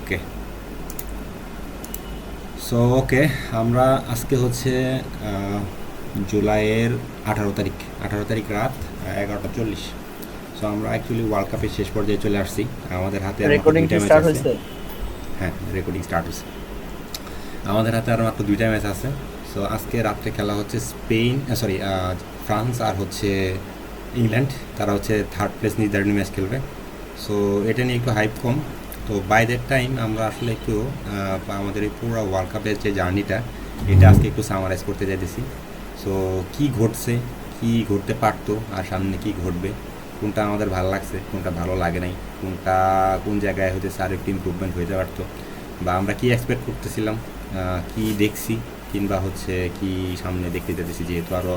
ওকে, so okay, আমরা আজকে হচ্ছে জুলাইয়ের 18 তারিখ, 18 তারিখ রাত 11টা 40। সো আমরা অ্যাকচুয়ালি ওয়ার্ল্ড কাপের শেষ পর্যায়ে চলে আসছি। আমাদের হাতে আর মাত্র রেকর্ডিং দুইটা কি ম্যাচ স্টার্ট আছে। হয়েছে? হ্যাঁ, রেকর্ডিং স্টার্ট হয়েছে। আমাদের হাতে আর মাত্র দুইটা ম্যাচ আছে। সো আজকে রাত্রে খেলা হচ্ছে স্পেন, সরি, ফ্রান্স আর হচ্ছে ইংল্যান্ড। তারা হচ্ছে থার্ড প্লেস নির্ধারণী ম্যাচ খেলবে। সো এটা নিয়ে একটু হাইপ কম। তো বাই দ্যাট টাইম আমরা আসলে একটু আমাদের এই পুরো ওয়ার্ল্ড কাপের যে জার্নিটা, এটা আজকে একটু সামারাইজ করতে চাইতেছি। সো কী ঘটছে, কী ঘটতে পারতো, আর সামনে কী ঘটবে, কোনটা আমাদের ভালো লাগছে, কোনটা ভালো লাগে নাই, কোনটা কোন জায়গায় হচ্ছে আর একটু ইম্প্রুভমেন্ট হতে পারতো, বা আমরা কি এক্সপেক্ট করতেছিলাম, কি দেখছি, কিংবা হচ্ছে কি সামনে দেখতে যেতেছি। যেহেতু আরও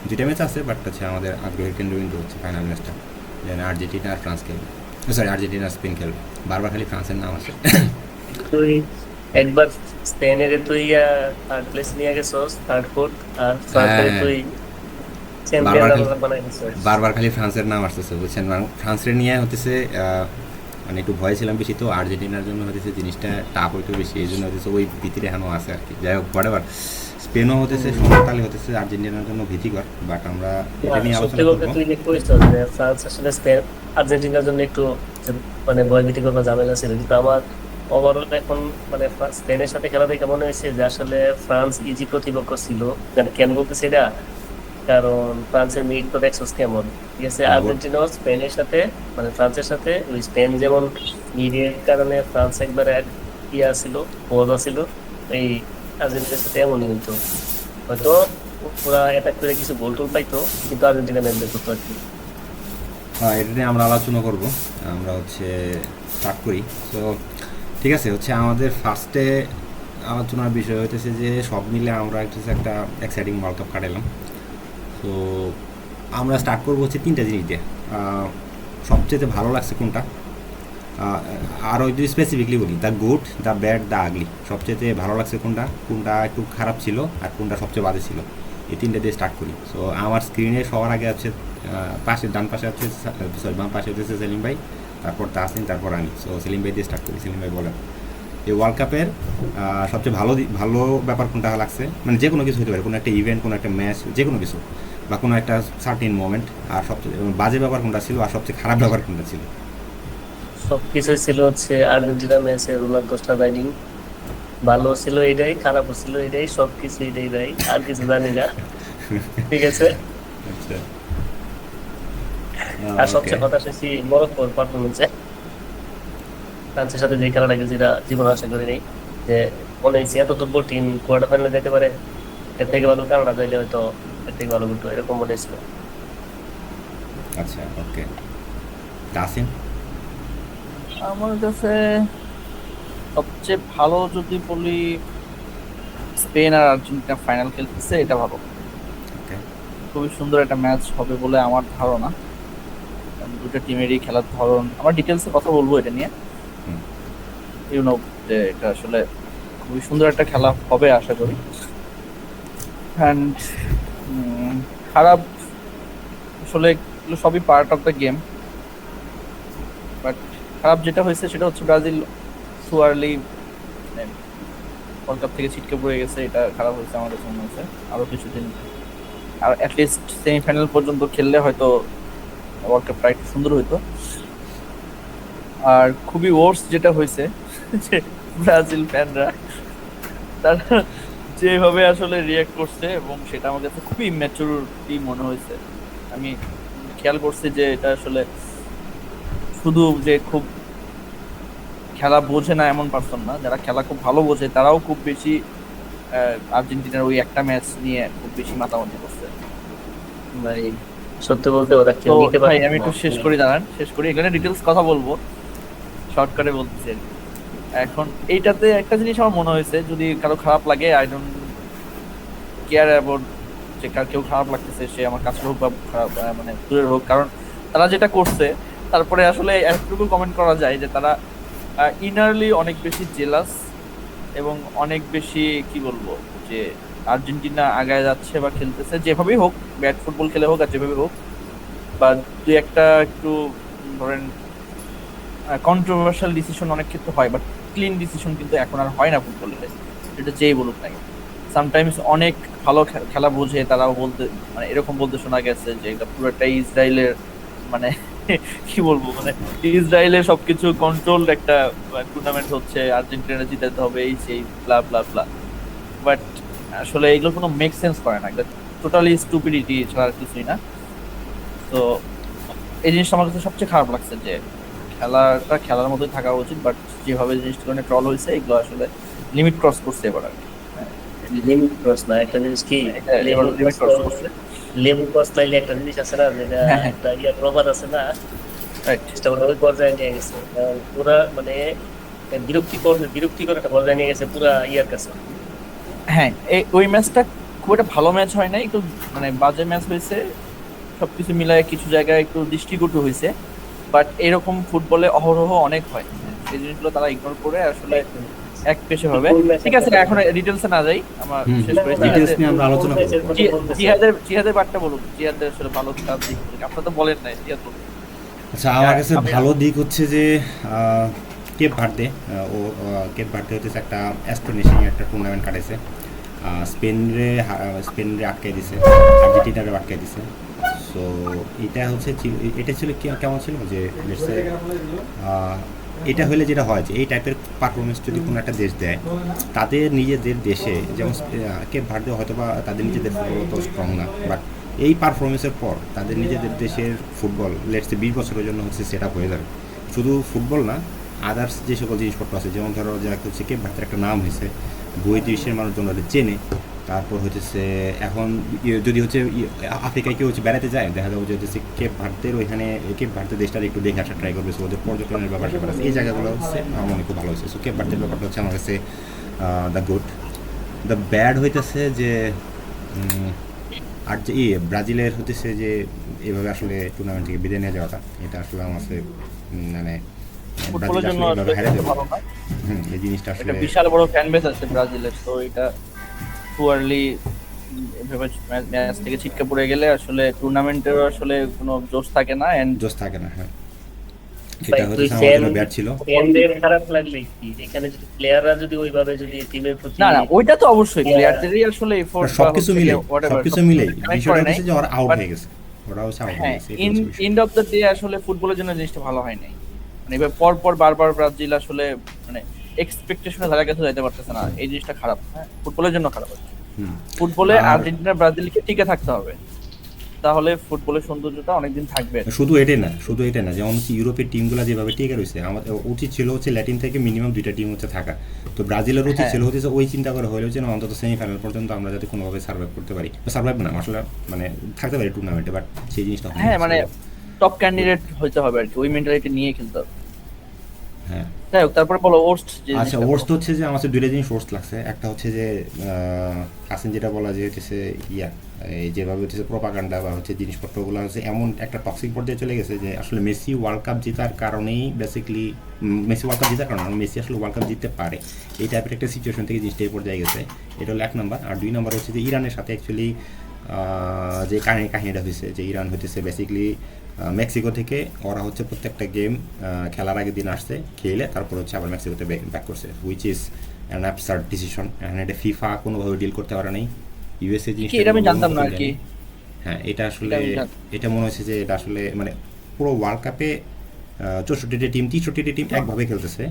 দুইটা ম্যাচ আছে, বাট হচ্ছে আমাদের আগ্রহের কেন্দ্রবিন্দু হচ্ছে ফাইনাল ম্যাচটা, যেন আর্জেন্টিনা আর ফ্রান্স খেলবে, সরি আর্জেন্টিনা আর স্পেন খেলবে। বারবার খালি ফ্রান্সের নাম আসে। তুই একবার স্পেনের তুই থার্ড প্লেস নিয়ে গেছস, থার্ড ফোর্থ, আর ফ্রান্সের হ্যাঁ, তুই চ্যাম্পিয়ন বারবার খালি বানাই দিছস। বারবার খালি ফ্রান্সের নাম আসতেছে, বুঝছেন? মানে ফ্রান্সের নিয়ে হতেছে মানে একটু ভয় ছিলাম বেশি, তো আর্জেন্টিনার জন্য হতেছে জিনিসটা টাফ একটু বেশি, এই জন্য হতেছে ওই ভীতির এখনও আছে আর কি। যাই হোক, হোয়াটএভার। স্পেনও হতেছে হুম। সমতালি হতেছে আর্জেন্টিনার জন্য ভীতিকর, বাট আমরা না, এটা নিয়ে সত্যি আলোচনা বলতে করবো। তুই যে কইছস যে ফ্রান্স আসলে স্পেন আর্জেন্টিনার জন্য একটু যে মানে ভয়ভীতিকর বা ঝামেলা ছিল, কিন্তু আমার ওভারঅল এখন মানে স্পেনের সাথে খেলা দেখে মনে হয়েছে যে আসলে ফ্রান্স ইজি প্রতিপক্ষ ছিল। মানে কেন বলতেছি এটা, কারণ ফ্রান্সের মিড তো দেখছোস কেমন। ঠিক আছে, দুর্বল। আর্জেন্টিনাও স্পেনের সাথে মানে ফ্রান্সের সাথে ওই স্পেন যেমন মিডের কারণে ফ্রান্স একবারে ইয়া ছিল, বড় ছিল, এই আর্জেন্টিনার সাথে এমনই হইতো। হয়তো ওরা অ্যাটাক করে কিছু গোল টোল পাইতো, কিন্তু আর্জেন্টিনা ম্যাচ করতো আর কি। হ্যাঁ, এটা নিয়ে আমরা আলোচনা করব। আমরা হচ্ছে স্টার্ট করি। তো ঠিক আছে, হচ্ছে আমাদের ফার্স্টে আলোচনার বিষয় হইতেছে যে সব মিলে আমরা একটা এক্সাইটিং ওয়ার্ল্ড কাপ কাটালাম। তো আমরা স্টার্ট করবো হচ্ছে তিনটা জিনিস দিয়ে। সবচেয়ে ভালো লাগছে কোনটা, আরও যদি স্পেসিফিকলি বলি, the good, the bad, the আগলি, সবচেয়ে ভালো লাগছে কোনটা, কোনটা একটু খারাপ ছিল, আর কোনটা সবচেয়ে বাজে ছিল, এই তিনটে দিয়ে স্টার্ট করি। সো আমার স্ক্রিনে সবার আগে হচ্ছে পাশে, ডান পাশে হচ্ছে, সরি বাম পাশে হচ্ছে সেলিম ভাই, তারপর তাসিন, তারপর আমি। সো সেলিম ভাই দিয়ে স্টার্ট করি। সেলিম ভাই বলেন, এই ওয়ার্ল্ড কাপের সবচেয়ে ভালো ভালো ব্যাপার কোনটা লাগছে, মানে যে কোনো কিছু হতে পারে, কোনো একটা ইভেন্ট, কোনো একটা ম্যাচ, যে কোনো কিছু, বা কোনো একটা সার্টিন মোমেন্ট। আর সবচেয়ে বাজে ব্যাপার কোনটা ছিল, আর সবচেয়ে খারাপ ব্যাপার কোনটা ছিল? সবকিছুই ছিল হচ্ছে আর্জেন্টিনা ম্যাচের রোলার কোস্টার রাইডিং। ভালো ছিল এটাই, খারাপও ছিল এটাই, সবকিছু এটাই ভাই, আর কিছু জানি না। ঠিক আছে। আচ্ছা, আর ওকে। সবচেয়ে হতাশ হয়েছি মরক্কোর পারফরমেন্সে। ফ্রান্সের সাথে যে খেলাটা গেছে, যেটা জীবনে আশা করি নাই যে মনে হয়েছে এত দুর্বল টিম কোয়ার্টার ফাইনালে যেতে পারে। এর থেকে ভালো কানাডা যাইলে হয়তো এর থেকে ভালো কিন্তু, এরকম মনে হয়েছিল। আচ্ছা, ওকে। তাসিন। আমার কাছে সবচেয়ে ভালো যদি বলি, স্পেন আর আর্জেন্টিনা ফাইনাল খেলতেছে, এটা ভালো। ওকে। খুবই সুন্দর একটা ম্যাচ হবে বলে আমার ধারণা। কারণ দুটো টিমেরই খেলার ধরন, আমরা ডিটেলসে কথা বলবো এটা নিয়ে। হুম। ইউনো যে এটা আসলে খুবই সুন্দর একটা খেলা হবে আশা করি। অ্যান্ড খারাপ আসলে এগুলো সবই part of the game. But খারাপ যেটা হয়েছে সেটা হচ্ছে Brazil too early world cup থেকে ছিটকে পড়ে গেছে, এটা খারাপ হয়েছে আমাদের জন্য। হয়েছে আরো কিছুদিন, আর অ্যাটলিস্ট সেমিফাইনাল পর্যন্ত খেললে হয়তো ওয়ার্ল্ড কাপটা একটু সুন্দর হইতো। আর খুবই ওর্স যেটা হয়েছে যে ব্রাজিল ফ্যানরা তারা যেভাবে আসলে রিয়াক্ট করছে, এবং সেটা আমার কাছে খুবই ইম্যাচুরিটি মনে হয়েছে। আমি খেয়াল করছি যে এটা আসলে শুধু যে খুব খেলা বোঝে না এমন পারসন না, যারা খেলা খুব ভালো বোঝে তারাও খুব বেশি আর্জেন্টিনার ওই একটা ম্যাচ নিয়ে খুব বেশি মাতামাতি করছে। ভাই সত্যি বলতে ওরা তো কেউ নিতে ভাই পারতো আমি না। একটু শেষ করি, দাঁড়ান শেষ করি, এখানে ডিটেলস কথা বলবো, শর্টকাটে বলতেছি আর কি। এখন এইটাতে একটা জিনিস আমার মনে হয়েছে, যদি কারো খারাপ লাগে, আই ডোন্ট কেয়ার অ্যাবাউট যে কার কেউ খারাপ লাগতেছে, সে আমার কাছে হোক বা খারাপ মানে দূরের হোক, কারণ তারা যেটা করছে, তারপরে আসলে এতটুকু কমেন্ট করা যায় যে তারা ইনারলি অনেক বেশি জেলাস, এবং অনেক বেশি কি বলবো, যে আর্জেন্টিনা আগায় যাচ্ছে বা খেলতেছে যেভাবেই হোক, ব্যাট ফুটবল খেলে হোক আর যেভাবে হোক, বা দুই একটা একটু ধরেন কন্ট্রোভার্সিয়াল ডিসিশন অনেক ক্ষেত্রে হয়, বাট ক্লিন ডিসিশন কিন্তু এখন আর হয় না ফুটবলে, এটা যেই বলুক না। সামটাইমস অনেক ভালো খেলা বোঝে তারাও বলতে, মানে এরকম বলতে শোনা গেছে যে এটা পুরোটাই ইসরায়েলের, মানে কি বলবো, মানে ইসরায়েলের সবকিছু কন্ট্রোল একটা টুর্নামেন্ট হচ্ছে, আর্জেন্টিনা জিতাতে হবে, এই সেই ব্লা ব্লা ব্লা। বাট আসলে এগুলো কোনো মেক সেন্স করে না, এটা টোটালি স্টুপিডিটি ছাড়া আর কিছুই না। তো এই জিনিসটা আমার কাছে সবচেয়ে খারাপ লাগছে যে খেলাটা খেলার মতোই থাকা উচিত, বাট যেভাবে জিনিসগুলো ট্রল হয়েছে এগুলো আসলে লিমিট ক্রস করছে এবার আর কি। লিমিট ক্রস না, একটা জিনিস কি লিমিট ক্রস করছে, লেবু ক্রস লাইলে একটা জিনিস আছে না, যেটা হ্যাঁ, হ্যাঁ। একটা প্রবাদ আছে না, রাইট। চেষ্টা করে ওই পর্যায়ে নিয়ে গেছে। পুরা মানে বিরক্তিকর একটা পর্যায়ে নিয়ে গেছে পুরা কাছে। হ্যাঁ, ওই ম্যাচটা খুব একটা ভালো ম্যাচ হয় নাই, একটু মানে বাজে ম্যাচ হয়েছে, সবকিছু মিলায় কিছু জায়গায় একটু দৃষ্টিকটু হয়েছে। বাট এরকম ফুটবলে অহরহ অনেক হয়, সেই জিনিসগুলো তারা ইগনোর করে আসলে এক পেশে ভাবে। ঠিক আছে, এখন ডিটেলসে না যাই, আমার শেষ করে ডিটেইলস নিয়ে আমরা আলোচনা করব। জিহাদের বার্তা বলুন, জিহাদের আসলে ভালো খারাপ দিক আপনারা তো বলেন নাই, জিহাদ বলুন। আচ্ছা, আমার কাছে ভালো দিক হচ্ছে যে কেপ ভার্দে কেপ ভার্দে হচ্ছে একটা অ্যাস্ট্রোনেশন একটা টুর্নামেন্ট কাটাইছে, স্পেনরে আটকাই দিছে, আর্জেন্টিনারে আটকাই দিছে। সো এটা ছিল কেমন ছিল যে এটা হলে যেটা হয় যে এই টাইপের পারফরমেন্স যদি কোনো একটা দেশ দেয়, তাদের নিজেদের দেশে, যেমন কেপ ভার্দে হয়তো বা তাদের নিজেদের ফুটবল অত স্ট্রং না, বাট এই পারফরমেন্সের পর তাদের নিজেদের দেশের ফুটবল লেটসে 20 বছরের জন্য হচ্ছে সেট আপ হয়ে যাবে। শুধু ফুটবল না, আদার্স যে সকল জিনিসপত্র আছে, যেমন ধরো যে হচ্ছে কেপ ভার্দের একটা নাম হয়েছে, বহির্দেশের মানুষজন চেনে। তারপর হচ্ছে এখন যদি হচ্ছে আফ্রিকায় কেউ হচ্ছে বেড়াতে যায়, দেখা যাবে যে হচ্ছে কেপ ভার্দের ওইখানে কেপ ভার্দের দেশটা একটু দেখে আসা ট্রাই করবে, ওদের পর্যটনের ব্যাপার স্যাপার আছে, এই জায়গাগুলো হচ্ছে আমার মনে খুব ভালো হয়েছে। সো কেপ ভার্দের ব্যাপারটা হচ্ছে আমার কাছে দ্য গুড। দ্য ব্যাড হইতেছে যে আর যে ব্রাজিলের হতেছে যে এভাবে আসলে টুর্নামেন্ট থেকে বিদায় নিয়ে যাওয়াটা, এটা আসলে আমার কাছে মানে ফুটবলের জন্য এভাবে হেরে যাবে, ভালো না। এই জিনিসটা আসলে একটা বিশাল বড় ফ্যান বেস আছে ব্রাজিলের, তো এটা পুয়ারলি এভাবে ম্যাচ থেকে ছিটকে পড়ে গেলে আসলে টুর্নামেন্টের আসলে কোনো জোশ থাকে না, এন্ড জোশ থাকে না। হ্যাঁ, ভাই, এটা তুই হচ্ছে আমার জন্য ব্যাড ছিল। ফ্যানদের খারাপ লাগলে কি, এখানে যদি প্লেয়াররা যদি ওইভাবে যদি টিমের প্রতি না না, ওইটা তো অবশ্যই প্লেয়ারদেরই আসলে এফোর্ট সবকিছু মিলে বিষয়টা হচ্ছে যে ওরা আউট হয়ে গেছে, ওরা হচ্ছে আউট হয়ে হ্যাঁ, গেছে। এন্ড অফ দ্য ডে আসলে ফুটবলের জন্য জিনিসটা ভালো হয় নাই, মানে এবার পর বারবার ব্রাজিল আসলে মানে এক্সপেকটেশনের ধারে কাছে যাইতে পারতেছে না, এই জিনিসটা খারাপ। হ্যাঁ, ফুটবলের জন্য খারাপ হচ্ছে। ফুটবলে আর্জেন্টিনা ব্রাজিলকে টিকে থাকতে হবে, তাহলে ফুটবলের সৌন্দর্যটা অনেকদিন থাকবে। শুধু এটাই না, যেমন হচ্ছে ইউরোপের টিমগুলো যেভাবে টিকে রয়েছে, আমাদের উচিত ছিল হচ্ছে ল্যাটিন থেকে মিনিমাম 2টা টিম হচ্ছে থাকা। তো ব্রাজিলের উচিত ছিল হচ্ছে ওই চিন্তা করে হলে হচ্ছে না, অন্তত সেমিফাইনাল পর্যন্ত আমরা যাতে কোনোভাবে সার্ভাইভ করতে পারি, সার্ভাইভ না আসলে মানে থাকতে পারি টুর্নামেন্টে, বাট সেই জিনিসটা হ্যাঁ, মানে টপ ক্যান্ডিডেট হইতে হবে আর কি, ওই মেন্টালিটি নিয়ে খেলতে হবে। হ্যাঁ, যাই হোক, তারপরে বলো ওর্স্ট যে আচ্ছা, ওর্স্ট হচ্ছে যে আমার 2টা জিনিস ওর্স্ট লাগছে। একটা হচ্ছে যে হাসিন যেটা বলা যে হচ্ছে এই যেভাবে হচ্ছে প্রোপাগান্ডা বা হচ্ছে জিনিসপত্রগুলো হচ্ছে এমন একটা টক্সিক পর্যায়ে চলে গেছে যে আসলে মেসি ওয়ার্ল্ড কাপ জেতার কারণেই বেসিক্যালি মেসি ওয়ার্ল্ড কাপ জেতার কারণে মেসি আসলে ওয়ার্ল্ড কাপ জিততে পারে, এই টাইপের একটা সিচুয়েশন থেকে জিনিসটা এই পর্যায়ে গেছে। এটা হলো 1 নাম্বার। আর 2 নাম্বার হচ্ছে যে ইরানের সাথে অ্যাকচুয়ালি যে কাহিনীটা হয়েছে, যে ইরান হইতেছে বেসিক্যালি মেক্সিকো থেকে ওরা হচ্ছে প্রত্যেকটা গেম খেলার আগের দিন আসছে, খেলে তারপর হচ্ছে আবার মেক্সিকোতে ব্যাক করছে, which is an absurd decision. এখানে এটা ফিফা কোনোভাবে ডিল করতে পারে নাই, ইউএসএ জিনিসটা এটা আমি জানতাম না আর কি। হ্যাঁ, এটা আসলে এটা মনে হচ্ছে যে এটা আসলে মানে পুরো ওয়ার্ল্ড কাপে 64টা টিম 63টা টিম একভাবে খেলতেছে,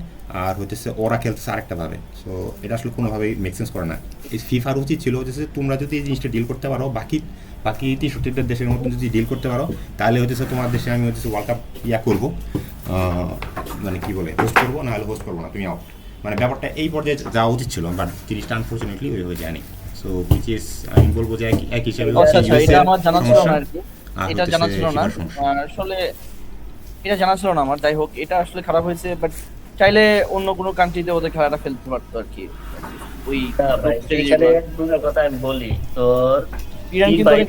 আর হইতেছে ওরা খেলতেছে আরেকটা ভাবে। সো এটা আসলে কোনোভাবেই মেক সেন্স করে না। এই ফিফার উচিত ছিল হচ্ছে তোমরা যদি এই জিনিসটা ডিল করতে পারো, বাকি 63টা দেশের মতন যদি ডিল করতে পারো, তাহলে হচ্ছে তোমার দেশে আমি হচ্ছে ওয়ার্ল্ড কাপ করবো, মানে কি বলে হোস্ট করবো, নাহলে হোস্ট করবো না, তুমি আউট। মানে ব্যাপারটা এই পর্যায়ে যাওয়া উচিত ছিল, বাট জিনিসটা আনফর্চুনেটলি ওই হয়ে যায়নি। সো হুইচ ইজ আমি বলবো যে এক হিসাবে এটা আমার জানা ছিল না আর কি, এটা জানা ছিল না আসলে, এটা জানা ছিল না আমার। যাই হোক, এটা আসলে খারাপ হয়েছে, বাট চাইলে অন্য কোনো কান্ট্রিতে ওদের খেলাটা ফেলতে পারতো আর কি। ওই কথা আমি বলি তোর, ইরান কিন্তু অনেক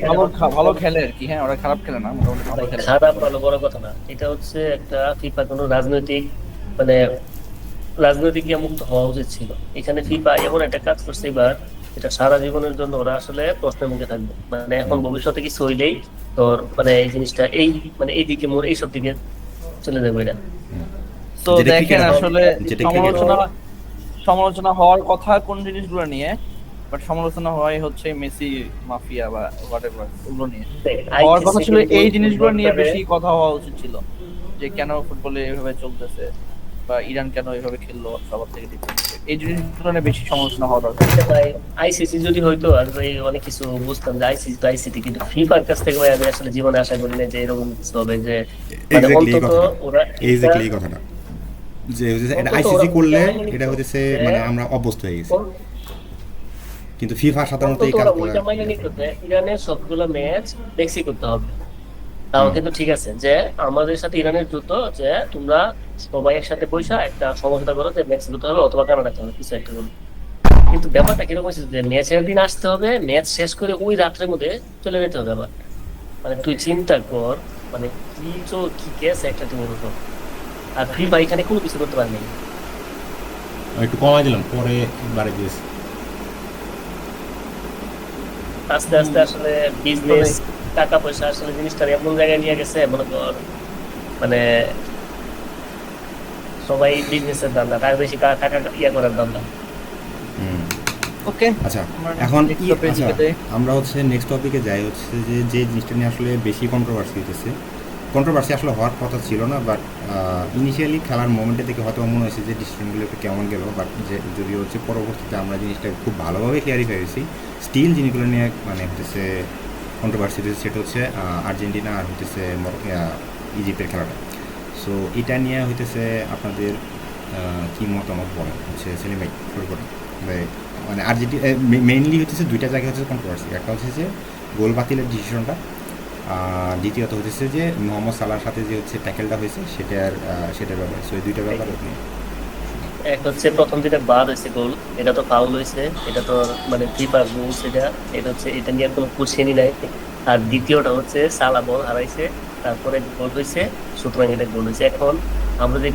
ভালো খেলে আর কি। হ্যাঁ, ওরা খারাপ খেলে না, মোটামুটি ভালো খেলে। খারাপ ভালো বড় কথা না, এটা হচ্ছে একটা ফিফা কোনো রাজনৈতিক মানে রাজনৈতিক মুক্ত হওয়া উচিত ছিল। এখানে ফিফা এমন একটা কাজ করছে এবার, এটা সারা জীবনের জন্য ওরা আসলে প্রশ্নের মুখে থাকবে। মানে এখন ভবিষ্যতে কিছু হইলেই তোর মানে এই জিনিসটা এই মানে এইদিকে এইসব দিকে চলে যাবে এটা। তো যেটা দেখেন ক্রিকেট আসলে যেটা ক্রিকেট সমালোচনা সমালোচনা হওয়ার কথা কোন জিনিসগুলো নিয়ে, বাট সমালোচনা হয় হচ্ছে মেসি মাফিয়া বা হোয়াটএভার ওগুলো নিয়ে। হওয়ার কথা আইসিসি ছিল কিন্তু এই জিনিসগুলো নিয়ে ফুটবলটারে বেশি কথা হওয়া উচিত ছিল, যে কেন ফুটবলে এভাবে চলতেছে বা ইরান কেন এভাবে খেললো সবার থেকে ডিফারেন্ট, এই জিনিসগুলো নিয়ে বেশি সমালোচনা হওয়া দরকার। ভাই আইসিসি যদি হইতো আর ভাই অনেক কিছু বুঝতাম যে আইসিসি তো আইসিসি, কিন্তু ফিফার কাছ থেকে ভাই আমি আসলে জীবনে আশা করি না যে এরকম কিছু হবে, যে মানে এক্স্যাক্টলি এই অন্তত কথাটা, ওরা এক্স্যাক্টলি এই কথাটা যে এটা অন্তত আইসিসি ওরা করলে ওইটা মাইনে এটা নিত হইতেছে যে মানে আমরা অভ্যস্ত হয়ে গেছি, কিন্তু ফিফা সাধারণত এই অন্তত ওরা কাজগুলো ওইটা মাইনে নিত যে ইরানের সবগুলো ম্যাচ মেক্সি করতে হবে। তাও কিন্তু ঠিক আছে যে আমাদের সাথে ইরানের যুদ্ধ, যে তোমরা সবাই একসাথে পয়সা একটা সমঝোতা করো যে মেক্সি করতে হবে অথবা কানাডাতে হবে, কিছু একটা করো। কিন্তু ব্যাপারটা কিরকম হচ্ছে যে ম্যাচের দিন আসতে হবে, ম্যাচ শেষ করে ওই রাত্রের মধ্যে চলে যেতে হবে আবার। মানে তুই চিন্তা কর, মানে কি কেস একটা টিমের উপর। আর ফিফা এখানে কোনো কিছু করতে পারেনি। একটু কমাই দিলাম, পরে বাড়ি দিয়েছি। আস্তে আস্তে আসলে বিজনেস, টাকা পয়সা আসলে জিনিসটা এমন জায়গায় নিয়ে গেছে, মনে কর মানে সবাই বিজনেসের ধান্দা, টাকা বেশি টাকা ইয়া করার ধান্দা। ওকে, আচ্ছা আমরা এখন next topic আচ্ছা দিকে যাই। আমরা হচ্ছে নেক্সট টপিকে যাই, হচ্ছে যে জিনিসটা নিয়ে আসলে বেশি কন্ট্রোভার্সি হইতেছে। কন্ট্রোভার্সি আসলে হওয়ার কথা ছিল না, বাট ইনিশিয়ালি খেলার মোমেন্টে থেকে হয়তো মনে হয়েছে যে ডিসিশনগুলো একটু কেমন গেল, বাট যে যদিও হচ্ছে পরবর্তীতে আমরা জিনিসটা খুব ভালোভাবে ক্লিয়ারিফাই হয়েছি। স্টিল জিনিসগুলো নিয়ে মানে হতেছে কন্ট্রোভার্সি হচ্ছে, সেটা হচ্ছে আর্জেন্টিনা আর হইতেছে ইজিপ্টের খেলাটা। সো এটা নিয়ে হইতেছে আপনাদের কি মতামত বলেন, হচ্ছে সেলিম ভাই শুরু করেন। মানে আর্জেন্টিনা মেইনলি হচ্ছে দুইটা জায়গায় হচ্ছে কন্ট্রোভার্সি, একটা হচ্ছে যে গোল বাতিলের ডিসিশনটা, দ্বিতীয়ত হচ্ছে যে মোহাম্মদ সালাহর সাথে যে হচ্ছে ট্যাকেলটা হয়েছে সেটার ব্যাপারে। সো এই দুইটা ব্যাপারে আপনি এক হচ্ছে প্রথম যেটা বার হয়েছে গোল, এটা তো ফাউল হয়েছে, এটা তো মানে ফিফার রুলস, এটা হচ্ছে এটা নিয়ে কোনো কোশ্চেনই নাই। আর দ্বিতীয়টা হচ্ছে সালা বল হারাইছে, তারপরে গোল হয়েছে, সুতরাং এটা গোল হয়েছে। এখন আমরা যে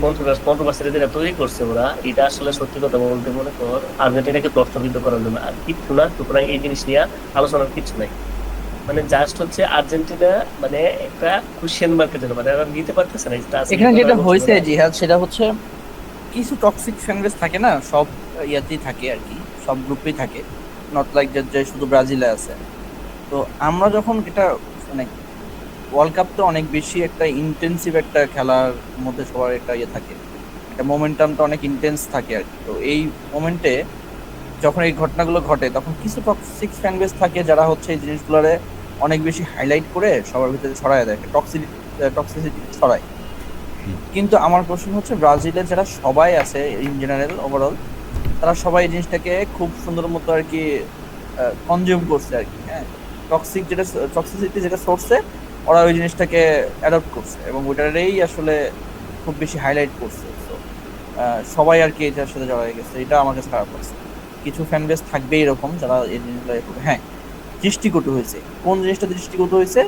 কন্ট্রোভার্সিটা যেটা তৈরি করছে ওরা, এটা আসলে সত্যি কথা বলতে মনে কর আর্জেন্টিনাকে প্রশ্নবিদ্ধ করার জন্য আর কিচ্ছু না। সুতরাং এই জিনিস নিয়ে আলোচনার কিছু নাই, মানে জাস্ট হচ্ছে আর্জেন্টিনা মানে একটা কোশ্চেন মার্কের জন্য, মানে ওরা নিতে পারতেছে না। এখানে যেটা হয়েছে জিহাদ, সেটা হচ্ছে কিছু টক্সিক ফ্যানবেস থাকে না, সব ইয়াতেই থাকে আর কি, সব গ্রুপেই থাকে, নট লাইক যে শুধু ব্রাজিলে আছে। তো আমরা যখন এটা মানে ওয়ার্ল্ড কাপ তো অনেক বেশি একটা ইন্টেন্সিভ একটা খেলার মধ্যে সবার একটা ইয়ে থাকে, একটা মোমেন্টামটা অনেক ইন্টেন্স থাকে আর কি। তো এই মোমেন্টে যখন এই ঘটনাগুলো ঘটে, তখন কিছু টক্সিক ফ্যানবেস থাকে যারা হচ্ছে এই জিনিসগুলোরে অনেক বেশি হাইলাইট করে সবার ভিতরে ছড়ায় দেয়, টক্সিসিটি ছড়ায়। কিন্তু আমার প্রশ্ন হচ্ছে, ব্রাজিলের যারা সবাই আছে ইন জেনারেল ওভারঅল, তারা সবাই এই জিনিসটাকে খুব সুন্দর মতো আর কি কনজিউম করছে আর কি। হ্যাঁ, টক্সিসিটি যেটা সোর্সে ওরা ওই জিনিসটাকে অ্যাডপ্ট করছে এবং ওইটারেই আসলে খুব বেশি হাইলাইট করছে। তো সবাই আর কি এটার সাথে জড়ায় গেছে, এটা আমার কাছে খারাপ লাগছে। কিছু ফ্যান বেস থাকবে এরকম যারা এই জিনিসগুলো, হ্যাঁ দৃষ্টিকটু হয়েছে। কোন জিনিসটা দৃষ্টিকটু হয়েছে?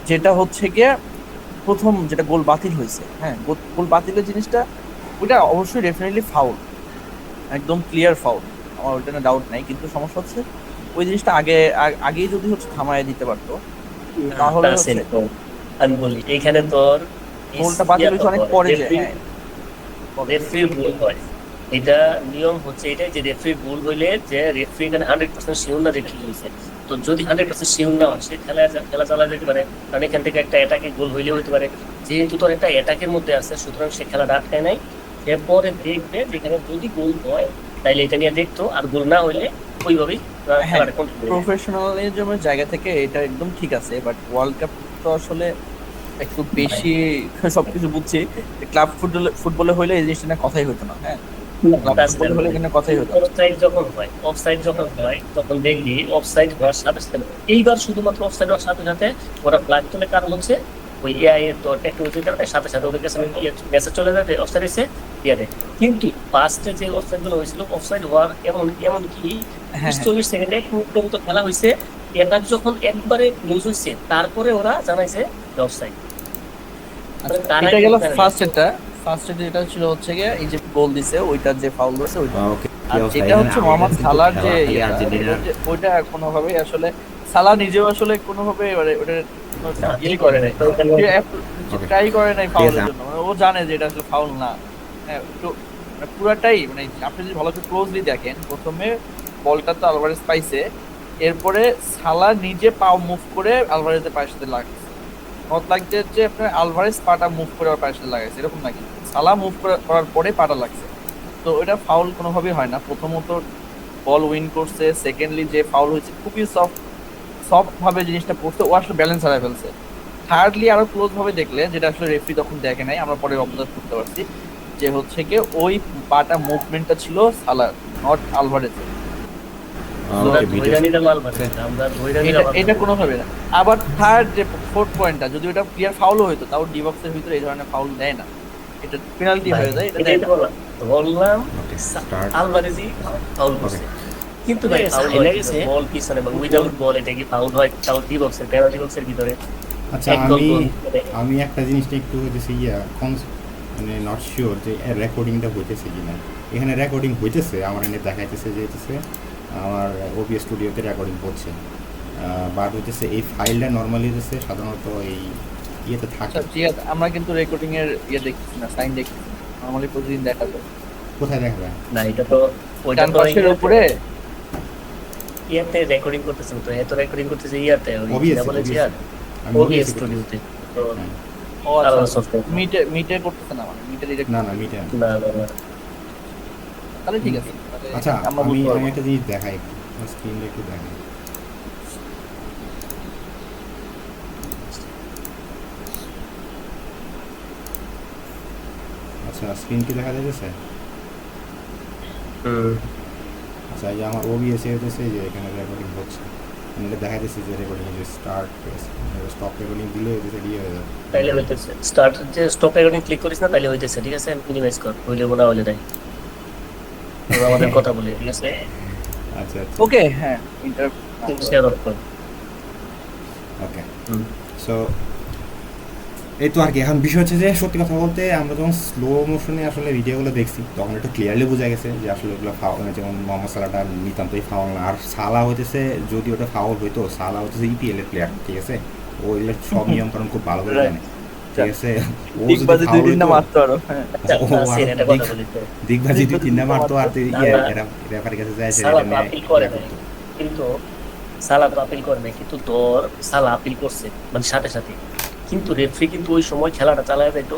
যেটা হচ্ছে গিয়ে প্রথম যেটা গোল বাতিল হয়েছে, হ্যাঁ গোল বাতিলের জিনিসটা ওইটা অবশ্যই ডেফিনেটলি ফাউল, একদম ক্লিয়ার ফাউল, আমার ওইটা না ডাউট নাই। কিন্তু সমস্যা হচ্ছে ওই জিনিসটা আগেই যদি হচ্ছে থামায় দিতে পারতো, তাহলে হচ্ছে আমি বলি এইখানে তোর গোলটা বাতিল হয়েছে অনেক পরে যে। হ্যাঁ, রেফারি ভুল হয়, এটা নিয়ম হচ্ছে এটাই যে রেফারি ভুল হইলে যে রেফারি এখানে 100% শিওর না যে কি হয়েছে। তো যদি 100% শিওর না হয় সে খেলা চালা যেতে পারে, কারণ এখান থেকে একটা অ্যাটাকে গোল হইলে হতে পারে। যেহেতু তোর একটা অ্যাটাকের মধ্যে আছে, সুতরাং সে খেলাটা আটকায় নাই। এরপরে দেখবে যেখানে যদি গোল হয় তাইলে এটা নিয়ে দেখতো, আর গোল না হইলে ওইভাবেই খেলাটা কন্টিনিউ। প্রফেশনালিজমের জায়গা থেকে এটা একদম ঠিক আছে, বাট ওয়ার্ল্ড কাপ তো আসলে একটু বেশি সবকিছু বুঝছি। ক্লাব ফুটবলে হইলে এই জিনিসটা নিয়ে কথাই হতো না। হ্যাঁ, ফুটবল হলে এখানে কথাই হতো না। অফসাইড যখন হয় তখন দেখবি অফসাইড হওয়ার সাথে সাথে, এইবার শুধুমাত্র অফসাইড হওয়ার সাথে সাথে ওরা ফ্ল্যাগ তোলে, কারণ হচ্ছে ওই এআই এর তো টেকনোলজির কারণে সাথে সাথে ওদের কাছে মেসেজ চলে যাবে অফসাইড এসে দিয়ে দেয়। কিন্তু ফার্স্টে যে অফসাইড গুলো হয়েছিল, অফসাইড হওয়ার এমন কি 40 সেকেন্ডে মতো খেলা হয়েছে, এটা যখন একবারে ক্লোজ হয়েছে তারপরে ওরা জানাইছে অফসাইড। এটা গেল ফার্স্ট যেটা ছিল হচ্ছে গিয়ে এই যে গোল দিছে ওইটার যে ফাউল হয়েছে ওইটা। আর যেটা হচ্ছে মোহাম্মদ সালাহর যে ওইটা কোনোভাবেই আসলে সালাহ নিজেও আসলে কোনোভাবে ওটা ইয়ে করে নাই, Okay. ট্রাই করে নাই ঠিক ফাউলের আছে। জন্য, মানে ও জানে যে এটা আসলে ফাউল না। হ্যাঁ, তো মানে পুরাটাই, মানে আপনি যদি ভালো করে ক্লোজলি দেখেন, প্রথমে বলটা তো আলভারেজ পাইছে, এরপরে সালা নিজে পাও মুভ করে আলভারেজের পায়ের সাথে লাগছে। নট লাগছে যে আপনার আলভারেজ পাটা মুভ করে ওর পায়ের সাথে লাগাইছে, এরকম নাকি সালা মুভ করার পরে পাটা লাগছে। তো এটা ফাউল কোনোভাবেই হয় না। প্রথমত বল উইন করছে, সেকেন্ডলি যে ফাউল হয়েছে খুবই সফট ভাবে জিনিসটা পড়ছে, ও আসলে ব্যালেন্স হারায় ফেলছে। থার্ডলি আরো ক্লোজ ভাবে দেখলে, যেটা আসলে রেফারি তখন দেখে নাই, আমরা পরে অবজার্ভ করতে পারছি যে হচ্ছে কি ওই পাটা মুভমেন্টটা ছিল সালার, নট আলভারেজের। আমরা Okay, ধইরা নিলাম আলভারেজ, আমরা ধইরা নিলাম এটা কোনোভাবে না। আবার থার্ড যে ফোর্থ পয়েন্টটা, যদি ওটা ক্লিয়ার ফাউল হইতো, তাও ডি বক্সের ভিতরে এই ধরনের ফাউল দেয় না, এটা পেনাল্টি হয়ে যায়, এটা দেয় না। বললাম Okay, start. আলভারেজই ফাউল করছে, কিন্তু ভাই ফাউল হয়ে গেছে বল পিছনে এবং উইদাউট বল, এটা কি ফাউল হয়? তাও ডি বক্সের পেনাল্টি বক্সের ভিতরে আচ্ছা, এক গোল আমি একটা জিনিসটা একটু হইতেছে মানে নট শিওর যে রেকর্ডিংটা হইতেছে কিনা। এখানে রেকর্ডিং হইতেছে, আমার এনে দেখাইতেছে যে হইতেছে আমার ওবিএস স্টুডিওতে রেকর্ডিং হচ্ছে, বাট হইতেছে এই ফাইলটা নর্মালি হইতেছে সাধারণত এই ইয়েতে থাকে। আচ্ছা ঠিক আছে, আমরা কিন্তু রেকর্ডিং এর ইয়ে দেখতেছি না, সাইন দেখতেছি, নরমালি প্রতিদিন দেখা যায়। কোথায় দেখা যায়? না, এটা তো ওইটা ডান তো পাশের উপরে ইয়াতে রেকর্ডিং করতেছেন, তো এত রেকর্ডিং করতেছে ইয়াতে ওই OBS যেটা বলেছি আর আমি ওবিএস OBS স্টুডিওতে। তো হ্যাঁ। ও আচ্ছা, আলাদা সফটওয়্যার মিটে করতেছে না, মানে মিটে ডিরেক্ট। না মিটা। না না না তাহলে ঠিক আছে, তাহলে আচ্ছা, আমরা আমি বুঝতে পারবো। একটা জিনিস দেখাই, স্ক্রিনটা একটু দেখাই। আচ্ছা, স্ক্রিন কি দেখা যাচ্ছে? আচ্ছা, এই যে আমার ওবিএস এ হচ্ছে যে এখানে রেকর্ডিং হচ্ছে, এটা দেখা যাচ্ছে যে রেকর্ডিং যে স্টার্ট স্টপ রেকর্ডিং দিলে হচ্ছে রেডি হয়ে যাবে। তাইলে হইতেছে স্টার্ট, যে স্টপ রেকর্ডিং ক্লিক করিস না তাইলে হইতেছে, ঠিক আছে? মিনিমাইজ কর, হইলে না হইলে নাই, আমরা আমাদের কথা বলি, ঠিক আছে? আচ্ছা আচ্ছা, ওকে, হ্যাঁ, ইন্টার শেয়ার অফ কর। ওকে। সো এই তো আর কি। এখন বিষয় হচ্ছে যে সত্যি কথা বলতে আমরা যখন স্লো মোশনে আসলে ভিডিওগুলো দেখছি তখন একটু ক্লিয়ারলি বোঝা গেছে যে আসলে ওগুলো ফাউল, যেমন মোহাম্মদ সালাহটা নিতান্তই ফাউল না। আর সালা হইতেছে, যদি ওটা ফাউল হইতো, সালা হইতেছে ইপিএল এর প্লেয়ার, ঠিক আছে? ওইগুলো সব নিয়ম কারণ খুব ভালো করে জানে, ঠিক আছে? ও যদি দিগবাজি দুই ফাউল তিনটা হইতো, মারতে পারো, হ্যাঁ। আচ্ছা, ও তাসির, আরো একটা কথা বলি তো, দিগবাজি দুই তিনটা মারতো, আর তুই না, না। এরা রেফারির কাছে যায় সালা তো আপিল করে নাই, কিন্তু সালা তো আপিল করে নাই, কিন্তু তোর সালা আপিল করছে মানে সাথে সাথে, কিন্তু রেফারি কিন্তু ওই সময় খেলাটা চালায় যাইতো,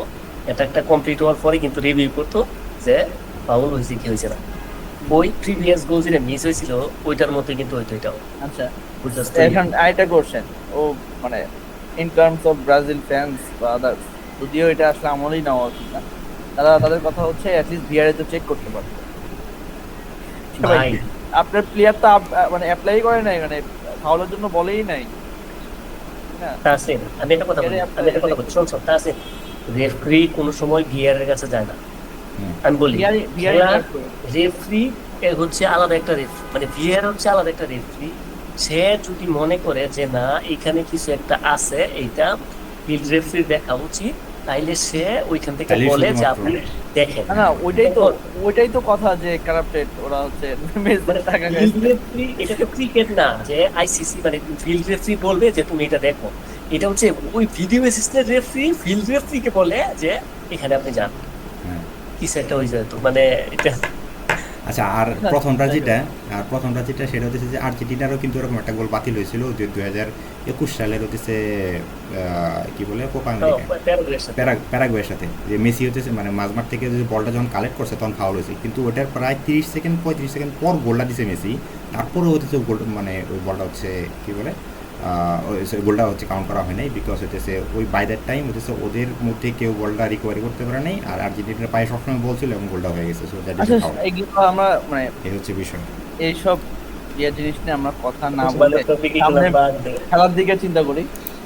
এটা একটা কমপ্লিট হওয়ার পরে কিন্তু রিভিউ করতো যে ফাউল হয়েছে কি হয়েছে না। ওই প্রিভিয়াস গোল যেটা মিস হয়েছিল ওইটার মধ্যে কিন্তু হইতো এটাও, আচ্ছা, বুঝছস? এখন আরেকটা কোশ্চেন, ও মানে in terms of Brazil fans বা আদার্স, যদিও এটা আসলে আমলই নেওয়া উচিত না, তাদের কথা হচ্ছে অ্যাটলিস্ট ভিআরে তো চেক করতে পারবে। ভাই আপনার প্লেয়ার তো মানে অ্যাপ্লাই করে নাই, মানে ফাউলের জন্য বলেই নাই না। তাসির, আমি একটা কথা বলি, শোন শোন, তাসির, রেফারি কোনো সময় ভিআর এর কাছে যায় না। আমি বলি ভিআরে রেফারি হচ্ছে আলাদা একটা রেফারি, মানে ভিআর হচ্ছে আলাদা একটা রেফারি। সে যদি মনে করে যে না এখানে কিছু একটা আছে, এইটা ফিল্ড রেফারি দেখা উচিত, তাইলে সে ওইখান থেকে তাইলে বলে যে শুধুমাত্র- আপনি দেখেন। না, ওইটাই তো কথা যে কারাপ্টেড ওরা হচ্ছে মেস মানে টাকা ফিল্ড রেফারি, এটা তো ক্রিকেট না যে আইসিসি, মানে ফিল্ড রেফারি বলবে যে তুমি এটা দেখো। এটা হচ্ছে ওই ভিডিও অ্যাসিস্ট্যান্ট রেফারি ফিল্ড রেফারিকে বলে যে এখানে আপনি যান, হ্যাঁ। কিছু একটা হয়ে যায় তো, মানে এটা আচ্ছা, আর প্রথমটা যেটা সেটা হচ্ছে যে আর্জেন্টিনারও কিন্তু এরকম একটা গোল বাতিল হয়েছিল, যে 2021 সালের হচ্ছে কি বলে কোপা আমেরিকা, প্যারাগুয়ের সাথে। প্যারাগুয়ের সাথে, যে মেসি হচ্ছে মানে মাঝমাঠ থেকে যে বলটা যখন কালেক্ট করছে তখন ফাউল হয়েছে, কিন্তু ওটার প্রায় 35 সেকেন্ড পর গোলটা দিছে মেসি, তারপরে হচ্ছে গোল, মানে ওই বলটা হচ্ছে কি বলে গোলটা হচ্ছে কাউন্ট করা হয় নাই, বিকজ হচ্ছে ওই বাই দ্যাট টাইম হচ্ছে ওদের মধ্যে কেউ বলটা রিকভারি করতে পারে নাই, আর আর্জেন্টিনার পায়ে সবসময় বল ছিল এবং গোলটা হয়ে গেছে। সো দ্যাট ইজ আচ্ছা, ফাউল। এগুলো আমরা মানে এই হচ্ছে বিষয়। এইসব জিনিস নিয়ে আমরা কথা না মানে বলে topic এগুলো সামনে বাদ দে। খেলার দিকে চিন্তা করি,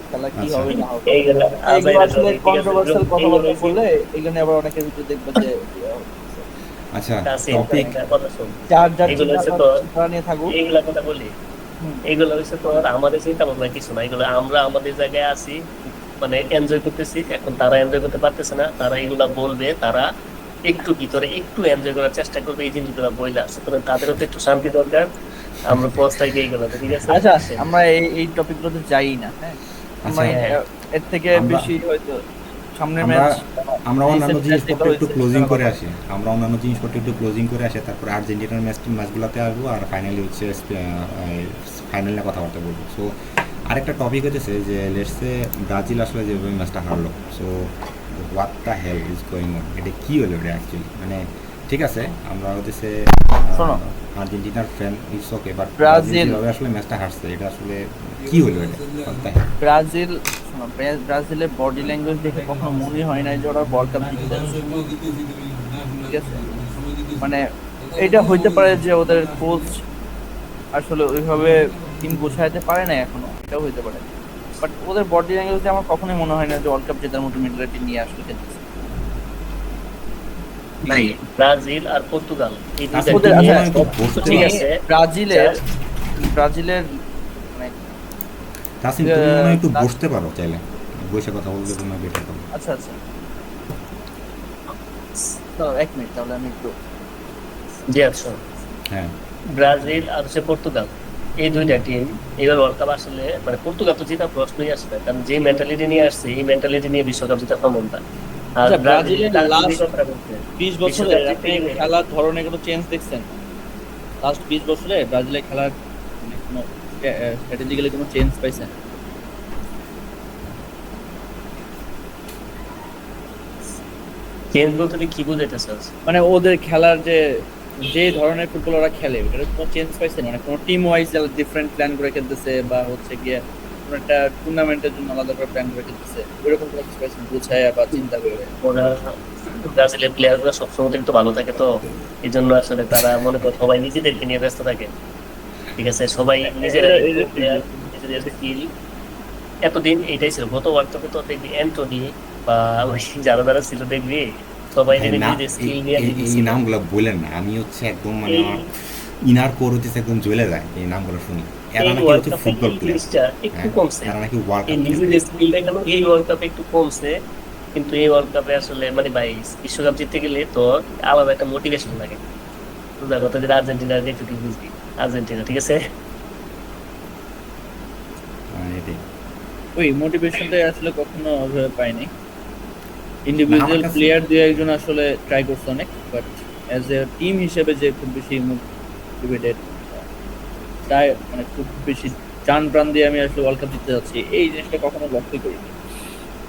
খেলা কি আচ্ছা। হবে না হবে। এইগুলো এইগুলো আসলে ঠিক আছে, কন্ট্রোভার্সিয়াল কথাবার্তা এইগুলো বললে এখানে আবার অনেকের ভিতরে দেখবে যে আচ্ছা, তাসির, টপিক একটা কথা শোন, যার যার এগুলো হচ্ছে চিন্তা নিয়ে থাকুক। এইগুলা কথা বলি, হুম। এইগুলো হচ্ছে তোর আমাদের চিন্তা ভাবনা কিছু না, এগুলো আমরা আমাদের জায়গায় আছি, মানে এনজয় করতেছি। এখন তারা এনজয় করতে পারতেছে না, তারা এগুলা বলবে, তারা একটু ভিতরে একটু এনজয় করার চেষ্টা করবে এই জিনিসগুলো বইলা, সুতরাং তাদেরও তো একটু শান্তি দরকার। আমরা পৌঁছাই গিয়ে গেলাম, ঠিক আছে? আচ্ছা, আমরা এই টপিকগুলোতে যাই না, হ্যাঁ। আচ্ছা, মানে হ্যাঁ। এর থেকে আমরা- বেশি হয়তো সামনের আমরা ম্যাচ আমরা অন্যান্য recent জিনিসপত্র যেটা একটু হয়েছে, ক্লোজিং সেটা করে কথা। আসি, আমরা অন্যান্য জিনিসপত্র একটু ক্লোজিং করে আসি, তারপরে আর্জেন্টিনার ম্যাচগুলোতে আসবো, আর ফাইনালি হচ্ছে ফাইনাল নিয়ে কথাবার্তা বলবো। সো আরেকটা টপিক হচ্ছে যে লেটসে ব্রাজিল আসলে যেভাবে ম্যাচটা হারলো, so what the hell is going on, এটা কী হলো এটা অ্যাকচুয়ালি, মানে ঠিক আছে আমরা হচ্ছে শোনো। আর্জেন্টিনার fan, it's okay, but Brazil Brazil যেভাবে আসলে ম্যাচটা হারছে এটা আসলে কী হলো এটা, হোয়াট দ্য হেল। ব্রাজিল শোনো, ব্রাজিলের বডি ল্যাঙ্গুয়েজ দেখে কখনো মনে হয় না যে ওরা ওয়ার্ল্ড কাপ জিততে যাচ্ছে। ঠিক আছে, মানে এটা হইতে পারে যে ওদের কোচ আসলে ওইভাবে টিম গোছাইতে পারে না এখনো, এটাও হইতে পারে, বাট ওদের বডি ল্যাঙ্গুয়েজে আমার কখনোই মনে হয় না যে ওয়ার্ল্ড কাপ জেতার মতো মেন্টালিটি নিয়ে আসলে খেলতেছে। ভাই ব্রাজিল আর পর্তুগাল এই দুইটা আচ্ছা, ওদের team আচ্ছা, এ একটু সব বসতে ঠিক পারো। আছে। ব্রাজিলের মানে তাসিম, তুমি মনে হয় একটু বসতে পারো, চাইলে বসে কথা বললে তোমার বেটার হবে। আচ্ছা আচ্ছা, তো এক মিনিট তাহলে আমি একটু জি আচ্ছা, হ্যাঁ, ব্রাজিল আর হচ্ছে পর্তুগাল এই দুইটা টিম এবার ওয়ার্ল্ড কাপ আসলে মানে পর্তুগাল তো জেতার প্রশ্নই আসবে, কারণ যে মেন্টালিটি নিয়ে আসছে এই মেন্টালিটি নিয়ে বিশ্বকাপ জেতার ক্ষমতা। আর আচ্ছা, ব্রাজিল ব্রাজিলের তার last যদি কথাটা বলতে 20 বছরে বিশ্বকাপ আপনি জিতে গেলে- খেলার ধরনে কোনো চেঞ্জ দেখছেন? লাস্ট 20 বছরে ব্রাজিলের খেলার মানে কোনো স্ট্র্যাটেজিক্যালি কোনো চেঞ্জ পাইছেন? চেঞ্জ বলতে তুমি কি বুঝাইতে চাচ্ছ? মানে ওদের খেলার যে ধরনের ফুটবল ওরা খেলে ওটার কোনো চেঞ্জ পাইছেন? মানে কোনো টিম ওয়াইজ ডিফারেন্ট প্ল্যান করে খেলতেছে, বা হচ্ছে গিয়ে কোনো একটা টুর্নামেন্টের জন্য আলাদা করে প্ল্যান করে খেলতেছে, ওইরকম কোনো কিছু পাইছেন গুছায়া বা চিন্তা করে? ওরা ব্রাজিলের প্লেয়াররা সবসময় একটু ভালো থাকে, তো এই জন্য আসলে তারা মনে করো সবাই নিজেদেরকে নিয়ে ব্যস্ত থাকে। ঠিক আছে, সবাই নিজেরা player, নিজেদের স্কিল এতদিন এটাই ছিল। গত ওয়ার্ল্ড কাপে তো দেখবি অ্যান্টনি বা ওই যারা যারা ছিল দেখবি সবাই হ্যাঁ, নিজের না, নিজের স্কিল এই- নিয়ে এই- এই ছিল। নামগুলো বললেন না, আমি হচ্ছে একদম মানে এই- আমার ইনার কোর হচ্ছে একদম জ্বলে যায় এই নামগুলো শুনি। এরা এই নাকি ওয়ার্ল্ড হচ্ছে কাপে ফুটবল এই প্লেয়ার, জিনিসটা একটু কমছে। এরা নাকি ওয়ার্ল্ড এই কাপ নিজেদের স্কিলটা কেন এই ওয়ার্ল্ড কাপে একটু কমছে, কিন্তু এই ওয়ার্ল্ড কাপে আসলে মানে ভাই বিশ্বকাপ জিততে গেলে তো আলাদা একটা মোটিভেশন লাগে। বুঝা কথা, যেটা আর্জেন্টিনা দেখতে তুই বুঝবি, আর্জেন্টিনা ঠিক আছে। এটাই। ওই মোটিভেশনটা আসলে কখনো ওইভাবে পাইনি। আমার ইন্ডিভিজুয়াল কাছে- প্লেয়ার দুই একজন আসলে ট্রাই করছে অনেক, বাট অ্যাজ এ টিম হিসেবে যে খুব বেশি মোটিভেটেড, তাই মানে খুব বেশি টান প্রাণ দিয়ে আমি আসলে ওয়ার্ল্ড কাপ জিততে যাচ্ছি, এই জিনিসটা কখনো লক্ষ্য করিনি।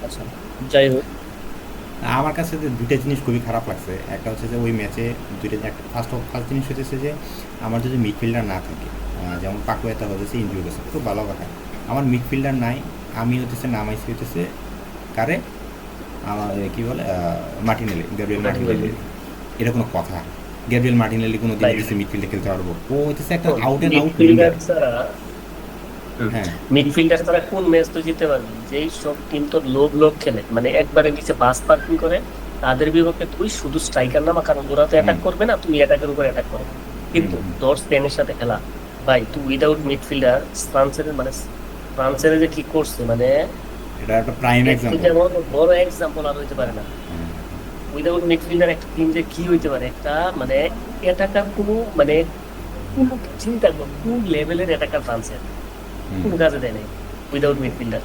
আচ্ছা, যাই হোক, আমার কাছে যে দুইটা জিনিস খুবই খারাপ লাগছে। একটা হচ্ছে যে ওই ম্যাচে দুইটা ফার্স্ট জিনিস হচ্ছে যে আমার যদি মিডফিল্ডার না থাকে, যেমন পাকুয়েতা হচ্ছে ইনজুরি হয়েছে, খুব ভালো কথা, আমার মিডফিল্ডার নাই, আমি হচ্ছে নামাইছি হচ্ছে কারে, আমার কি বলে মার্টিনেলি, গ্যাব্রিয়েল মার্টিনেলি। এটা কোনো কথা? গ্যাব্রিয়েল মার্টিনেলি কোনো দিন হচ্ছে মিডফিল্ডে খেলতে পারবো? ও হচ্ছে একটা আউট অ্যান্ড আউট মিডফিল্ডার ছাড়া হ্যাঁ, মিডফিল্ডার ছাড়া কোন ম্যাচ তো জিততে পারবি? যেই সব টিম তো লোভ খেলে, মানে একবারে নিচে বাস পার্কিং করে, তাদের বিপক্ষে তুই শুধু স্ট্রাইকার নামা, কারণ ওরা তো অ্যাটাক করবে না, তুই অ্যাটাকের উপর অ্যাটাক করবে। কিন্তু তোর স্পেনের সাথে খেলা, ভাই তুই উইদাউট মিডফিল্ডার ফ্রান্সের যে কি করছে, মানে এটা একটা প্রাইম এর এক্সাম্পল। থেকে বড় এক্সাম্পল আর হইতে পারে না। উইদাউট মিডফিল্ডার একটা টিম যে কি হইতে পারে, একটা মানে অ্যাটাকার কোনো মানে কোনো চিন্তা করো কোন লেভেলের অ্যাটাকার ফ্রান্সের কোনো কাজে দেয় নাই উইদাউট মিডফিল্ডার।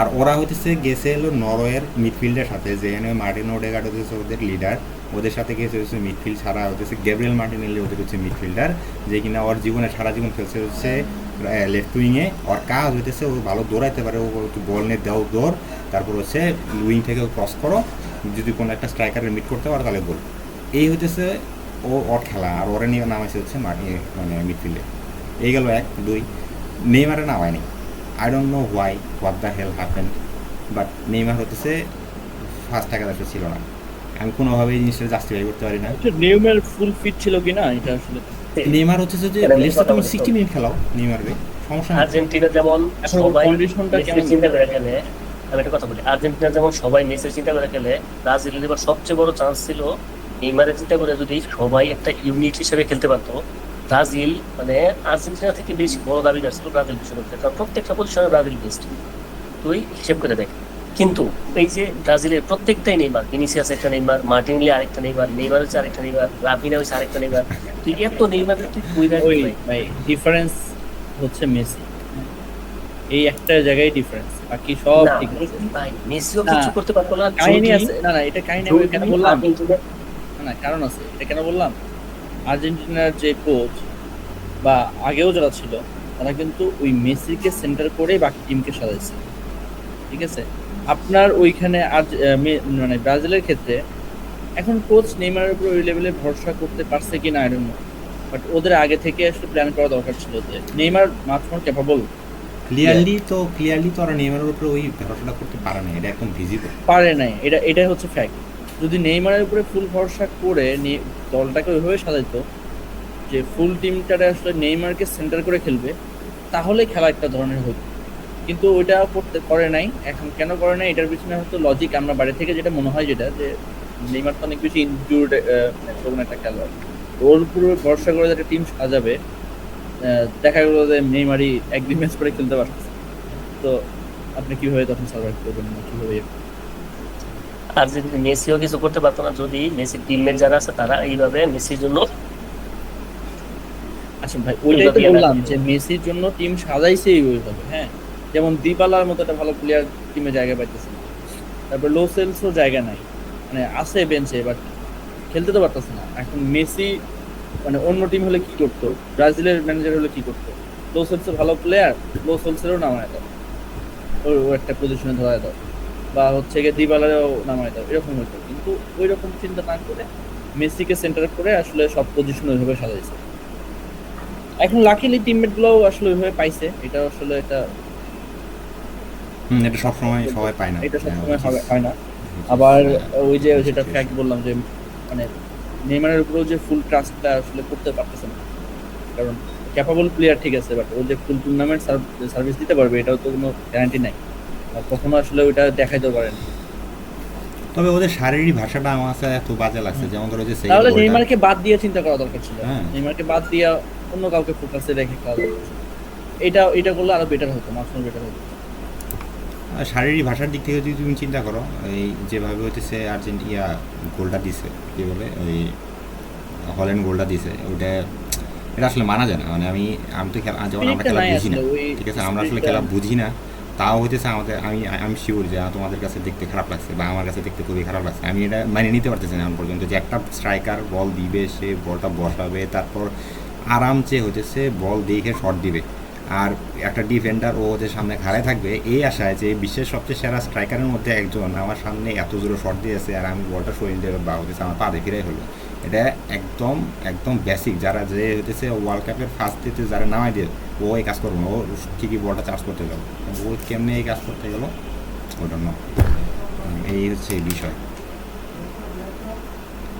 আর ওরা হচ্ছে গেছে হলো নরওয়ের মিডফিল্ডের সাথে, যেখানে মার্টিন ওডেগার্ড হচ্ছে ওদের লিডার, ওদের সাথে গেছে হচ্ছে মিডফিল্ড ছাড়া হচ্ছে গ্যাব্রিয়েল মার্টিনেলি ওদের হচ্ছে মিডফিল্ডার, যে কিনা ওর জীবনে সারা জীবন খেলছে হচ্ছে লেফট উইংয়ে। ওর কাজ হইতেছে ও ভালো দৌড়াইতে পারে, ও একটু বল নিয়ে দাও দৌড়, তারপর হচ্ছে উইং থেকে ক্রস করো, যদি কোনো একটা স্ট্রাইকারের মিট করতে পারো তাহলে গোল। এই হইতেছে ওর খেলা। আর ওরা নিয়ে নামাইছে হচ্ছে মানে মিডফিল্ডে। এই গেল 1 2, নেইমারে নামায়নি। I don't know why, what the hell happened, but Neymar হতেছে ফার্স্ট একাদশে ছিল না। আমি কোনোভাবে এই জিনিসটা জাস্টিফাই করতে পারি না। নিউমের ফুল ফিট ছিল কিনা এটা আসলে নেইমার হচ্ছে যে এটা আমি লেটসে কথা তুমি বলি। 60 মিনিট খেলাও নেইমারকে, সমস্যা নেই। আর্জেন্টিনা যেমন এখন সবাই কন্ডিশনটা মেসির কেমন? চিন্তা করে খেলে, আমি একটা কথা বলি, আর্জেন্টিনা যেমন সবাই মেসির চিন্তা করে খেলে, ব্রাজিলের এবার সবচেয়ে বড় চান্স ছিল নেইমারের চিন্তা করে যদি সবাই একটা ইউনিট হিসেবে খেলতে পারতো, ব্রাজিল মানে আর্জেন্টিনা থেকে বেশি বড় দাবিদার ছিল ব্রাজিল বিশ্বকাপে, কারণ প্রত্যেকটা পজিশনে ব্রাজিল বেস্ট, তুই হিসেব করে দেখ। কিন্তু এই যে ব্রাজিলের প্রত্যেকটাই নেইমার, ভিনিসিয়াস একটা নেইমার, মার্টিনেলি আরেকটা নেইমার, নেইমার হচ্ছে আরেকটা নেইমার, রাফিনা হচ্ছে আরেকটা নেইমার, তুই এত নেইমার তুই কই ওই রাখবি? ভাই ডিফারেন্স হচ্ছে মেসি। এই একটা জায়গায় ডিফারেন্স, বাকি সব না ঠিক আছে। মেসি ভাই, মেসিও না, কিছু করতে পারতো না কাহিনী যদি আছে, না না এটা কাহিনী আমি কেন বললাম, আর্জেন্টিনা না না কারণ আছে, এটা কেন বললাম, আর্জেন্টিনার যে কোচ বা আগেও যারা ছিল তারা কিন্তু ওই মেসিকে সেন্টার করে বাকি টিমকে সাজাইছে, ঠিক আছে। আপনার ওইখানে আজ মানে ব্রাজিলের ক্ষেত্রে এখন কোচ নেইমারের উপর ওই লেভেলে ভরসা করতে পারছে কিনা আই ডোন্ট নো, বাট ওদের আগে থেকে আসলে প্ল্যান করা দরকার ছিল যে নেইমার মাছ মোর ক্যাপাবল। ক্লিয়ারলি তো ওরা নেইমারের উপরে ওই ভরসাটা করতে পারে না, এটা একদম ভিজিবল। পারে নাই, এটাই হচ্ছে ফ্যাক্ট। যদি নেইমারের উপরে ফুল ভরসা করে দলটাকে ওইভাবে সাজাইতো যে ফুল টিমটারে আসলে নেইমারকে সেন্টার করে খেলবে, তাহলে খেলা একটা ধরনের হতো, কিন্তু ওইটা করে নাই। এখন কেন করে নাই এটার পিছনে হয়তো লজিক আমরা বাড়ি থেকে যেটা মনে হয়, যেটা যে নেইমার তো অনেক বেশি ইনজুর্ড একটা খেলোয়াড়, ওর উপরে ভরসা করে একটা টিম সাজাবে, দেখা গেলো যে নেইমারই একদিন ম্যাচ করে খেলতে পারছে, তো আপনি কিভাবে তখন সার্ভাইভ করবেন না কিভাবে? আর্জেন্টিনা মেসিও কিছু করতে পারতো না যদি মেসির টিমমেট যারা আছে তারা এইভাবে মেসির জন্য আচ্ছা ভাই, ওইটাই তো বললাম যে মেসির জন্য টিম সাজাইছেই ওইভাবে, হ্যাঁ। যেমন দিবালার মতো একটা ভালো প্লেয়ার টিমে জায়গা পাইতেছে না, তারপর লো সেলসও জায়গা নাই, মানে আছে বেঞ্চে বাট খেলতে তো পারতেছে না। এখন মেসি মানে অন্য টিম হলে কি করতো, ব্রাজিলের ম্যানেজার হলে কি করতো, লো সেলসের ভালো প্লেয়ার, লো সেলসেরও নামায় দাও, ও একটা পজিশনে ধরায় দাও, বা হচ্ছে গিয়ে দিবালারও নামায় দাও, এরকম হতো। কিন্তু ওই রকম চিন্তা না করে মেসিকে সেন্টার করে আসলে সব পজিশন ওইভাবে সাজাইছে। এখন লাকিলি টিমমেট গুলোও আসলে ওইভাবে পাইছে, এটা আসলে এটা এটা সবসময় সবাই পায় না, এটা সবসময় হয় না। আবার ওই যে যেটা ফ্যাক্ট বললাম যে মানে নেইমারের উপরেও যে ফুল ট্রাস্টটা আসলে করতে পারতেছে না, কারণ ক্যাপাবল প্লেয়ার ঠিক আছে, বাট ও যে ফুল টুর্নামেন্ট সার্ভিস দিতে পারবে এটাও তো কোনো গ্যারান্টি নাই, আর কখনো আসলে ওইটা দেখাইতে পারেন। তবে ওদের শারীরিক ভাষাটা আমার কাছে এত বাজে লাগছে, যেমন ধরো যে তাহলে নেইমারকে বাদ দিয়ে চিন্তা করা দরকার ছিল, হ্যাঁ। নেইমারকে বাদ দিয়ে অন্য কাউকে ফোকাসে রেখে খেলা দরকার ছিল। এটা করলে আরো বেটার হতো, মাছ বেটার হতো। শারীরিক ভাষার দিক থেকে যদি তুমি চিন্তা করো, এই যেভাবে হইতেছে আর্জেন্টিনা গোলটা দিছে, কী বলে ওই হল্যান্ড গোলটা দিছে, ওটা এটা আসলে মানা যায় না। মানে আমি তো খেলা, যেমন আমরা খেলা বুঝি না, ঠিক আছে, আমরা আসলে খেলা বুঝি না, তাও হইতেছে আমাদের, আমি শিওর যে তোমাদের কাছে দেখতে খারাপ লাগছে বা আমার কাছে দেখতে খুবই খারাপ লাগছে। আমি এটা মানে নিতে পারতেছি না এখন পর্যন্ত, যে একটা স্ট্রাইকার বল দিবে, সে বলটা বসাবে, তারপর আরামসে হইতেছে বল দেখে শট দিবে, আর একটা ডিফেন্ডার ও ওদের সামনে খাড়ায় থাকবে এই আশায় যে বিশ্বের সবচেয়ে সেরা স্ট্রাইকারের মধ্যে একজন আমার সামনে এত জোরে শট দিয়েছে আর আমি বলটা সরিয়ে দেবে বা হতেছে আমার পা ফিরাই হলো। এটা একদম একদম বেসিক, যারা যে হতেছে ওয়ার্ল্ড কাপের ফার্স্ট দিতে যারা নামাই দিয়ে ও এই কাজ করবো না, ও ঠিকই বলটা চার্জ করতে গেল, ও কেমনে এই কাজ করতে গেল ওটার না, এই হচ্ছে এই বিষয়।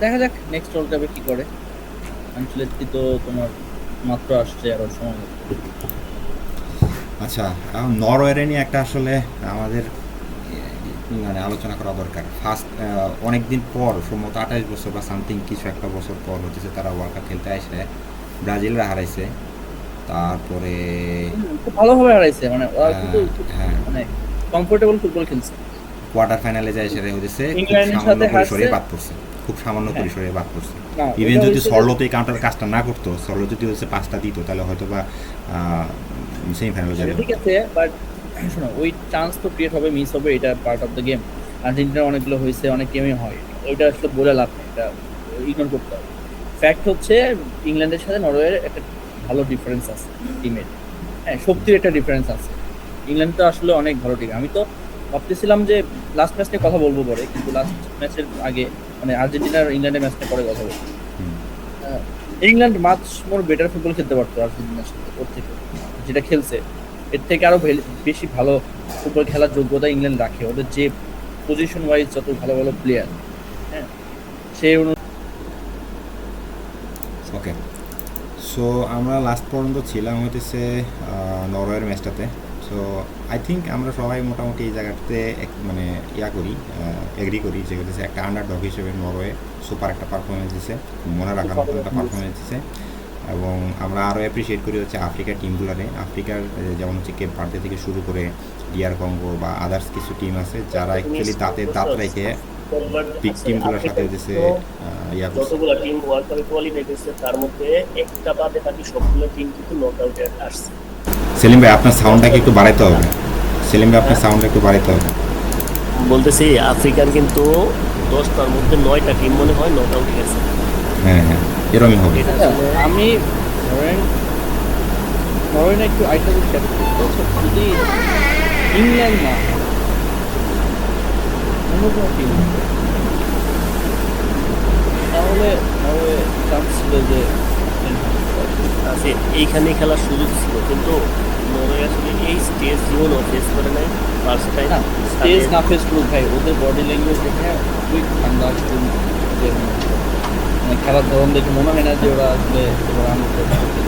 দেখা যাক নেক্সট ওয়ার্ল্ড কাপে কি করে। আনচেলত্তি তো তোমার মাত্র আসছে, আরো সময় লাগবে। আচ্ছা, এখন নরওয়ের নিয়ে একটা আসলে আমাদের মানে আলোচনা করা দরকার। ফার্স্ট অনেক দিন পর, সম্ভবত 28 বছর বা সামথিং কিছু একটা বছর পর হচ্ছে তারা ওয়ার্ল্ড কাপ খেলতে আসে, ব্রাজিলরা হারাইছে, তারপরে খুব ভালোভাবে হারাইছে, মানে ওরা কিন্তু হ্যাঁ মানে কমফোর্টেবল ফুটবল খেলছে। কোয়ার্টার ফাইনালে যায় সেটা হচ্ছে ইংল্যান্ডের সামান্য সাথে পরিসরে হারছে। বাদ পড়ছে, খুব সামান্য হ্যাঁ। পরিসরে বাদ পড়ছে। না, ইভেন ওটা যদি হচ্ছে সরলতে কাউন্টার কাজটা না করতো, সরল যদি হচ্ছে 5টা দিত, তাহলে হয়তো বা সেমিফাইনালে যাবে। ঠিক আছে, বাট শোনো, ওই চান্স তো ক্রিয়েট হবে, মিস হবে, এটা পার্ট অফ দ্য গেম। আর্জেন্টিনার অনেকগুলো হয়েছে, অনেক গেমে হয়, ওইটা আসলে বলে লাভ নেই, এটা ইগনোর করতে হবে। ফ্যাক্ট হচ্ছে ইংল্যান্ডের সাথে নরওয়ের একটা ভালো ডিফারেন্স আছে টিমের, হ্যাঁ, শক্তির একটা ডিফারেন্স আছে। ইংল্যান্ড তো আসলে অনেক ভালো টিম। আমি তো ভাবতেছিলাম যে লাস্ট ম্যাচ নিয়ে কথা বলবো পরে, কিন্তু লাস্ট ম্যাচের আগে মানে আর্জেন্টিনার ইংল্যান্ডের ম্যাচটা পরে কথা বলবো। England much more better football খেলতে পারতো আর্জেন্টিনার সাথে, ওর থেকে যেটা খেলছে এর থেকে আরো বেশি ভালো ফুটবল খেলার যোগ্যতা ইংল্যান্ড রাখে। ওদের যে পজিশন ওয়াইজ যত ভালো ভালো প্লেয়ার, হ্যাঁ, সেই ওকে, সো আমরা লাস্ট পর্যন্ত ছিলাম হইতেছে নরওয়ের ম্যাচটাতে। সো আই থিঙ্ক আমরা সবাই মোটামুটি এই জায়গাটাতে মানে এগ্রি করি যে হচ্ছে একটা আন্ডারডগ হিসেবে নরওয়ে সুপার একটা পারফরমেন্স দিচ্ছে, মনে রাখার মতো একটা পারফরমেন্স দিচ্ছে। এবং আমরা আরও অ্যাপ্রিসিয়েট করি হচ্ছে আফ্রিকার টিমগুলোরে, আফ্রিকার যেমন হচ্ছে কেপ ভার্দে থেকে শুরু করে ডিআর কঙ্গো বা আদার্স কিছু টিম আছে যারা অ্যাকচুয়ালি দাঁত রেখে বিগ টিমগুলোর সাথে হচ্ছে যতগুলো টিম ওয়ার্ল্ড কাপে কোয়ালিফাই করছে তার মধ্যে একটা বাদে বাকি সবগুলো টিম কিন্তু নকআউটে আসছে। সেলিম ভাই আপনার সাউন্ডটাকে একটু বাড়াইতে হবে। সেলিম ভাই আপনার সাউন্ডটা একটু বাড়াইতে হবে। বলতেছি আফ্রিকার কিন্তু 10টার মধ্যে 9টা টিম মনে হয় নক আউট গেছে। হ্যাঁ হ্যাঁ, এরকমই হবে। এটা আচ্ছা, আসলে আমি ধরেন নরওয়ে একটু আইটা যদি ইংল্যান্ড না অন্য কোনো টিম তাহলে নরওয়ে চান্স ছিল যে আছে এইখানে খেলার সুযোগ ছিল, কিন্তু নরওয়ে আসলে এই স্টেজ জীবনও ফেস করে নাই ফার্স্ট টাইম। না স্টেজ না ফেস করুক ভাই, ওদের বডি ল্যাঙ্গুয়েজ দেখে খুবই ঠান্ডা cool, ওদের মানে খেলার ধরন দেখে মনে হয় না যে ওরা আসলে এবার আনন্দ করছে।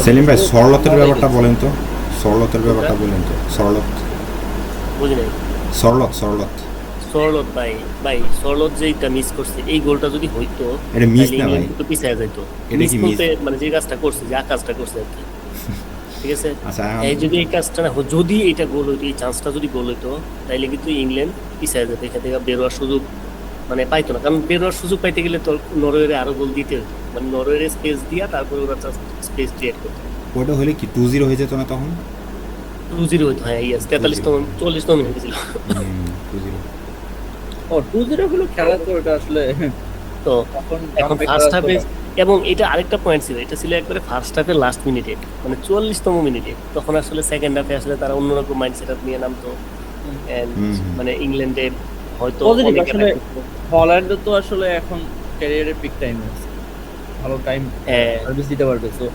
সেলিম ভাই সরলতের ব্যাপারটা বলেন তো, সরলতের ব্যাপারটা বলেন তো। সরলত বুঝি নাই। সরলত সরলত সরলত ভাই, সরলত যেটা মিস করছে, এই গোলটা যদি হইতো এটা মিস তাহলে না ভাই, ইংল্যান্ড কিন্তু পিছিয়ে যাইতো। এটা মিস কি বলতে মানে যে কাজটা করছে, যে কাজটা করছে আর কি, ঠিক আছে। আচ্ছা এই যদি এই কাজটা না যদি এটা গোল হইতো, এই চান্সটা যদি গোল হইতো, তাইলে কিন্তু ইংল্যান্ড পিছিয়ে যেত, এখান থেকে বেরোয়ার সুযোগ মানে পাইতো না। কারণ বেরোয়ার সুযোগ পাইতে গেলে তো নরওয়ের আরো গোল দিতে হতো, মানে নরওয়ের স্পেস দিয়া তারপরে ওরা স্পেস ক্রিয়েট করতো। ওটা হলে কি 2-0 হয়ে যেত না তখন? 2-0 হইতো, হ্যাঁ ইয়েস, 43তম 40তম মিনিটে ছিল। 2-0। ও 2-0 হলো খেলা তো ওটা আসলে তো তখন এখন ফার্স্ট হাফে, এবং এটা আরেকটা পয়েন্ট ছিল, এটা ছিল একবারে ফার্স্ট হাফের লাস্ট মিনিটে, মানে 44তম মিনিটে। তখন আসলে সেকেন্ড হাফে আসলে তারা অন্যরকম মাইন্ডসেট নিয়ে নামতো। And মানে ইংল্যান্ডে হয়তো পজিটিভ অনেকে আসলে থাকতো। হল্যান্ড তো আসলে এখন ক্যারিয়ারের পিক টাইম আছে, ভালো টাইম হ্যাঁ, সার্ভিস দিতে পারবে। তো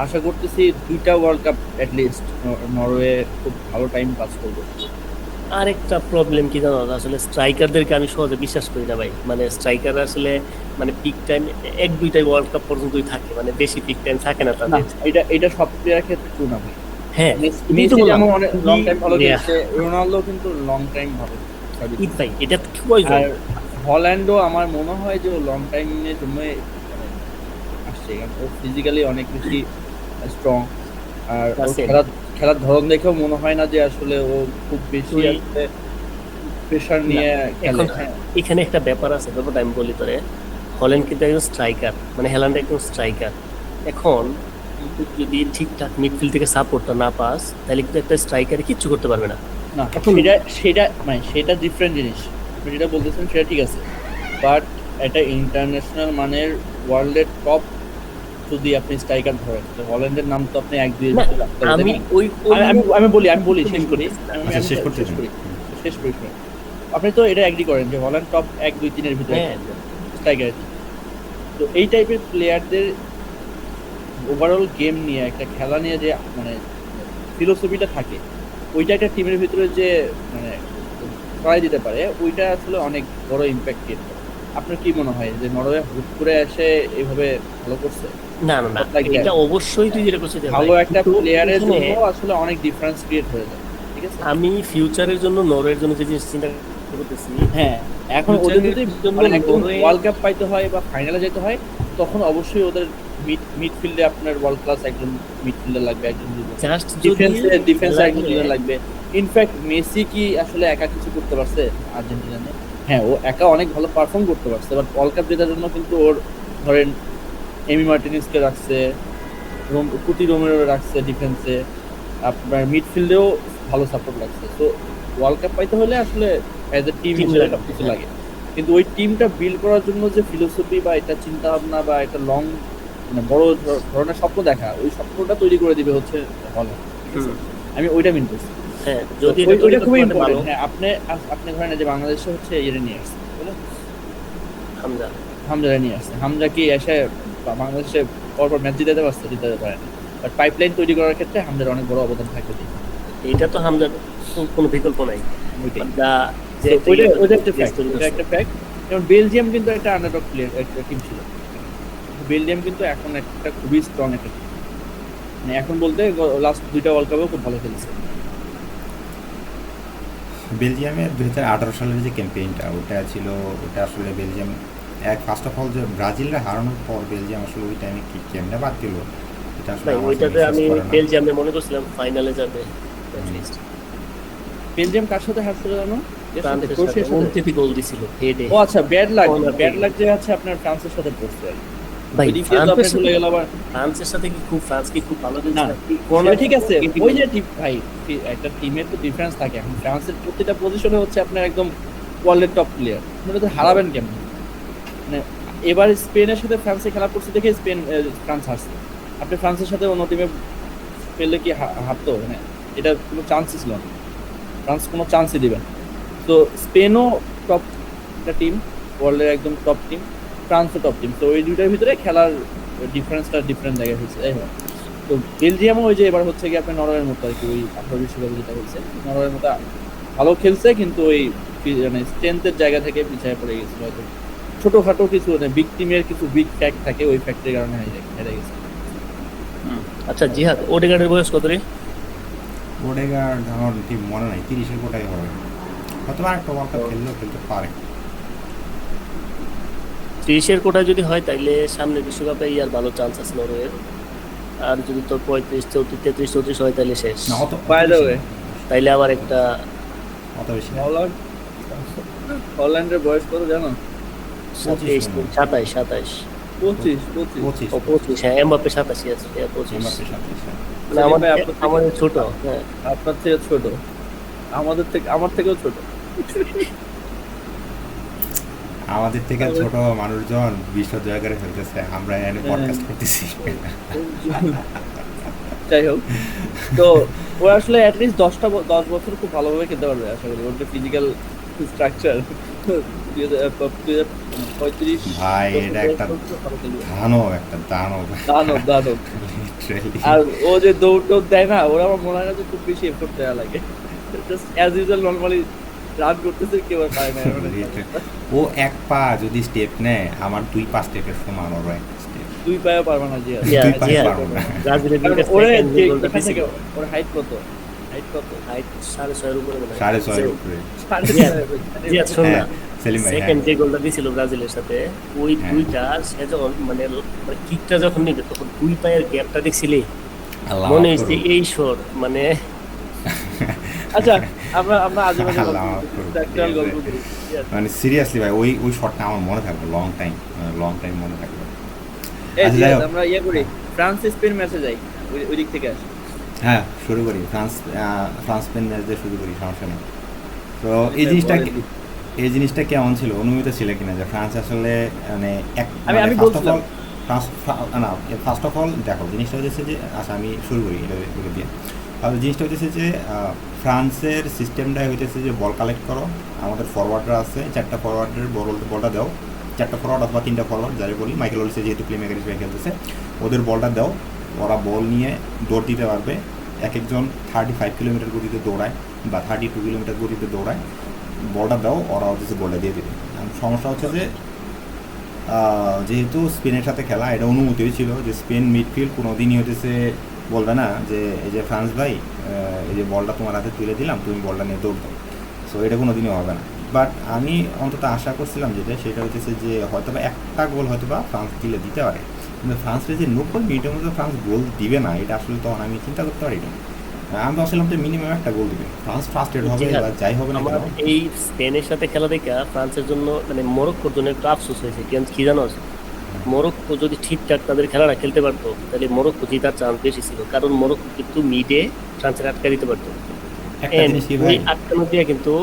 আশা করতেছি 2টা world cup at least Norway খুব ভালো টাইম পাস করবে। আরেকটা প্রবলেম কি জানো, আসলে স্ট্রাইকারদেরকে আমি সহজে বিশ্বাস করি না ভাই। মানে স্ট্রাইকার আসলে মানে পিক টাইম 1-2টাই ওয়ার্ল্ড কাপ পর্যন্তই থাকে, মানে বেশি পিক টাইম থাকে না না তাদের। এটা সব প্লেয়ারের ক্ষেত্রে ট্রু না ভাই। হ্যাঁ, মেসি তো বললাম। যেমন অনেক লং টাইম ভালো Yeah. খেলছে, রোনালদো কিন্তু লং টাইম ভালো service ঈদ ভাই, এটা কি প্রয়োজন? আর হল্যান্ডও আমার মনে হয় যে ও লং টাইমের জন্য আসছে, কারণ ও ফিজিক্যালি অনেক বেশি স্ট্রং। আর ওর আছে। খেলার ধরন দেখেও মনে হয় না যে আসলে ও খুব বেশি তুই- আসলে প্রেশার নিয়ে খেলে। এখন হ্যাঁ, এখানে একটা ব্যাপার আছে, ব্যাপারটা আমি বলি তোরে। হল্যান্ড কিন্তু একজন স্ট্রাইকার, মানে হল্যান্ড একজন স্ট্রাইকার। এখন তুই যদি ঠিকঠাক মিডফিল্ড থেকে সাপোর্টটা না পাস, তাহলে কিন্তু একটা স্ট্রাইকারে কিচ্ছু করতে পারবে না। না এখন- সেটা মানে সেটা ডিফারেন্ট জিনিস, আপনি যেটা বলতেছেন সেটা ঠিক আছে, বাট এটা ইন্টারন্যাশনাল মানের ওয়ার্ল্ডের টপ যদি আপনি স্ট্রাইকার ধরেন, তো হল্যান্ডের নাম তো আপনি 1-2 না, আমি ওই আমি বলি শেষ করি আচ্ছা, শেষ করতে দিন। শেষ করি শুনুন। আপনি তো এটা এগ্রি করেন যে হল্যান্ড টপ 1-2-3 এর ভিতরে হ্যাঁ। স্ট্রাইকার। তো এই টাইপের প্লেয়ারদের ওভারঅল গেম নিয়ে একটা খেলা নিয়ে যে মানে ফিলোসফিটা থাকে, ওইটা একটা টিমের ভিতরে যে মানে ছড়াই দিতে পারে, ওইটা আসলে অনেক বড় ইম্প্যাক্ট ক্রিয়েট করে। আপনার কি মনে হয় যে নরওয়ে হুট করে এসে এইভাবে ভালো করছে? না না না, Like that. এটা অবশ্যই তুই যেটা করছিস ভালো একটা কিন্তু প্লেয়ারের এখানে জন্য আসলে অনেক ডিফারেন্স ক্রিয়েট হয়ে যায়, ঠিক আছে? আমি ফিউচারের জন্য নরওয়ের জন্য যে জিনিস চিন্তা করতেছি, হ্যাঁ, এখন Future ওদের এর যদি জন্য মানে একদম নরওয়ে- ওয়ার্ল্ড কাপ পাইতে হয় বা ফাইনালে যেতে হয়, তখন অবশ্যই ওদের মিডফিল্ডে আপনার ওয়ার্ল্ড ক্লাস একজন মিডফিল্ডার লাগবে, একজন জাস্ট ডিফেন্সে একজন leader লাগবে। ইনফ্যাক্ট মেসি কি আসলে একা কিছু করতে পারছে আর্জেন্টিনা? হ্যাঁ, ও একা অনেক ভালো পারফর্ম করতে পারছে, বাট ওয়ার্ল্ড কাপ জেতার জন্য কিন্তু ওর ধরেন এমি মার্টিনেজকে রাখছে, কুতি রোমেরো রাখছে ডিফেন্সে, আপনার মিডফিল্ডেও ভালো সাপোর্ট লাগছে। তো ওয়ার্ল্ড কাপ পাইতে হলে আসলে অ্যাজ এ টিম Team হিসেবে লাগে। সবকিছু লাগে, কিন্তু ওই টিমটা বিল্ড করার জন্য যে ফিলোসফি বা এটা চিন্তা ভাবনা বা একটা লং মানে বড় ধরনের স্বপ্ন দেখা, ওই স্বপ্নটা তৈরি করে দিবে হচ্ছে হল্যান্ড। আমি ওইটা মিন করছি। হ্যাঁ, তো যদি এটা তৈরি ওইটা খুবই করতে পারে ইম্পর্টেন্ট। ভালো। হ্যাঁ, আপনি ধরেন যে বাংলাদেশে হচ্ছে ইয়ে নিয়ে আসছে, বুঝলেন? হামজা, হামজারা নিয়ে আসছে। হামজা কি এসে বাংলাদেশে পরপর ম্যাচ জিতাতে পারছে? জিতাতে পারে না। বাট পাইপলাইন তৈরি করার ক্ষেত্রে হামজার অনেক বড় অবদান থাকবে। এটা তো হামজার কোনো বিকল্প নাই। ওইটাই। দা যে তো ওইটা একটা case ফ্যাক্ট, তৈরি ওইটা করছে। একটা ফ্যাক্ট। যেমন বেলজিয়াম কিন্তু একটা আন্ডারডগ প্লেয়ার একটা টিম ছিল, বেলজিয়াম কিন্তু এখন একটা খুবই স্ট্রং একটা টিম। মানে এখন বলতে লাস্ট 2টা ওয়ার্ল্ড কাপেও খুব ভালো খেলছে। বেলজিয়ামের 2018 সালের যে ক্যাম্পেইনটা ওটা ছিল, ওটা আসলে বেলজিয়াম ফার্স্ট অফ অল যে ব্রাজিলরা হারানোর পর বেলজিয়াম আসলে ওই টাইমে কি কেমনে বাদ দিল এটা আসলে ভাই, আমার ওইটাতে বিশ্বাস আমি করে না। বেলজিয়ামে মনে করছিলাম ফাইনালে যাবে অ্যাটলিস্ট। বেলজিয়াম কার সাথে হারছিল জানো? ফ্রান্সের ক্রোয়েশিয়ার সাথে সাথে। ওমটিতি গোল দিছিল হেডে। ও আচ্ছা, ব্যাড লাক Corner থেকে। যে হচ্ছে আপনার ফ্রান্সের সাথে পড়ছে আর কি। ভাই ওই দিক দিয়ে তো আপনি ফ্রান্সের ভুলে গেল আবার। ফ্রান্সের সাথে ফ্রান্স কি খুব ভালো না, খেলছে? সেটা ঠিক আছে, ওই যে ভাই একটা টিমের তো ডিফারেন্স থাকে। এখন ফ্রান্সের প্রতিটা পজিশনে হচ্ছে আপনার একদম ওয়ার্ল্ডের টপ প্লেয়ার, আপনারা তো হারাবেন কেমন? মানে এবার স্পেনের সাথে ফ্রান্সে খেলা করছে দেখে ফ্রান্স হারছে। আপনি ফ্রান্সের সাথে অন্য টিমে পেলে কি হারতো? মানে এটা কোনো চান্সই ছিল না, ফ্রান্স কোনো চান্সই দিবে না। তো স্পেনও টপ একটা টিম, ওয়ার্ল্ডের একদম টপ টিম, ফ্রান্সও টপ টিম। তো ওই দুইটার ভিতরে খেলার ডিফারেন্সটা ডিফারেন্ট জায়গায় হয়েছে। তো বেলজিয়ামও ওই যে এবার হচ্ছে কি আপনার নরওয়ের মতো আর কি, ওই 18 বিশ্বকাপে যেটা হয়েছে নরওয়ের মতো ভালো খেলছে, কিন্তু ওই মানে স্ট্রেংথের জায়গা থেকে পিছিয়ে পড়ে গেছিল হয়তো। ছোটখাটো কিছু মানে বিগ টিমের কিছু বিগ ফ্যাক্ট থাকে, ওই ফ্যাক্টের কারণে হেরে গেছে। আচ্ছা জিহাদ, ওডেগার্ডের বয়স কত রে? ওডেগার্ড আমার ঠিক মনে নাই, 30-এর কোটাই হবে, হয়তো আর একটা ওয়ার্ল্ড কাপ খেললেও খেলতে পারে। 30-এর কোটায় যদি হয় তাইলে সামনে বিশ্বকাপে আর ভালো চান্স আছে নরওয়ের। আর যদি তোর 35, 34, 33, 34 হয় তাহলে শেষ। না অত By the way, তাইলে আবার একটা অত বেশি না। হল্যান্ডের বয়স কত জানো? 27, 27, 25। 25 ও 25, হ্যাঁ এমবাপ্পে 27 আছে, 25 এমবাপ্পের সাথে, হ্যাঁ। মানে আমাদের ছোট, হ্যাঁ আপনার থেকে ছোট, আমার থেকেও ছোট। আমাদের থেকে ছোট মানুষজন বিশ্ব জয় করে ফেলতেছে, আমরা এখানে পডকাস্ট করতেছি। যাই হোক, তো ও আসলে অ্যাটলিস্ট 10 বছর খুব ভালোভাবে খেলতে পারবে আশা করি। ওর যে ফিজিক্যাল স্ট্রাকচার 35 ভাই এটা একটা দানব, একটা দানব দানব। Literally. আর ও যে দৌড় দেয় না, ওরা আমার মনে হয় না যে খুব বেশি এফোর্ট দেওয়া লাগে, just as usual normally run করতেছে, কেউ আর পায় না। ও এক পা যদি স্টেপ নেয় আমার 2 পা স্টেপের সমান, ওর এক স্টেপ 2 পায়ে পারবে না যে দুই পায়ে পারবো না। ব্রাজিলের বিপক্ষে ওরে second যে গোলটা এখান থেকে দিছিল, ওর হাইট কত? হাইট 6.5 এর উপরে মনে হয়। 6.5 উপরে। জিয়াদ শোন না, হ্যাঁ, সেলিম ভাই, সেকেন্ড হ্যাঁ। যে গোলটা দিছিল ব্রাজিলের সাথে, ওই হ্যাঁ। দুইটা সে যখন মানে কিকটা যখন নিবে তখন 2 পায়ের গ্যাপটা দেখছিলি, আল্লাহ মনে মাফ হচ্ছে করুক। এই শট মানে আচ্ছা, আমরা আজে বাজে আল্লাহ মাফ করুক। স্ট্রাকচারাল গল্প করি। মানে সিরিয়াসলি ভাই, ওই শটটা আমার মনে থাকবে লং টাইম মনে থাকবে। এই আচ্ছা, যে যাই হোক। আমরা করি, ফ্রান্স স্পেন ম্যাচে যাই, ওই দিক থেকে আসি। হ্যাঁ, শুরু করি। ফ্রান্স স্পেন ম্যাচ দিয়ে শুরু করি, সমস্যা নেই। তো এই জিনিসটা কেমন ছিল, অনুমিত ছিল কিনা যে ফ্রান্স আসলে মানে আমি বলছিলাম। ফার্স্ট অফ অল দেখো, জিনিসটা হচ্ছে যে, আচ্ছা আমি শুরু করি এটা দিয়ে। আর জিনিসটা হচ্ছে যে ফ্রান্সের সিস্টেমটাই হইতেছে যে বল কালেক্ট করো, আমাদের ফরওয়ার্ডরা আছে 4টা ফরওয়ার্ডের বলটা দাও, 4টা ফরওয়ার্ড অথবা 3টা ফরওয়ার্ড যারা বলি, মাইকেল ওলিসে যেহেতু প্লে মেকার হিসেবে খেলতেছে, ওদের বলটা দাও, ওরা বল নিয়ে দৌড় দিতে পারবে। এক একজন 35 কিলোমিটার গতিতে দৌড়ায় বা 32 কিলোমিটার গতিতে দৌড়ায়, বলটা দাও, ওরা হচ্ছে গোলটা দিয়ে দেবে। সমস্যা হচ্ছে যে যেহেতু স্পেনের সাথে খেলা, এটা অনুমতি ছিল যে স্পেন মিডফিল্ড কোনো দিনই হতেছে বলবে না যে এই যে ফ্রান্স ভাই এই যে বলটা তোমার হাতে তুলে দিলাম, তুমি বলটা নিয়ে দৌড় দাও। সো এটা কোনো দিনই হবে না। বাট আমি অন্তত আশা করছিলাম সেটা হচ্ছে যে হয়তো বা একটা গোল হয়তো বা ফ্রান্স দিতে পারে, কিন্তু ফ্রান্সের যে 90 মিনিটের মধ্যে ফ্রান্স গোল দিবে না, এটা আসলে তখন আমি চিন্তা করতে পারি না। আমি ভাবছিলাম যে মিনিমাম একটা গোল দিবে ফ্রান্স, ফার্স্টেড হবে বা যাই হবে না আমার কেন। এই স্পেনের সাথে খেলা দেখা ফ্রান্সের জন্য মানে মরক্কোর জন্য একটু আফসোস হয়েছে। কি জানো, মরক্কো যদি ঠিকঠাক তাদের খেলাটা খেলতে পারতো তাহলে মরক্কো জেতার চান্স বেশি ছিল, কারণ মরক্কো কিন্তু মিডে ফ্রান্সের আটকা দিতে পারতো, একটা জিনিস কি ভাই, আটকানো দিয়ে কিন্তু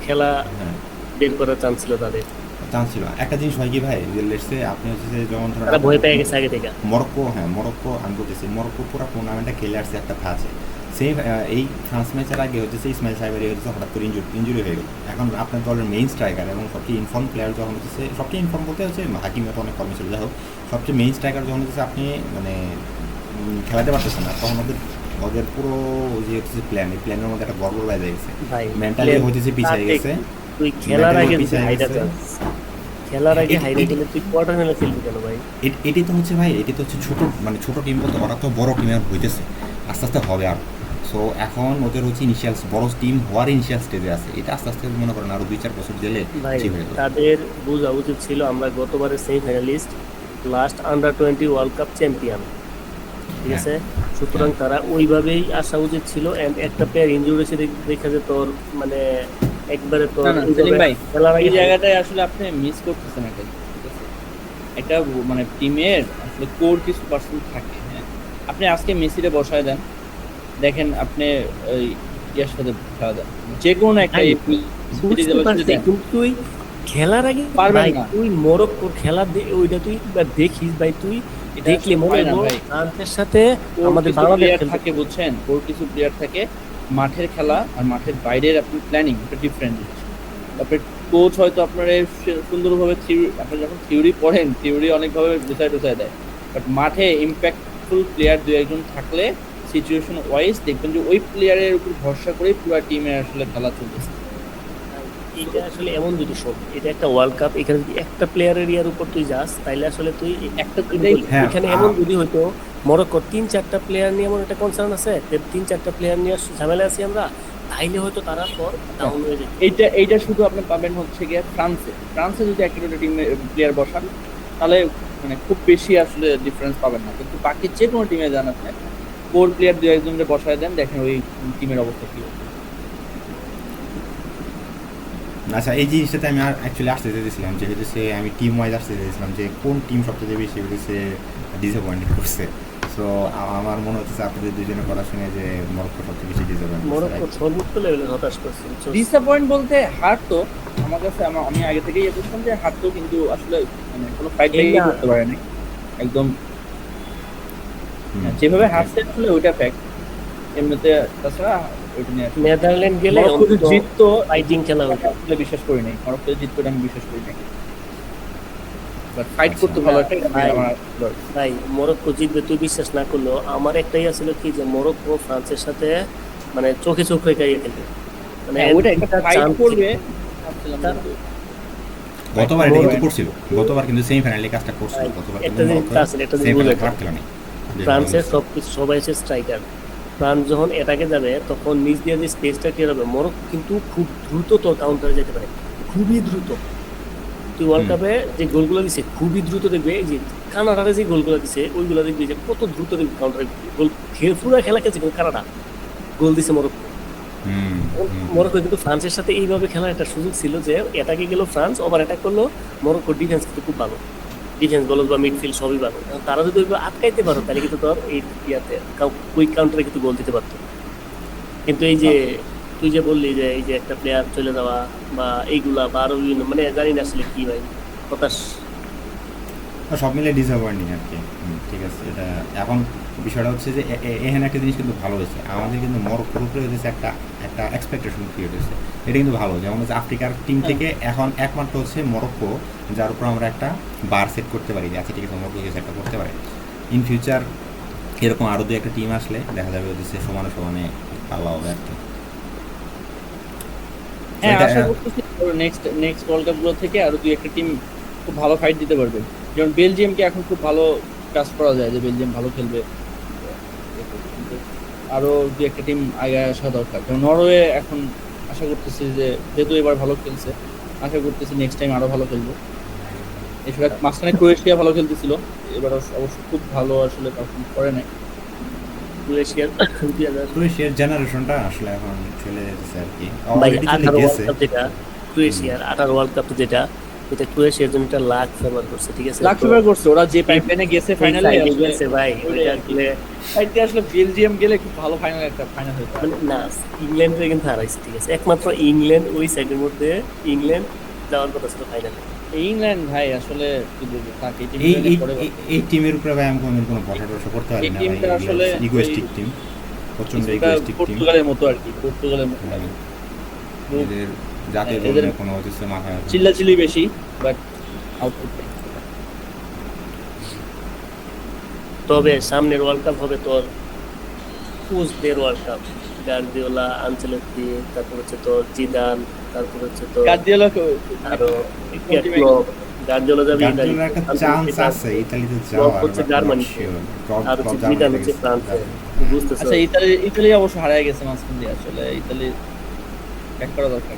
খেলা হ্যাঁ বের করার চান্স ছিল তাদের। চান্স ছিল। একটা জিনিস হয় কি ভাই, যে লেটসে আপনি হচ্ছে যে যেমন ধরেন তারা ভয় পেয়ে গেছে আগে থেকে। মরক্কো আমি বলতেছি, মরক্কো পুরো টুর্নামেন্টটা খেলে আসছে একটা আছে। সেই এই ফ্রান্স ম্যাচের আগে হচ্ছে ইসমাইল সাহেবের হচ্ছে হঠাৎ করে ইঞ্জুরি হয়ে গেল। এখন আপনার দলের মেইন স্ট্রাইকার এবং সবচেয়ে ইনফর্ম প্লেয়ার যখন হচ্ছে, সবচেয়ে ইনফর্ম বলতে হচ্ছে হাকিমে তো অনেক কর্মী ছিল, যাই হোক সবচেয়ে মেইন স্ট্রাইকার যখন হচ্ছে আপনি মানে খেলাতে পারতেছেন না, তখন ওদের পুরো যে হচ্ছে প্ল্যান, এই প্ল্যানের মধ্যে একটা গড়বড় বেজে গেছে, মেন্টালি হইতেছে পিছিয়ে গেছে। তুই খেলার আগে হাইলাইট হলে তুই কোয়ার্টার ফাইনালে খেলবি কেন ভাই? এটি তো হচ্ছে ভাই, এটি তো হচ্ছে ছোট টিম বলতে, ওরা তো বড় টিমের হইতেছে, আস্তে আস্তে হবে আর। সো এখন ওদের হচ্ছে বড় টিম হওয়ার ইনিশিয়াল স্টেজে আছে, এটা আস্তে আস্তে মনে করেন আরো 2-4 বছর গেলে ঠিক হয়ে যাবে। তাদের বোঝা উচিত ছিল আমরা গতবারের semifinalist, last under twenty world cup champion, ঠিক আছে? সুতরাং তারা ওইভাবেই আসা উচিত ছিল। এন্ড একটা প্লেয়ার ইনজুরি হয়েছে দেখা যে তোর মানে একবারে তোর সেলিম ভাই, খেলার আগে এই জায়গাটায় আসলে আপনি মিস করতেছেন একটা, ঠিক আছে? একটা মানে টিমের আসলে কোর কিছু পার্সন থাকে, হ্যাঁ। আপনি আজকে মেসিরে বসায় দেন, দেখেন আপনি ওই ইয়ার সাথে খেলা দেন, যে কোনো একটা ভাই, সিরিজ বুঝতে পারছি, দেন, কিন্তু তুই খেলার আগে পারবেন ভাই না। তুই মরক্কোর খেলা ওইটা তুই একবার দেখিস ভাই, তুই এটা দেখলে আসলে মনে হয় না হইবো ভাই। ফ্রান্সের সাথে ওর আমাদের কিছু বাংলাদেশ প্লেয়ার খেলতে। থাকে বুঝছেন, ওর কিছু প্লেয়ার থাকে মাঠের খেলা আর মাঠের বাইরের আপনি প্ল্যানিং এটা ডিফারেন্ট জিনিস। তারপরে কোচ হয়তো আপনার সুন্দরভাবে আপনি যখন থিওরি পড়েন, থিওরি অনেকভাবে বুঝায় টুঝায় দেয়, বাট মাঠে ইম্প্যাক্টফুল প্লেয়ার দু একজন থাকলে সিচুয়েশন ওয়াইজ দেখবেন যে ওই প্লেয়ারের উপর ভরসা করে পুরো টিমে আসলে খেলা চলতেছে। এটা আসলে এমন যদি শোন, এটা একটা ওয়ার্ল্ড কাপ, এখানে যদি একটা প্লেয়ারের ইয়ার উপর তুই যাস তাইলে আসলে তুই একটা হ্যাঁ, এখানে এমন যদি হইতো মরক্কোর 3-4টা প্লেয়ার নিয়ে এমন একটা কনসার্ন আছে, 3-4টা প্লেয়ার নিয়ে ঝামেলা আছি আমরা, তাইলে হয়তো তারা পর ডাউন হয়ে যেত। এইটা শুধু আপনি পাবেন হচ্ছে গিয়ে ফ্রান্সে যদি একটা টিমে প্লেয়ার বসান তাহলে মানে খুব বেশি আসলে ডিফারেন্স পাবেন না, কিন্তু বাকি যে কোনো টিমে যান আপনি কোর প্লেয়ার দু একজনকে বসায় দেন, দেখেন ওই টিমের অবস্থা কি হবে। আচ্ছা, এই জিনিসটাতে আমি আর অ্যাকচুয়ালি আসতে চেয়েছিলাম যে হচ্ছে আমি টিম ওয়াইজ আসতে চেয়েছিলাম যে কোন টিম সবচেয়ে বেশি হচ্ছে ডিসঅ্যাপয়েন্ট করছে। সো আমার মনে হচ্ছে আপনাদের দুজনের কথা শুনে যে মরক্কো সবচেয়ে বেশি ডিসঅ্যাপয়েন্ট মরক্কো সর্বোচ্চ লেভেলে হতাশ করছে। ডিসঅ্যাপয়েন্ট বলতে হারতো, আমার কাছে আমি আগে থেকেই ইয়ে করছিলাম যে হারতো, কিন্তু আসলে মানে কোনো ফাইট এইটা- করতে পারে নাই একদম। যেভাবে হারছে আসলে ওইটা ফ্যাক্ট, এমনিতে তাছাড়া ওইটা নিয়ে আসলে নেদারল্যান্ড গেলে মরক্কো যে জিততো ফাইটিং খেলা হতো। আসলে বিশ্বাস করি নাই, মরক্কো যে জিততো এটা আমি বিশ্বাস করি নাই, বাট ফাইট করতে ভালো একটা ভাই, আমার ভাই মরক্কো জিতবে তুই বিশ্বাস না করলেও আমার একটাই আসলে কি যে মরক্কো ফ্রান্সের সাথে মানে চোখে চোখ রেখে খেলবে, মানে ওইটা একটা ফাইট chance- করবে ভাবছিলাম, তার- কিন্তু গতবার এটা কিন্তু করছিল, গতবার কিন্তু সেমিফাইনালে কাজটা করছিল, ভাই, গতবার একটা কিন্তু জিনিস মরক্কো আছে, একটা জিনিস সেমিফাইনালে বুঝে খারাপ খেলা নেই। ফ্রান্সের সবকিছু সবাই হচ্ছে স্ট্রাইকার। ফ্রান্স যখন এটাকে যাবে তখন নিজ দিয়ে যে স্পেসটা ক্লিয়ার হবে, মরক্কো কিন্তু খুব দ্রুত তোর কাউন্টারে যেতে পারে, খুবই দ্রুত। তুই ওয়ার্ল্ড কাপে যে গোলগুলো দিছে খুবই দ্রুত দেখবে, এই যে কানাডারে যে গোলগুলো দিছে ওইগুলো দেখবি যে কত দ্রুত দেখবি কাউন্টারে গোল পুরো খেলা খেলছে, কিন্তু কানাডা গোল দিছে মরক্কো। মরক্কো কিন্তু ফ্রান্সের সাথে এইভাবে খেলার একটা সুযোগ ছিল যে এটাকে গেল ফ্রান্স, ওভার অ্যাটাক করলো, মরক্কো ডিফেন্স কিন্তু খুব ভালো, ডিফেন্স বলো বা মিডফিল্ড সবই ভালো। এখন তারা যদি ওইভাবে আটকাইতে পারো তাহলে কিন্তু তোর এই ইয়াতে কুইক কাউন্টারে কিন্তু গোল দিতে পারতো। কিন্তু এই যে তুই যে বললি যে এই যে একটা প্লেয়ার চলে যাওয়া বা এইগুলা বা আরো বিভিন্ন মানে জানি না আসলে কি ভাই হতাশ। সব মিলে ডিসঅ্যাপয়েন্টিং আর কি। ঠিক আছে, এটা এখন বিষয়টা হচ্ছে যে এখানে একটা জিনিস কিন্তু ভালো হয়েছে, আমাদের কিন্তু মরক্কোর উপরে হয়েছে একটা একটা এক্সপেকটেশন ক্রিয়েট হয়েছে, এটা কিন্তু ভালো। যেমন হচ্ছে আফ্রিকার টিম থেকে এখন একমাত্র হচ্ছে মরক্কো যার উপর আমরা একটা বার সেট করতে পারি যে আচ্ছা ঠিক আছে মরক্কো কিছু একটা করতে পারে। ইন ফিউচার এরকম আরও দু একটা টিম আসলে দেখা যাবে হচ্ছে সমানে সমানে পাল্লা হবে আর কি। হ্যাঁ, এটা- আশা করতেছি নেক্সট ওয়ার্ল্ড কাপ গুলো থেকে আরো দুই একটা টিম খুব ভালো ফাইট দিতে পারবে। যেমন বেলজিয়ামকে এখন খুব ভালো ট্রাস্ট করা যায় যে বেলজিয়াম ভালো খেলবে, কিন্তু আরো দুই একটা টিম আগে আসা দরকার। যেমন নরওয়ে এখন আশা করতেছি যে যেহেতু এবার ভালো খেলছে, আশা করতেছি নেক্সট টাইম আরো ভালো খেলবে। এছাড়া মাঝখানে ক্রোয়েশিয়া ভালো খেলতেছিল, এবার অবশ্য খুব ভালো আসলে পারফর্ম করে নাই। ক্রোয়েশিয়ার ক্রোয়েশিয়ার জেনারেশনটা আসলে এখন চলে যেতেছে আর কি, ভাই অলরেডি চলে 18 ওয়ার্ল্ড গেছে। কাপ যেটা ক্রোয়েশিয়ার 18 ওয়ার্ল্ড কাপ যেটা, এটা ক্রোয়েশিয়ার জন্য একটা লাখ ফেভার করছে, ঠিক আছে? লাখ ফেভার করছে, ওরা যে পাইপলাইনে গেছে ফাইনালে গেছে ভাই, ওইটা আসলে ফাইটে আসলে বেলজিয়াম গেলে খুব ভালো ফাইনাল একটা ফাইনাল হতো। মানে না, ইংল্যান্ডে কিন্তু হারাইছে, ঠিক আছে? একমাত্র ইংল্যান্ড ওই সাইডের মধ্যে ইংল্যান্ড যাওয়ার কথা ছিল ফাইনালে। ইংল্যান্ড ভাই আসলে কি বলবো, তাকে এই টিমের উপরে ভাই আমি কোনো ভরসা টরসা করতে পারি এই না টিমটা ভাই, আসলে ইগোয়েস্টিক টিম, প্রচন্ড ইগোয়েস্টিক টিম। পর্তুগালের মতো আর কি, পর্তুগালের মতো লাগে। এদের জাতীয় দল এদের নিয়ে কোনো হচ্ছে মাথায় আসে না। চিল্লাচিল্লি বেশি, বাট আউটপুট তবে সামনের ওয়ার্ল্ড কাপ হবে তোর কোচদের ওয়ার্ল্ড কাপ, গার্দিওলা, আনচেলত্তি, তারপর হচ্ছে তোর জিদান, তারপর হচ্ছে তোর গার্দিওলা আরো গার্দিওলা যাবে ইতালি, গার্দিওলার একটা চান্স আছে ইতালিতে ক্লপ যাওয়ার, হচ্ছে but জার্মানি, not sure. আর হচ্ছে জিদান হচ্ছে ফ্রান্সে, বুঝতেছো? আচ্ছা, ইতালি অবশ্য হারিয়ে গেছে মাঝখান দিয়ে, আসলে ইতালি ব্যাক করা দরকার।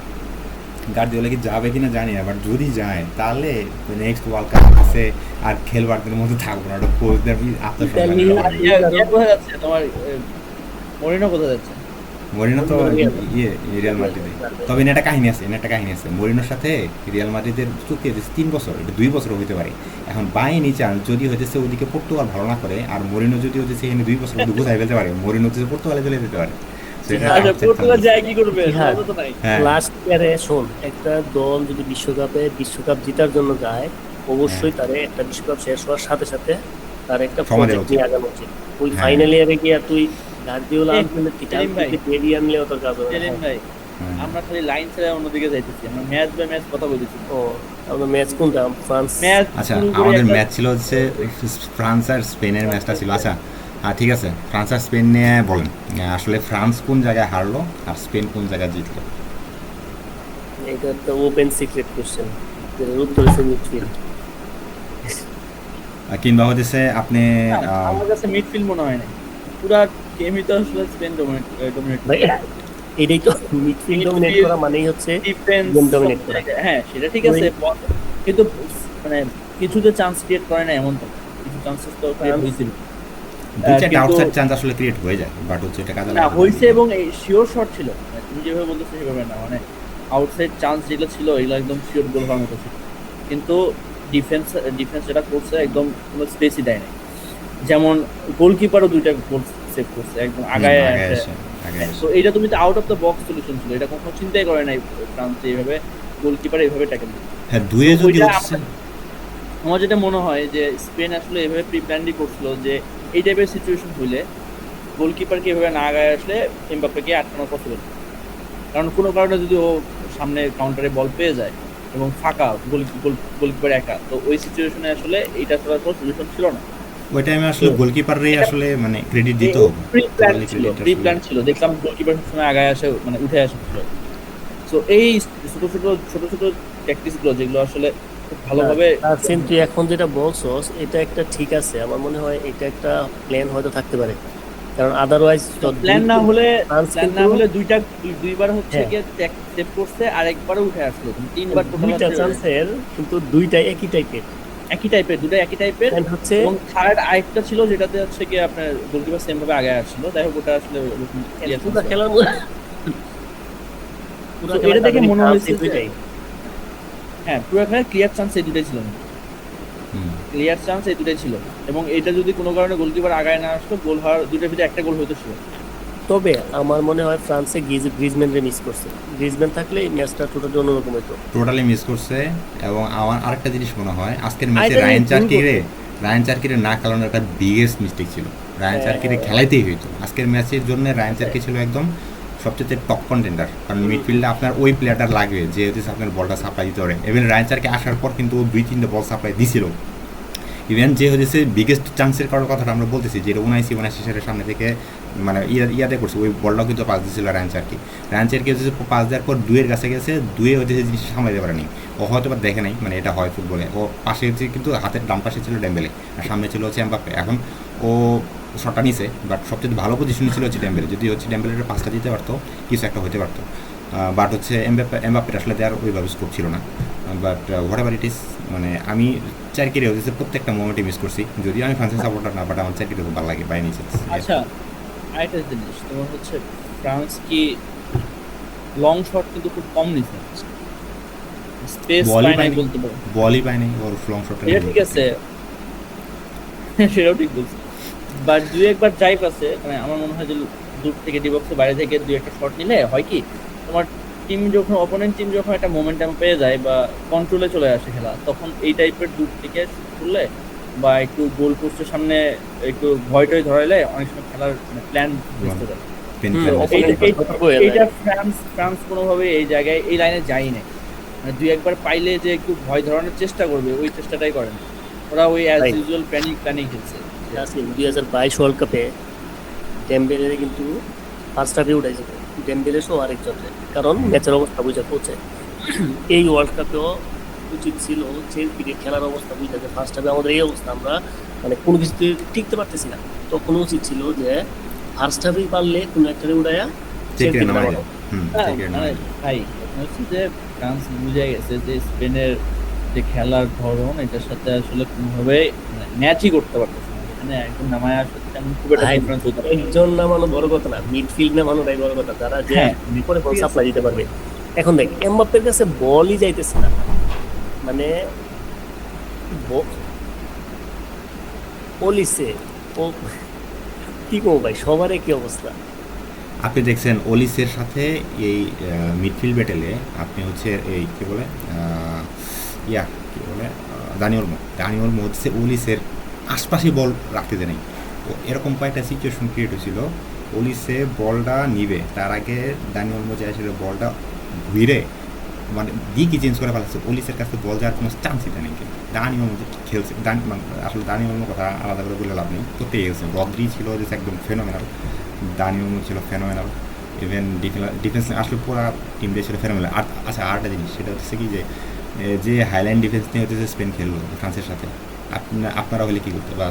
গার্দিওলা কি যাবে কিনা জানি না, বাট যদি যায় তাহলে নেক্সট ওয়ার্ল্ড কাপ আছে আর খেলবারদের মধ্যে থাকবো না, ওটা কোচদের ইতালি- আত্মসম্মান। কোথায় যাচ্ছে তোমার, মরিনো কোথায় যাচ্ছে? মরিনো তো রিয়াল। ইয়ে রিয়াল মাদ্রিদে। তবে এনে একটা কাহিনী আছে, মরিনোর সাথে রিয়াল মাদ্রিদের চুক্তি হয়েছে 3 বছর, এটা 2 বছর হইতে পারে। এখন বাই নি চান্স যদি হইতেছে ওদিকে পর্তুগাল ভালো না করে আর মরিনো যদি হইতেছে এখানে 2 বছর মধ্যে বুঝাই ফেলতে পারে, মরিনো হচ্ছে পর্তুগালে চলে যেতে পারে। So এটা আচ্ছা, upset পর্তুগাল chance। যায় কি করবে? হ্যাঁ। সহজে তো নাই। হ্যাঁ লাস্ট ইয়ারে শোন, একটা দল যদি বিশ্বকাপ জেতার জন্য যায়, অবশ্যই তারে একটা বিশ্বকাপ শেষ হওয়ার সাথে সাথে তার একটা সময় দেওয়া প্রজেক্ট উচিত। নিয়ে আগানো উচিত। ওই হ্যাঁ। ফাইনাল ইয়ারে গিয়ে তুই গার্দিওলা এই, আনলে সেলিম ভাই। বেরিয়ে আনলেও তোর কাজ হবে না। সেলিম ভাই, হ্যাঁ। আমরা খালি লাইন ছেড়ে অন্যদিকে যাইতেছি, আমরা ম্যাচ বাই ম্যাচ কথা বলতেছি। ও, আমরা ম্যাচ কোনটা? ফ্রান্স। ম্যাচ আচ্ছা শুরু করে আমাদের একটা- ম্যাচ ছিল হচ্ছে ফ্রান্স আর স্পেনের ম্যাচটা ছিল। আচ্ছা ঠিক আছে, ফ্রান্স আর স্পেন নিয়ে বলেন আসলে ফ্রান্স কোন জায়গায় হারলো আর স্পেন কোন জায়গায় জিতলো? এটা একটা ওপেন সিক্রেট কোশ্চেন, যেটার উত্তর হচ্ছে মিডফিল্ড। কিংবা হতেছে আপনি আমার কাছে মিডফিল্ড মনে হয় না, পুরা গেমই তো আসলে স্পেন ডমিনেট ভাই এটাই তো মিডফিল্ড ডমিনেট করা মানেই হচ্ছে ডিফেন্স Game dominate করা। হ্যাঁ সেটা ঠিক আছে, কিন্তু মানে কিছুতে চান্স ক্রিয়েট করে না এমন তো, কিছু চান্সেস তো ক্রিয়েট হয়েছিল। দুই চারটা কিন্তু- আউটসাইড চান্স আসলে ক্রিয়েট হয়ে যায়, বাট হচ্ছে এটা কাজে না লাগানো হয়েছে যায় না। এবং এই শিওর শট ছিল, মানে তুমি যেভাবে বলতেছো সেভাবে না, মানে আউটসাইড চান্স যেগুলো ছিল এগুলো একদম শিওর গোল হওয়ার মতো ছিল, কিন্তু ডিফেন্স যেটা করছে একদম কোনো স্পেসই দেয় নাই। যেমন গোলকিপারও 2টা গোল সেভ করছে একদম আগায় আগে আসে। এসে, আগে এসে। তো এইটা তুমি তো out of the box solution ছিল, এটা কখনো চিন্তাই করে নাই ফ্রান্স এইভাবে গোলকিপার এইভাবে ট্যাকেল দিবে। হ্যাঁ দুয়ে তো যদি ওইটা হচ্ছে আমার যেটা মনে হয় যে স্পেন আসলে এভাবে প্রি প্ল্যানই করছিল যে এই টাইপের সিচুয়েশন হইলে গোলকিপারকে এভাবে না আগায় আসলে এমবাপ্পেকে আটকানো পসিবল, কারণ কোনো কারণে যদি ও সামনে কাউন্টারে বল পেয়ে যায় এবং ফাঁকা গোলকিপার একা, তো ওই সিচুয়েশনে আসলে এইটা ছাড়া কোনো সলিউশন ছিল না। ওই টাইমে আসলে গোলকিপাররে আসলে মানে ক্রেডিট দিতে হবে। প্রি প্ল্যান Totally ছিল, credit প্রি আসলে। প্ল্যান ছিল, দেখলাম গোলকিপার সবসময় আগায় আসে, মানে উঠে আসে। তো এই ছোট ছোট প্র্যাকটিস গুলো যেগুলো আসলে খুব ভালোভাবে তারসিন, তুই এখন যেটা বলছস এটা একটা ঠিক আছে, আমার মনে হয় এটা একটা প্ল্যান হয়তো থাকতে পারে, কারণ আদারওয়াইজ প্ল্যান না হলে ফ্রান্স প্ল্যান না কিন্তু- হলে দুইবার হচ্ছে হ্যাঁ। গিয়ে সেভ করছে আর একবারও উঠে আসলো, তিনবার টোটাল দুইটা চান্সের কিন্তু দুইটাই একই টাইপের একই টাইপের, দুটো একই টাইপের। প্ল্যান হচ্ছে। এবং থার্ড আরেকটা ছিল যেটাতে হচ্ছে কি আপনার গোলকিপার সেম ভাবে আগে আসছিল, যাই হোক ওটা আসলে ওরকম clear পুরো chance ছিল। খেলার মধ্যে তো এটা দেখে মনে হয়েছে যে- দুইটাই হ্যাঁ পুরো এখানে ক্লিয়ার চান্স এই দুটাই ছিল, হুম। ক্লিয়ার চান্স এই দুটাই ছিল, এবং এটা যদি কোনো কারণে গোলকিপার আগায় না আসতো গোল হওয়ার দুটার ভিতরে একটা গোল হইতো ছিল। তবে আমার মনে হয় ফ্রান্সে গ্রিজম্যানরে মিস করছে। গ্রিজম্যান থাকলে এই ম্যাচটা টোটালি অন্যরকম হতো। টোটালি মিস করছে। এবং আমার আরেকটা জিনিস মনে হয় আজকের ম্যাচে আরেকটা রায়ান জিনিস চার্কিরে না খেলানোর একটা বিগেস্ট মিস্টেক ছিল। রায়ান চার্কিরে খেলাইতেই হইতো। আজকের ম্যাচের জন্য রায়ান চার্কি ছিল একদম সবচেয়ে টপ কন্টেন্ডার, কারণ মিডফিল্ডে আপনার ওই প্লেয়ারটা লাগবে যে হচ্ছে আপনার বলটা সাপ্লাই দিতে পারে। এবং রায়ান চার্কি আসার পর কিন্তু ও 2-3টা বল সাপ্লাই দিছিল। ইভেন যে হচ্ছে বিগেস্ট চান্সের কারোর কথাটা আমরা বলতেছি, যেটা 79 সালের সামনে থেকে মানে ইয়াতে করছে, ওই বলটাও কিন্তু পাস দিয়েছিল রায়ান চার্কি হচ্ছে পাস দেওয়ার পর দুয়ের কাছে গেছে, দুয়ে হচ্ছে জিনিস সামলাতে পারেনি। ও হয়তো বা দেখে নাই, মানে এটা হয় ফুটবলে। ও পাশে হচ্ছে কিন্তু হাতের ডান পাশে ছিল ডেম্বেলে আর সামনে ছিল হচ্ছে এমবাপ্পে। এখন ও শটটা নিছে, বাট সবচেয়ে ভালো পজিশনে ছিল হচ্ছে ডেম্বেলে। যদি হচ্ছে ডেম্বেলের পাসটা দিতে পারতো কিছু একটা হতে পারতো, বাট হচ্ছে এমবাপ্পের আসলে দেওয়ার ওইভাবে স্কোপ ছিল না। বাট হোয়াট এভার ইট ইস, মানে আমি চারকিরে হচ্ছে প্রত্যেকটা মোমেন্টে মিস করছি, যদিও আমি ফ্রান্সের সাপোর্টার না, বাট আমার চারকিরে খুব ভালো লাগে বাই নিচে। আচ্ছা আরেকটা জিনিস তোমার হচ্ছে ফ্রান্স কি লং শট কিন্তু খুব কম নিছে, স্পেস বলই পায় নাই পায়নি। বলতে পারো। বলই পায় নাই ওর লং শটটা। এটা ঠিক আছে, সেটাও ঠিক বলছি, বাট দুই একবার ড্রাইভ আছে, মানে আমার মনে হয় যে দূর থেকে ডিবক্সের বাইরে থেকে দুই একটা শট নিলে হয় কি তোমার টিম যখন অপোনেন্ট টিম যখন একটা মোমেন্টাম পেয়ে যায় বা কন্ট্রোলে চলে আসে খেলা, তখন এই টাইপের দূর থেকে শুট করলে বা একটু গোল পোস্টের সামনে একটু ভয়টয় ধরাইলে অনেক সময় খেলার প্ল্যান বুঝতে পারে। এইটা ফ্রান্স কোনোভাবে এই জায়গায় এই লাইনে যায়ই না, মানে দুই একবার পাইলে যে একটু ভয় ধরানোর চেষ্টা করবে ওই চেষ্টাটাই করে না, ওরা ওই অ্যাজ Right. ইউজুয়াল প্ল্যানিং খেলছে। 2022 ওয়ার্ল্ড কাপে ডেম্বেলে কিন্তু ফার্স্ট হাফে উঠাইছে ডেম্বেলে সহ আরেকজনের, কারণ ম্যাচের অবস্থা বুঝে পৌঁছে। এই ওয়ার্ল্ড কাপেও উচিত ছিল চেলসির খেলার অবস্থা বুঝতে, ফার্স্ট হাফে আমাদের এই অবস্থা, আমরা মানে কোনো কিছুতে টিকতে পারতেছি না, তখন উচিত ছিল যে ফার্স্ট হাফেই পারলে কোনো একটা উড়াইয়া চেলসিকে নামানো। মানে ভাই কথা হচ্ছে যে ফ্রান্স বুঝে গেছে যে স্পেনের যে খেলার ধরন এটার সাথে আসলে কোনোভাবে ম্যাচই করতে পারতেছে না, এখানে একজন নামায় আসলে তেমন খুব একটা ভাই, ডিফারেন্স হতে পারে। একজন নামানো বড় কথা না, মিডফিল্ড নামানোটাই বড় কথা, যারা যে হ্যাঁ, পরে বল সাপ্লাই দিতে পারবে। এখন দেখ এমবাপ্পের কাছে বলই যাইতেছে না, মানে ওলিসে ও কি করবো ভাই, সবার কি অবস্থা। আপনি দেখছেন ওলিসের সাথে এই মিডফিল্ড ব্যাটেলে আপনি হচ্ছে এই কী বলে কী বলে দানি ওলমো হচ্ছে ওলিসের আশপাশে বল রাখতে দেয় নাই। তো এরকম কয়েকটা সিচুয়েশন ক্রিয়েট হয়েছিল, ওলিসে বলটা নিবে তার আগে দানি ওলমো যে আসলে বলটা ঘুরে মানে দিকই চেঞ্জ করে ফেলাচ্ছে, ওলিসের কাছে বল যাওয়ার কোনো চান্সই দেয় নাই। কিন্তু দানি ওলমো যে খেলছে আসলে দানি ওলমোর কথা আলাদা করে বলে লাভ নেই, করতেই গেছে। রদ্রি ছিল যে একদম ফেনোমেনাল, দানি ওলমো ছিল ফেনোমেনাল, ইভেন ডিফেন্স আসলে পুরো টিমটাই ছিল ফেনোমেনাল। আর আচ্ছা আরেকটা জিনিস সেটা হচ্ছে কি যে হাইল্যান্ড ডিফেন্স নিয়ে হচ্ছে স্পেন খেললো ফ্রান্সের সাথে, আপনারা হলে কী করতেন বা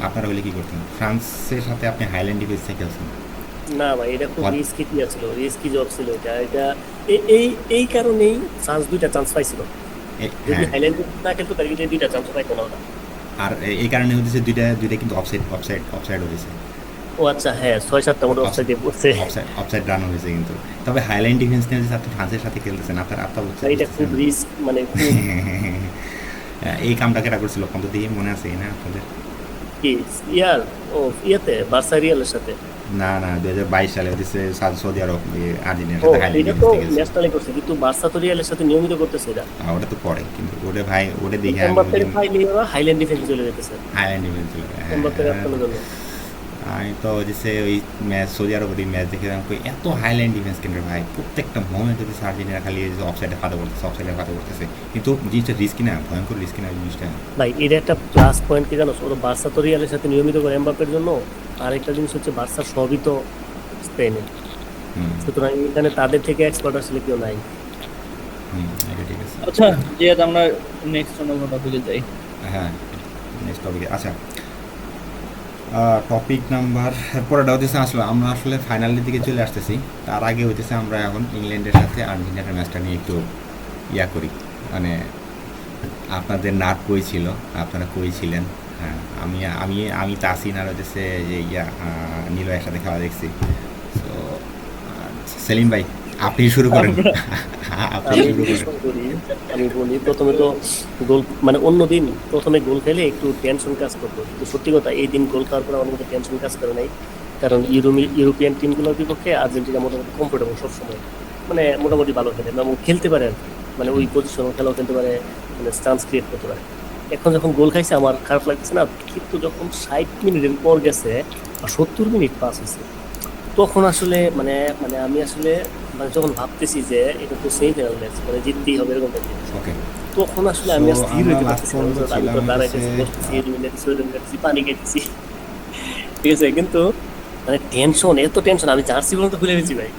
আপনারা হলে কী করতেন? ফ্রান্সের সাথে আপনি হাইল্যান্ড ডিফেন্সে খেলছেন। না ভাই, এটা খুব রিস্কি ছিল, রিস্কি জব ছিল এটা। এই কারণেই ফ্রান্স 2টা চান্স পাইছিল, যদি হ্যাঁ, হাইল্যান্ড না খেলতো তাহলে 2টা চান্স পাইতো না ওরা। আর এই কারণে হচ্ছে দুইটা কিন্তু অফসাইড হয়েছে, ও আচ্ছা, হ্যাঁ 6-7টা মতো অফসাইডে পড়ছে। অফসাইড রান হয়েছে কিন্তু। তবে হাইল্যান্ড ডিফেন্স নিয়ে যে আপনি ফ্রান্সের সাথে খেলতেছেন আপনার ভাই, এটা খুব রিস্ক, মানে খুব এই কামটা কেটা করছিল পর্যন্ত দিয়ে মনে আছে না আপনাদের? কি ইয়ার ও ইয়েতে বার্সা রিয়ালের সাথে। না 2022 সালে হচ্ছে সৌদি আরব আর্জেন্টিনার ও সাথে হাইল্যান্ড এটা তো ডিফেন্স খেলছে। ন্যাশনালে করছে, কিন্তু বার্সা তো রিয়ালের সাথে নিয়মিত করতেছে এটা। ওটা তো পরে, কিন্তু ওটা ভাই ওটা দেখে আমি এমবাপ্পের ফাইলে ওরা হাইল্যান্ড ডিফেন্স চলে যেতেছে হাইল্যান্ড ডিফেন্স ছিল। এমবাপ্পের আটকানোর জন্য। আমি তো হচ্ছে ওই ম্যাচ সৌদি আরবের ওই ম্যাচ দেখে এত হাইল্যান্ড ডিফেন্স কিন্তু ভাই প্রত্যেকটা মোমেন্ট হচ্ছে আর্জেন্টিনা খালি অফসাইডে ফাঁদা করতেছে, কিন্তু জিনিসটা রিস্কি না, ভয়ঙ্কর রিস্কি না জিনিসটা। ভাই এটা একটা প্লাস পয়েন্ট কি জানো, ওরা বার্সা তো রিয়ালের সাথে নিয়মিত করে এমবাপ্পের জন্য। আরেকটা জিনিস হচ্ছে বার্সা সবই তো স্পেনে, সুতরাং এখানে তাদের থেকে এক্সপার্ট আসলে কেউ নাই। এটা ঠিক আছে। আচ্ছা, যেহেতু আমরা নেক্সট অন্য টপিকে যাই। হ্যাঁ, নেক্সট টপিকে। আচ্ছা, টপিক নাম্বার পরেটা হচ্ছে আমরা আসলে ফাইনালের দিকে চলে আসতেছি। তার আগে হইতেছে আমরা এখন ইংল্যান্ডের সাথে আর্জেন্টিনার ম্যাচটা নিয়ে একটু করি, মানে আপনাদের নাট কই ছিল, আপনারা কই ছিলেন? হ্যাঁ, আমি তাসিন আর হচ্ছে যে নীল একসাথে খেলা দেখছি। তো সেলিম ভাই আপনি শুরু করেন। আপনি শুরু করেন। আমি বলি প্রথমে তো গোল, মানে অন্যদিন প্রথমে গোল খেলে একটু টেনশন কাজ করতো, কিন্তু সত্যি কথা এই দিন গোল খাওয়ার পরে আমার মধ্যে টেনশন কাজ করে নাই। কারণ ইউরোপিয়ান টিমগুলোর বিপক্ষে আর্জেন্টিনা মোটামুটি কমফোর্টেবল সবসময়, মানে মোটামুটি ভালো খেলে এবং খেলতে পারে আর কি, মানে ওই পজিশনে খেলাও খেলতে পারে, মানে চান্স ক্রিয়েট করতে পারে। এখন যখন গোল খাইছে আমার খারাপ লাগছে না, কিন্তু যখন 60 মিনিটের পর গেছে বা 70 মিনিট পাস হয়েছে, তখন আসলে মানে মানে আমি আসলে মানে যখন ভাবতেছি যে এটা তো সেমিফাইনাল ম্যাচ, মানে জিততেই হবে এরকম একটা জিনিস, ওকে, তখন আসলে আমি So, স্থির হইতে আমরা পারতেছি না। last আমি তো পর্যন্ত দাঁড়াইতেছি, ছিলাম বসতেছি, হচ্ছে, খাইতেছি, পানি খাইতেছি, ঠিক আছে, কিন্তু মানে টেনশন, এত টেনশন আমি জার্সি পর্যন্ত খুলে গেছি ভাই।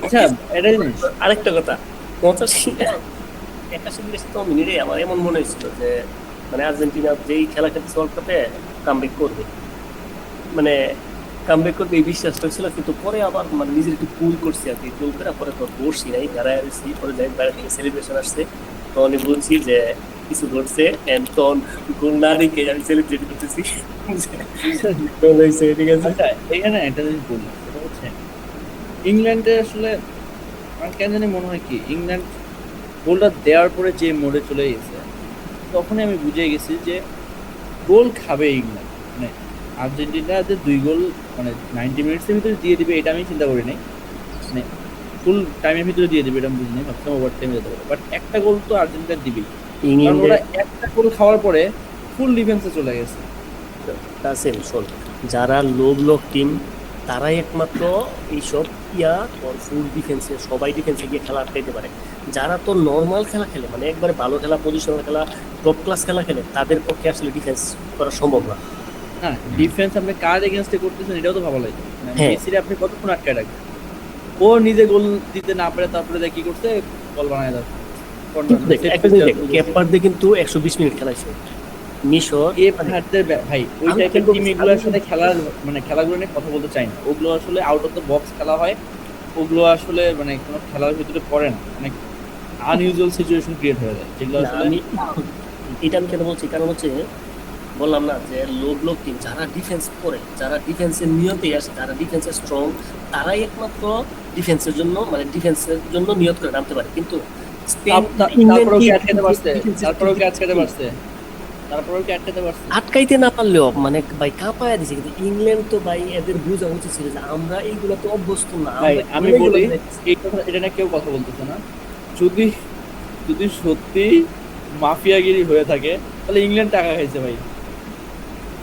আচ্ছা, এটা জিনিস আরেকটা কথা, 81 মিনিটে আমার এমন মনে হয়েছিল যে মানে আর্জেন্টিনা যেই খেলা খেলতেছে ওয়ার্ল্ড কাপে কামব্যাক করবে, মানে কামব্যাক করবে এই বিশ্বাস হয়েছিল। কিন্তু পরে আবার মানে নিজের একটু কুল করছি আর কি, কুল করে পরে তো বসছি নাই, দাঁড়ায় আসছি। পরে যাই বাইরে থেকে সেলিব্রেশন আসছে, তখন বলছি যে কিছু ঘটছে, এন্ড তখন গোল না রেখে আমি সেলিব্রেট করতেছি। গোল হয়েছে, ঠিক আছে। আচ্ছা, এখানে একটা জিনিস বলি, সেটা হচ্ছে ইংল্যান্ডে আসলে আমার কেন জানি মনে হয় কি ইংল্যান্ড গোলটা দেওয়ার পরে যে মোড়ে চলে গেছে, তখনই আমি বুঝে গেছি যে গোল খাবে ইংল্যান্ড। মানে আর্জেন্টিনা যে 2 গোল মানে 90 মিনিটসের ভিতরে দিয়ে দিবে এটা আমি চিন্তা করি নাই, মানে ফুল টাইমের ভিতরে দিয়ে দিবে এটা আমি বুঝি নাই, ভাবছিলাম ওভার টাইমে যেতে পারে, বাট একটা গোল তো আর্জেন্টিনা দিবেই, কারণ ইংল্যান্ডে ওরা একটা গোল খাওয়ার পরে ফুল ডিফেন্সে চলে গেছে। তাসিম শোন, যারা লো ব্লক টিম তারাই একমাত্র এইসব ফুল ডিফেন্সে, সবাই ডিফেন্সে গিয়ে খেলা আটকাইতে পারে। যারা তো নর্মাল খেলা খেলে, মানে একবারে ভালো খেলা, পজিশনাল খেলা, টপ ক্লাস খেলা খেলে, তাদের পক্ষে আসলে ডিফেন্স করা সম্ভব না। না, ডিফেন্স আপনি কার এগেইনস্টে করতেছেন এটাও তো ভালো লাগে। হ্যাঁ। মেসিরে আপনি কতক্ষণ আটকায় রাখবেন? ও নিজে গোল দিতে না পারে, তারপরে দেখ কি করতে বল বানায় দাও। একটা জিনিস দেখ, কেপারদের কিন্তু 120 মিনিট খেলাইছে মিশর। ভাই ওই আমি টাইপের কিন্তু- টিমগুলোর সাথে খেলার মানে খেলাগুলো নিয়ে কথা বলতে চাই না, ওগুলো আসলে আউট অফ দ্য বক্স খেলা হয়, ওগুলো আসলে মানে কোনো খেলার ভিতরে পড়ে না, মানে আনইউজুয়াল সিচুয়েশন ক্রিয়েট হয়ে যায় যেগুলো না, আসলে আমি এটা আমি কেন বলছি, কারণ হচ্ছে বললাম না যে লো ব্লক টিম যারা ডিফেন্স করে, যারা ডিফেন্সের নিয়তেই আসে, যারা ডিফেন্সে স্ট্রং, তারাই একমাত্র ডিফেন্সের জন্য মানে ডিফেন্সের জন্য নিয়ত করে নামতে পারে। কিন্তু স্পেন তারপরেও কি আটকাতে পারছে? তারপরেও কি আটকাতে পারছে? তারপরেও কি আটকাতে পারছে? আটকাইতে না পারলেও মানে ভাই কাঁপায়া দিছে। কিন্তু ইংল্যান্ড তো ভাই এদের বোঝা উচিত ছিল যে আমরা এইগুলো তো অভ্যস্ত না। ভাই আমরা আমি এইগুলো বলি দেখছি। এই কথা, এটা না কেউ কথা বলতেছে না। যদি যদি সত্যি মাফিয়াগিরি হয়ে থাকে তাহলে ইংল্যান্ড টাকা খাইছে ভাই।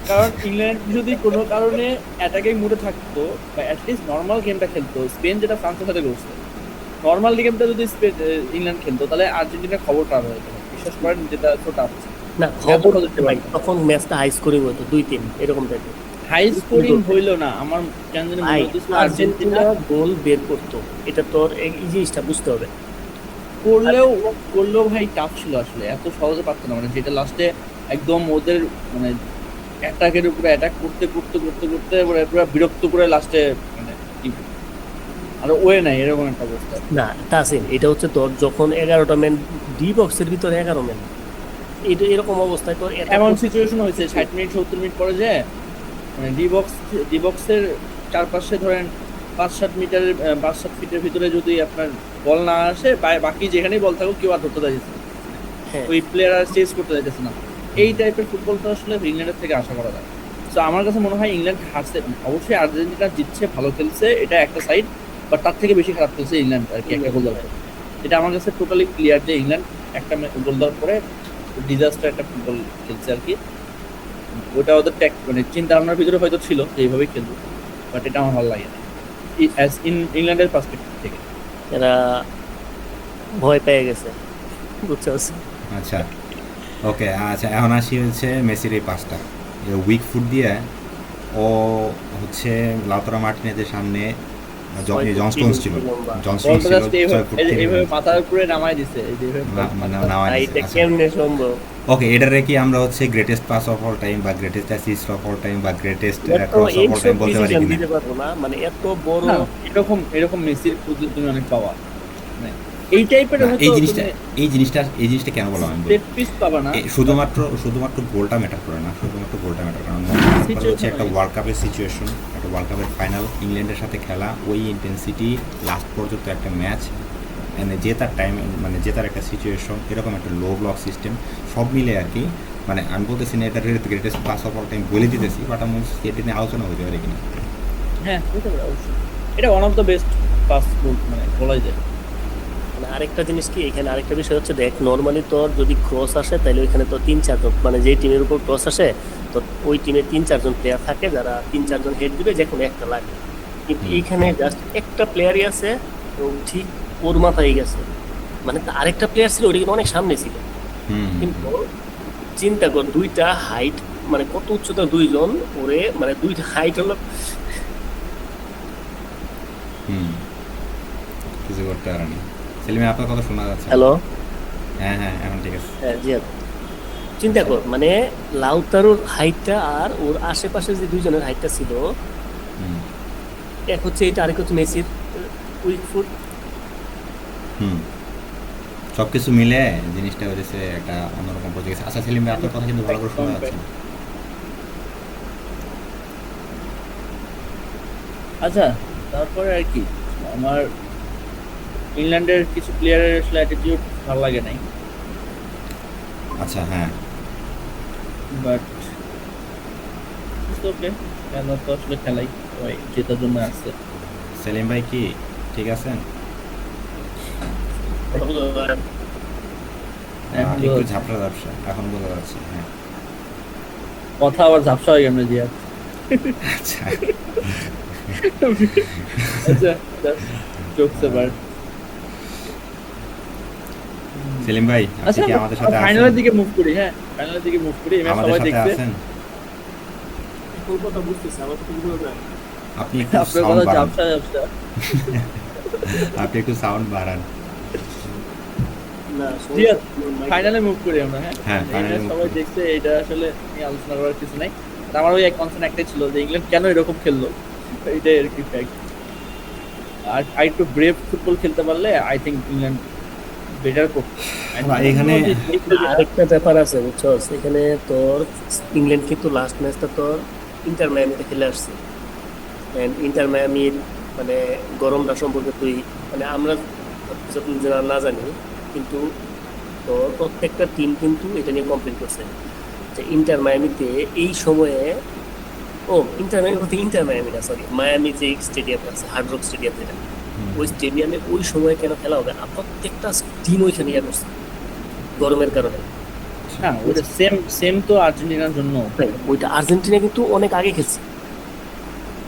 কারণ ইংল্যান্ড যদি কোনো কারণে অ্যাটাকিং মুডে থাকতো বা অ্যাটলিস্ট নর্মাল গেমটা খেলতো, স্পেন যেটা ফ্রান্সের সাথে করছে, নর্মাল গেমটা যদি ইংল্যান্ড খেলতো তাহলে আর্জেন্টিনার খবর টাফ হয়ে যেত। বিশ্বাস করেন যেটা তো টাফ। না খবর ভাই তখন ম্যাচটা হাই স্কোরিং হতো 2-3 এরকম টাইপের। হাই স্কোরিং হইলো না, আমার কেন জানি মনে হচ্ছে আর্জেন্টিনা গোল বের করতো, এটা তোর এই জিনিসটা বুঝতে হবে। করলেও ভাই টাফ ছিল আসলে, এত সহজে পারতো না। মানে যেটা লাস্টে একদম ওদের মানে অ্যাটাকের উপরে অ্যাটাক করতে করতে করতে করতে এবারে পুরো বিরক্ত করে লাস্টে মানে কি আর ওয়ে নাই এরকম একটা অবস্থা। না তাসিন, এটা হচ্ছে তোর যখন 11টা ম্যান ডি বক্সের ভিতরে 11 ম্যান, এটা এরকম অবস্থায় তোর এমন সিচুয়েশন হয়েছে 60 মিনিট 70 মিনিট পরে যে মানে ডি বক্সের চারপাশে ধরেন 5-7 মিটারের 5-7 ফিটের ভিতরে যদি আপনার বল না আসে, বাকি যেখানেই বল থাকুক কেউ আর ধরতে যাচ্ছে না, হ্যাঁ ওই প্লেয়ার আর চেস করতে যাইতেছে না। এই টাইপের ফুটবল তো আসলে ইংল্যান্ডের থেকে আশা করা যায়। তো আমার কাছে মনে হয় ইংল্যান্ড হারছে। অবশ্যই আর্জেন্টিনা জিতছে, ভালো খেলছে, এটা একটা সাইড, বাট তার থেকে বেশি খারাপ খেলছে ইংল্যান্ড আর কি একটা গোল দেওয়ার পর। এটা আমার কাছে টোটালি ক্লিয়ার যে ইংল্যান্ড একটা গোল দেওয়ার পরে ডিজাস্টার একটা ফুটবল খেলছে আর কি। ওটা ওদের মানে চিন্তা ভাবনার ভিতরে হয়তো ছিল যে এইভাবেই খেলবো, বাট এটা আমার ভালো লাগে না ইংল্যান্ডের পার্সপেক্টিভ থেকে। এরা ভয় পেয়ে গেছে, বুঝছো? আচ্ছা ওকে, আচ্ছা এখন আসি হচ্ছে মেসির এই পাসটা উইক ফুট দিয়ে ও হচ্ছে লাউতারো মার্টিনেজের সামনে জন স্টোনস ছিল, জন স্টোনস বলটা ছিল জাস্ট এইভাবে মাথার উপরে নামাই দিছে, এই যে এইভাবে এটা কেমনে সম্ভব? ওকে, এটারে কি আমরা হচ্ছে greatest pass of all time বা greatest assist of all time বা greatest cross of all time বলতে পারি কিনা? দিতে পারবো না, মানে এত বড় না, এরকম মেসির খুঁজে তুমি অনেক পাওয়া মানে এই টাইপের না, হয়তো এই জিনিসটা কেন বললাম আমি বলি। সেট পিস পাবা না। শুধুমাত্র গোলটা ম্যাটার করে না, শুধুমাত্র গোলটা ম্যাটার করে না, হচ্ছে একটা ওয়ার্ল্ড কাপের সিচুয়েশন, একটা ওয়ার্ল্ড কাপের ফাইনাল, ইংল্যান্ডের সাথে খেলা, ওই ইন্টেন্সিটি, লাস্ট পর্যন্ত একটা ম্যাচ, মানে জেতার টাইম, মানে জেতার একটা সিচুয়েশন, এরকম একটা লো ব্লক সিস্টেম, সব মিলে আর কি। মানে আমি বলতেছি না এটা greatest pass of all time বলে দিতেছি, বাট আমি এটা নিয়ে আলোচনা হতে পারে কিনা। হ্যাঁ হতে পারে অবশ্যই, এটা one of the best pass মানে বলাই যায়। মানে আরেকটা জিনিস কি এখানে আরেকটা বিষয় হচ্ছে, দেখ নর্মালি তোর যদি ক্রস আসে তাহলে ওইখানে তো 3-4 জন, মানে যে টিমের উপর ক্রস আসে তো ওই টিমে 3-4 জন প্লেয়ার থাকে যারা 3-4 জন হেড দিবে, যে কোনো একটা লাগে। কিন্তু এইখানে জাস্ট একটা প্লেয়ারই আছে এবং ঠিক ওর মাথায় গেছে, মানে আরেকটা প্লেয়ার ছিল ওটা কিন্তু অনেক সামনে ছিল। কিন্তু চিন্তা কর দুইটা হাইট, মানে কত উচ্চতা দুইজন, ওরে মানে দুইটা হাইট হলো কিছু করতে পারেনি। সেলিমে আপনার কথা শোনা যাচ্ছে? হ্যালো, হ্যাঁ হ্যাঁ এখন ঠিক আছে। হ্যাঁ জি। চিন্তা কর মানে লাউতারোর হাইটটা আর ওর আশেপাশে যে দুইজনের হাইটটা ছিল, এক হচ্ছে এটা, আরেক হচ্ছে মেসির উইক ফুট। সব কিছু মিলে জিনিসটা হয়েছে একটা অন্যরকম পর্যায়ে গেছে। আচ্ছা সেলিম ভাই আপনার কথা কিন্তু ভালো করে শোনা যাচ্ছে না। আচ্ছা তারপরে আর কি আমার ইংল্যান্ডের কিছু প্লেয়ারের আসলে অ্যাটিটিউড ভালো লাগে নাই, আচ্ছা হ্যাঁ, বাট ওকে, খেলা তো আসলে খেলাই, সবাই জেতার জন্য আসছে। সেলিম ভাই কি ঠিক আছেন? এখন একটু তো ঝাপসা এখন বোঝা যাচ্ছে। হ্যাঁ কথা আবার ঝাপসা হয়ে গেল জিয়া। আচ্ছা আচ্ছা জোকস এবার। সেলিম ভাই আপনি আচ্ছা কি আমাদের সাথে ফাইনালের আছেন? দিকে মুভ করি, হ্যাঁ ফাইনালের দিকে মুভ করি, এবার আমাদের সবাই সাথে দেখছে আছেন? কোন কথা বুঝতেছি আমার তো বুঝলো না। আপনি একটু আপনার সাউন্ড কথা বাড়ান, ঝাপসা ঝাপসা। আপনি একটু সাউন্ড বাড়ান। না জিয়া ফাইনালে মুভ করি আমরা, হ্যাঁ হ্যাঁ, finally এটা move সবাই করি। দেখছে, এটা আসলে নিয়ে আলোচনা করার কিছু নাই। আর আমার ওই এক কনসার্ন একটাই ছিল যে ইংল্যান্ড কেন এরকম খেললো, এটাই আর কি ফ্যাক্ট। আর একটু ব্রেভ ফুটবল খেলতে পারলে আই থিঙ্ক ইংল্যান্ড বেটার করতো। না, এখানে- আরেকটা ব্যাপার আছে বুঝছো, এখানে তোর ইংল্যান্ড কিন্তু লাস্ট ম্যাচটা তোর ইন্টার মায়ামিতে খেলে আসছে। ইন্টার মায়ামির মানে গরমটা সম্পর্কে তুই মানে আমরা যতদূর না জানি, কিন্তু তোর প্রত্যেকটা টিম কিন্তু এটা নিয়ে কমপ্লেন করছে যে ইন্টার মায়ামিতে এই সময়ে, ইন্টার মায়ামি বলতে ইন্টার মায়ামি না, সরি, মায়ামি যে স্টেডিয়াম আছে, হার্ড রক স্টেডিয়াম যেটা, ওই স্টেডিয়ামে ওই সময়ে কেন খেলা হবে, আর প্রত্যেকটা টিম ওইখানে ইয়ে করছে গরমের কারণে। হ্যাঁ ওটা সেম সেম তো আর্জেন্টিনার জন্য। ওইটা আর্জেন্টিনা কিন্তু অনেক আগে খেলছে,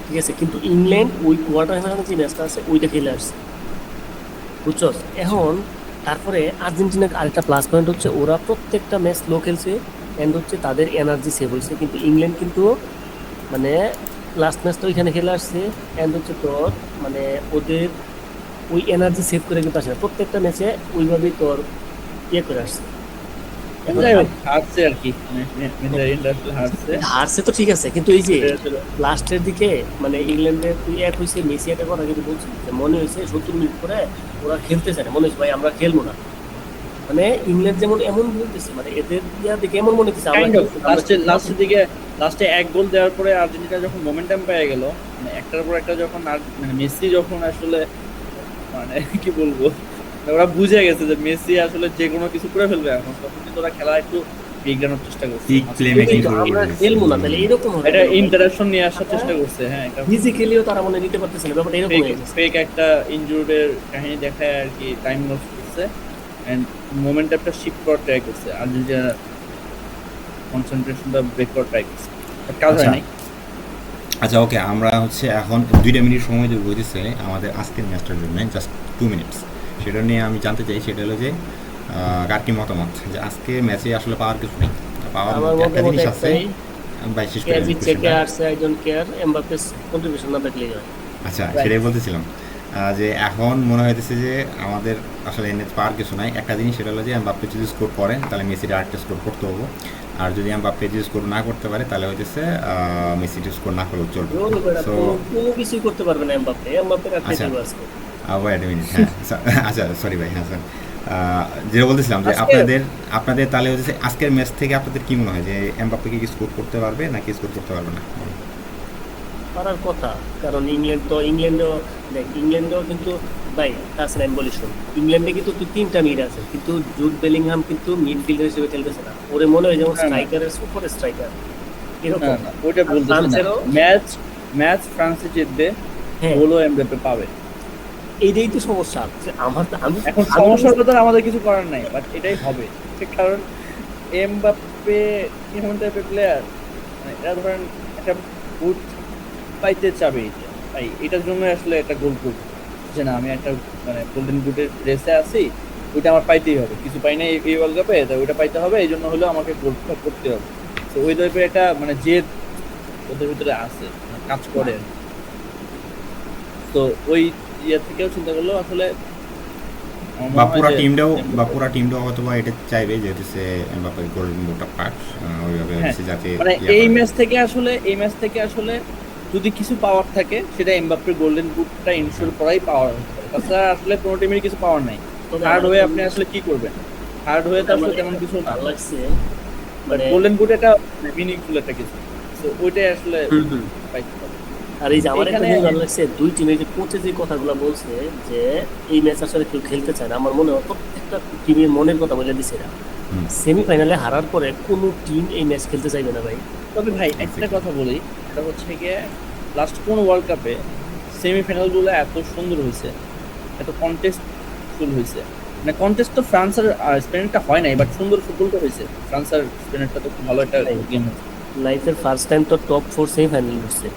ঠিক আছে, কিন্তু ইংল্যান্ড ওই কোয়ার্টার ফাইনালে যে ম্যাচটা আছে ওইটা খেলে আসছে, বুঝছো। এখন তারপরে আর্জেন্টিনার আরেকটা প্লাস পয়েন্ট হচ্ছে ওরা প্রত্যেকটা ম্যাচ স্লো খেলছে, অ্যান্ড হচ্ছে তাদের এনার্জি সেভ হয়েছে। কিন্তু ইংল্যান্ড কিন্তু মানে লাস্ট ম্যাচটা ওইখানে খেলে আসছে, অ্যান্ড হচ্ছে তোর মানে ওদের ওই এনার্জি সেভ করে কিন্তু আসে না, প্রত্যেকটা ম্যাচে ওইভাবেই তোর ইয়ে করে আসছে। এখন যাই হোক হারছে আর কি, হারছে। হারছে তো ঠিক আছে, কিন্তু এই যে লাস্টের দিকে মানে ইংল্যান্ডের তুই এক হয়েছে, মেসি একটা কথা কিন্তু বলছি যে মনে হয়েছে 70 মিনিট পরে ওরা খেলতে চায় না, মনে হয়েছে ভাই আমরা খেলবো না, মানে ইংল্যান্ড যেমন এমন বলতেছে, মানে এদের ইয়া দেখে এমন মনে হচ্ছে আমরা লাস্টের দিকে লাস্টে এক গোল দেওয়ার পরে আর্জেন্টিনা যখন মোমেন্টাম পেয়ে গেল, মানে একটার পর একটা যখন মানে মেসি যখন আসলে মানে কি বলবো, ওরা বুঝে গেছে যে মেসি আসলে যে কোনো কিছু করে ফেলবে এখন, তখন কিন্তু ওরা খেলা একটু বিগড়ানোর চেষ্টা করছে, পিক প্লে মেকিং শুরু আমরা করে দিয়েছে। খেলবো না, তাহলে এরকম হবে, এটা ইন্টারাকশন নিয়ে আসার চেষ্টা করছে। হ্যাঁ এটা ফিজিক্যালিও তারা মনে নিতে পারতেছে না, ব্যাপারটা এরকম হয়ে গেছে। ফেক একটা ইনজুরির কাহিনী দেখায় আর কি, টাইম লস করছে এন্ড মোমেন্টামটা শিফট করার ট্রাই করছে, আর্জেন্টিনা কনসেন্ট্রেশনটা ব্রেক করার ট্রাই করছে, বাট কাজ হয় নাই। আচ্ছা ওকে, আমরা হচ্ছে এখন 2 মিনিট সময় দেবো হইতেছে আমাদের আজকের ম্যাচটার জন্য, জাস্ট 2 মিনিটস। সেটা নিয়ে আমি জানতে চাই, সেটা হলো যে কার কি মতামত, যে আজকে ম্যাচে আসলে পাওয়ার কিছু নেই, পাওয়ার আমার একটা জিনিস আছে। ভাই শেষ করে দিই চেকে questionটা। আসছে একজন কেয়ার, এমবাপ্পের কন্ট্রিবিউশন না দেখলেই হয়। আচ্ছা সেটাই বলতেছিলাম, যে এখন মনে হইতেছে যে আমাদের আসলে এনে পাওয়ার কিছু নাই। একটা জিনিস সেটা হলো যে এমবাপ্পে যদি স্কোর করে তাহলে মেসিটা আরেকটা স্কোর করতে হবে, আর যদি এমবাপ্পে যদি স্কোর না করতে পারে তাহলে হইতেছে মেসিটা স্কোর না করলেও চলবে। সো কোনো কিছুই করতে পারবে না এমবাপ্পে, এমবাপ্পের একটা আচ্ছা। টিম আছে। ওয়েট মিনিট, হ্যাঁ আচ্ছা সরি ভাই, হ্যাঁ স্যার, যেটা বলতেছিলাম যে আপনাদের তাহলে হচ্ছে আজকের ম্যাচ থেকে আপনাদের কি মনে হয় যে এমবাপ্পে কি স্কোর করতে পারবে নাকি স্কোর করতে পারবে না? পারার কথা, কারণ ইংল্যান্ডও কিন্তু ভাই তাছাড়া আমি বলি শোন, ইংল্যান্ডে কিন্তু তুই 3টা মিড আছে, কিন্তু জুড বেলিংহাম কিন্তু মিডফিল্ডার হিসেবে খেলতেছে না, ওরে মনে হয় যেমন স্ট্রাইকারের সুপার স্ট্রাইকার এরকম। ওইটা বলতেছি ফ্রান্সেরও ম্যাচ ফ্রান্সে জিতবে, হ্যাঁ, গোলও এমবাপ্পে পাবে। এইটাই তো সমস্যা যে আমি এখন সমস্যার কথা আমাদের কিছু করার নাই, বাট এটাই হবে, কারণ এমবাপ্পে এমন টাইপের প্লেয়ার, মানে এরা ধরেন একটা বুট পাইতে চাবে, তাই এটার জন্য আসলে একটা গোল করবে যে না আমি একটা মানে গোল্ডেন বুটের রেসে আছি, ওইটা আমার পাইতেই হবে, কিছু পাই না এই ওয়ার্ল্ড কাপে, তাই ওইটা পাইতে হবে, এই জন্য হলেও আমাকে গোলটা করতে হবে। তো ওই টাইপের একটা মানে জেদ ওদের ভিতরে আছে, মানে কাজ করে। তো ওই ইয়ে থেকেও চিন্তা করলো আসলে বা পুরা টিমটাও হয়তো বা এটা চাইবে যে হচ্ছে এমবাপ্পে গোল্ডেন বুটটা পাক, ওইভাবে হচ্ছে যাতে মানে এই ম্যাচ থেকে আসলে যদি কিছু পাওয়ার থাকে সেটা এমবাপ্পের গোল্ডেন বুটটা ইনশিওর করাই পাওয়ার, তাছাড়া আসলে কোনো টিমের কিছু পাওয়ার নাই। হার্ড হয়ে আপনি আসলে কি করবেন, হার্ড হয়ে তো আসলে তেমন কিছু না, ভালো লাগছে মানে গোল্ডেন বুট এটা মিনিংফুল একটা কিছু, তো ওইটাই আসলে পাইতে হবে। আর এই যে আমার একটা এখানে- জিনিস ভালো লাগছে, দুই টিমের যে কোচে যে কথাগুলো বলছে যে এই ম্যাচ আসলে কেউ খেলতে চায় না, আমার মনে হয় প্রত্যেকটা টিমের মনের কথা বলে দিছে না, সেমিফাইনালে হারার পরে কোনো টিম এই ম্যাচ খেলতে চাইবে না ভাই। তবে ভাই একটা কথা বলি, সেটা হচ্ছে গিয়ে লাস্ট কোন ওয়ার্ল্ড কাপে সেমিফাইনালগুলো এত সুন্দর হয়েছে, এত কন্টেস্টফুল হয়েছে, মানে কন্টেস্ট তো ফ্রান্স আর স্পেনটা হয় নাই, বাট সুন্দর ফুটবলটা হয়েছে, ফ্রান্স আর স্পেনেরটা তো খুব ভালো একটা গেম হয়েছে। লাইফের ফার্স্ট টাইম তো টপ 4 সেমিফাইনাল হচ্ছে।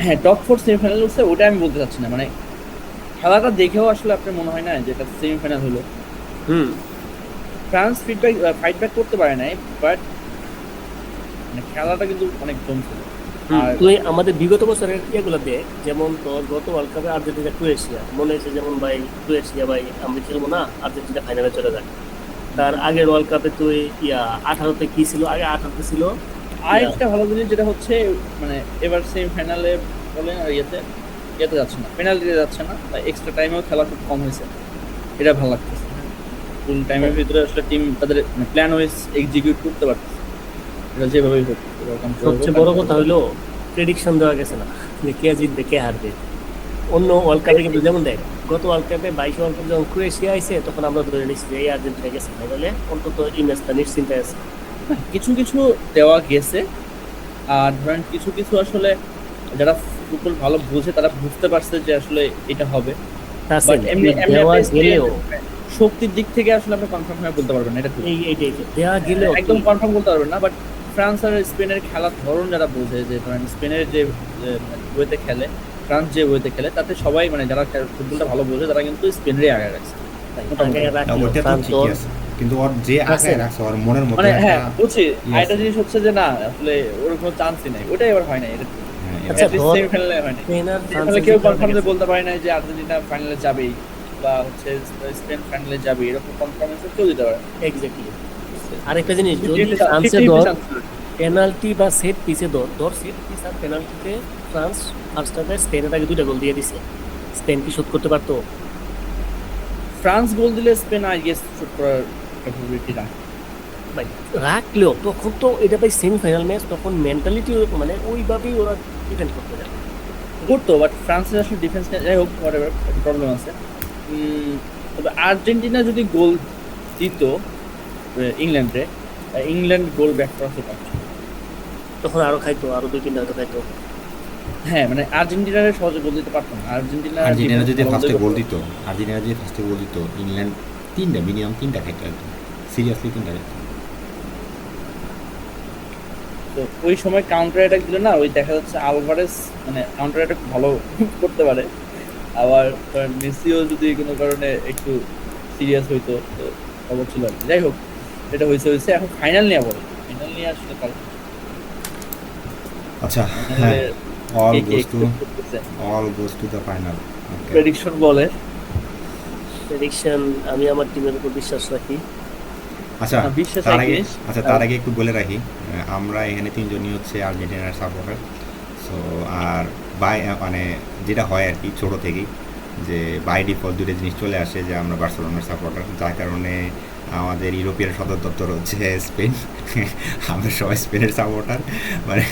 হ্যাঁ টপ 4 সেমিফাইনাল হচ্ছে, ওটা আমি বলতে চাচ্ছি না, মানে খেলাটা দেখেও আসলে আপনার মনে হয় না যে এটা সেমিফাইনাল হলো। ফ্রান্স ফাইট ব্যাক করতে পারে নাই, বাট মানে খেলাটা কিন্তু অনেক জমছিল। আর তুই আমাদের বিগত বছরের ইয়েগুলো দেখ, যেমন তোর গত ওয়ার্ল্ড কাপে আর্জেন্টিনা ক্রোয়েশিয়া, মনে হয়েছে যেমন ভাই ক্রোয়েশিয়া ভাই আমরা খেলবো না, আর্জেন্টিনা ফাইনালে চলে যায়। তার আগের ওয়ার্ল্ড কাপে তুই 18তে কি ছিল, আগে 18তে ছিল আরেকটা ভালো জিনিস যেটা হচ্ছে মানে এবার সেমিফাইনালে বলেন আর ইয়েতে যাচ্ছে না, পেনাল্টিতে যাচ্ছে না, তাই এক্সট্রা টাইমেও খেলা খুব কম হয়েছে, এটা ভালো লাগতেছে। ফুল টাইমের ভিতরে আসলে টিম তাদের প্ল্যান ওয়াইজ এক্সিকিউট করতে পারতেছে, এটা যেভাবেই হোক এরকম করে হোক। সবচেয়ে বড় কথা হলো প্রেডিকশন দেওয়া গেছে না যে কে জিতবে কে হারবে। অন্য ওয়ার্ল্ড কাপে কিন্তু যেমন দেখ, গত ওয়ার্ল্ড কাপে 22 ওয়ার্ল্ড কাপে যখন ক্রোয়েশিয়া আইছে তখন আমরা ধরে নিচ্ছি যে এই আর্জেন্টিনা গেছে ফাইনালে, অন্তত এই ম্যাচটা নিশ্চিন্তায় আছে। কিছু কিছু দেওয়া গেছে, আর ধরেন কিছু কিছু আসলে যারা ফুটবল ভালো বোঝে তারা বুঝতে পারছে যে আসলে এটা হবে। তাসিম, But এমনি এমনি দেওয়া আপনি গেলেও শক্তির দিক থেকে আসলে আপনি কনফার্ম হয়ে বলতে পারবেন না, এটা ঠিক। এইটাই দেওয়া গেলেও একদম কনফার্ম বলতে পারবেন না, বাট ফ্রান্স আর স্পেনের খেলার ধরন যারা বোঝে, যে ধরেন স্পেনের যে ওয়েতে খেলে, ফ্রান্স যে ওয়েতে খেলে, তাতে সবাই মানে যারা ফুটবলটা ভালো বোঝে তারা কিন্তু স্পেনেরই আগে রাখছে। আগে না, রাখলো ওটা তো ফ্রান্স ঠিকই দল। আছে, কিন্তু ওর যে আগে আছে। রাখছে ওর মনের মধ্যে মানে হ্যাঁ একটা বুঝছি, ইয়ে একটা আছে। জিনিস হচ্ছে যে না আসলে ওর কোনো চান্সই নাই, ওটাই এবার হয় না, এটা হ্যাঁ, আচ্ছা, ধর- সেমিফাইনালে হয় না। স্পেন আর তাহলে ফ্রান্সের কেউ যে খেলাটা কনফার্ম গেছে, বলতে পারে না যে আর্জেন্টিনা ফাইনালে যাবেই বা হচ্ছে স্পেন ফাইনালে যাবে, এরকম কনফার্মেশন কেউ দিতে পারে না। এক্স্যাক্টলি। আরেকটা জিনিস, যদি 50 ফ্রান্সের 50 দল chance ছিল। পেনাল্টি বা সেট পিসে ধর সেট পিস আর পেনাল্টিতে ফ্রান্স ফার্স্ট হাফে স্পেনের আগে 2টা গোল দিয়ে দিছে, স্পেন কি শোধ করতে পারতো? ফ্রান্স গোল দিলে স্পেন আই গেস শুট করার ক্যাপাবিলিটি রাখে। ভাই রাখলেও তখন তো এটা ভাই সেমিফাইনাল ম্যাচ, তখন মেন্টালিটি মানে ওইভাবেই ওরা ডিফেন্ড করতে যায়। করতো, বাট ফ্রান্সের আসলে ডিফেন্স যাই হোক হোয়াটএভার প্রবলেম আছে। তবে আর্জেন্টিনা যদি গোল দিত ইংল্যান্ডে, ইংল্যান্ড গোল ব্যাক করাতে পারছে। তখন আরো খাইতো, আরো 2-3টা হয়তো খাইতো। হ্যাঁ মানে আর্জেন্টিনারে সহজে গোল দিতে পারতো না। আর্জেন্টিনা আর্জেন্টিনা যদি defense ফার্স্টে ভালো গোল করতো। দিত, আর্জেন্টিনা যদি ফার্স্টে গোল দিত, ইংল্যান্ড মিনিমাম তিনটা খাইতো একদম সিরিয়াসলি, 3টা খাইতো। তো ওই সময় কাউন্টার অ্যাটাক দিলে না, ওই দেখা যাচ্ছে আলভারেস মানে কাউন্টার অ্যাটাক ভালো করতে পারে, আবার ধরেন মেসিও যদি কোনো কারণে একটু সিরিয়াস হইতো তো খবর ছিল আর কি। যাই হোক এটা হয়েছে এখন ফাইনাল নিয়ে বলে, ফাইনাল নিয়ে আসলে কাল আচ্ছা, হ্যাঁ, all goes to the final. Prediction বলে। প্রেডিকশন, আমি আমার টিমের উপর বিশ্বাস রাখি। আচ্ছা, বিশ্বাস তার এক আগে জিনিস। তার আগে একটু বলে রাখি, আমরা এখানে 3জনই হচ্ছে আর্জেন্টিনার সাপোর্টার। সো আর বাই মানে যেটা হয় আর কি ছোটো থেকেই, যে বাই ডিফল্ট দুটো জিনিস চলে আসে যে আমরা বার্সেলোনার সাপোর্টার, যার কারণে আমাদের ইউরোপিয়ান সদর দপ্তর হচ্ছে স্পেন। আমরা সবাই স্পেনের সাপোর্টার, মানে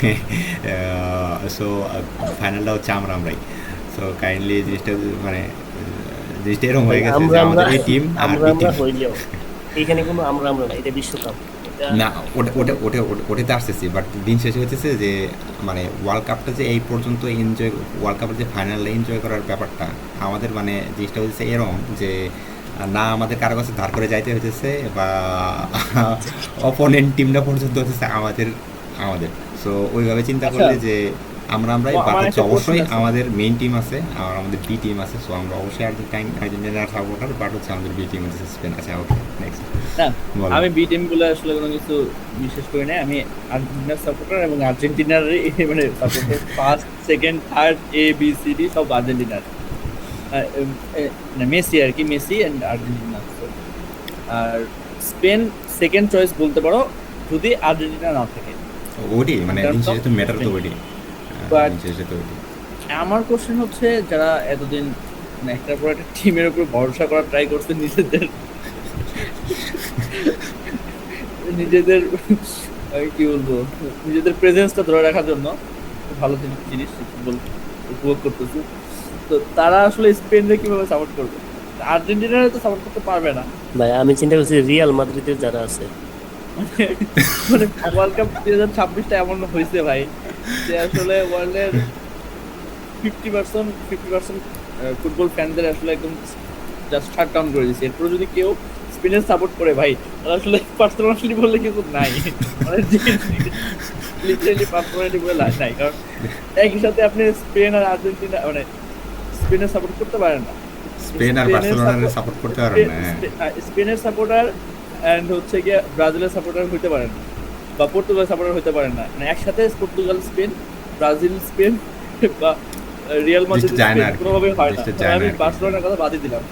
সো ফাইনালটা হচ্ছে আমরাই। সো কাইন্ডলি জিনিসটা মানে জিনিসটা এরকম হয়ে গেছে যে আমাদের এই টিম আর আমরা এই টিম হইলেও এখানে কোনো আমরা না, এটা বিশ্বকাপ। না, ওটাতে আসতেছি, বাট দিন শেষে হচ্ছে যে মানে ওয়ার্ল্ড কাপটা যে এই পর্যন্ত এনজয়, ওয়ার্ল্ড কাপের যে ফাইনালে এনজয় করার ব্যাপারটা আমাদের মানে জিনিসটা হচ্ছে এরকম যে না আমাদের কারো কাছে ধার করে যাইতে হইতেছে, বা অপোনেন্ট টিমটা পর্যন্ত হচ্ছে আমাদের। সো ওইভাবে চিন্তা করলে যে আমরাই, বাট আমার হচ্ছে একটা অবশ্যই প্রশ্ন আছে। আমাদের মেইন টিম আছে আর আমাদের বি টিম আছে। সো আমরা অবশ্যই আর্জেন্টিনার সাপোর্টার, বাট হচ্ছে আমাদের বি টিম হচ্ছে স্পেন। আচ্ছা, ওকে, নেক্সট না বলো। আমি বি টিম গুলো আসলে কোনো কিছু বিশেষ করি না, আমি আর্জেন্টিনার সাপোর্টার এবং আর্জেন্টিনার মানে supporter first second third A B C D সব আর্জেন্টিনার, মানে মেসি আর কি, মেসি এন্ড আর্জেন্টিনা। আর স্পেন সেকেন্ড চয়েস বলতে পারো যদি আর্জেন্টিনা না থাকে। ওটি মানে In terms দিন শেষে তো of ম্যাটার তো Spain. ওটি, But- দিন শেষে তো ওটি। আমার কোশ্চেন হচ্ছে যারা এতদিন মানে একটার পর একটা টিমের উপর ভরসা করার ট্রাই করছে নিজেদের কি বলবো নিজেদের প্রেজেন্সটা ধরে রাখার জন্য, খুব ভালো জিনিস ফুটবল উপভোগ করতেছে, তো তারা আসলে স্পেনকে কিভাবে সাপোর্ট করবে? আর্জেন্টিনারে তো সাপোর্ট করতে পারবে না। ভাই আমি চিন্তা করছি রিয়াল মাদ্রিদের যারা আছে, মানে ওয়ার্ল্ড কাপ 2026টা এমন হয়েছে ভাই যে আসলে ওয়ার্ল্ডের 50% ফুটবল ফ্যানদের আসলে একদম জাস্ট শাট ডাউন করে দিয়েছে। এরপর যদি কেউ স্পেনের সাপোর্ট করে ভাই, তাহলে আসলে পার্সোনালি বললে কিছু নাই, মানে লিটারালি পার্সোনালি বলে নাই, কারণ একই সাথে আপনি স্পেন আর আর্জেন্টিনা মানে স্পেনের সাপোর্ট করতে পারেন না, স্পেন আর বার্সেলোনার সাপোর্ট করতে পারবে না। স্পেনের সাপোর্টার এন্ড হচ্ছে গিয়ে ব্রাজিলের সাপোর্টার হইতে পারেন না, বা পর্তুগাল সাপোর্টার হইতে পারেন না, মানে একসাথে পর্তুগাল স্পেন ব্রাজিল স্পেন বা রিয়াল মাদ্রিদ Just যায় না স্পেন আর কি। কোনোভাবে হয় না। Just যায় না আমি আর কি। বার্সেলোনার কথা বাদই দিলাম,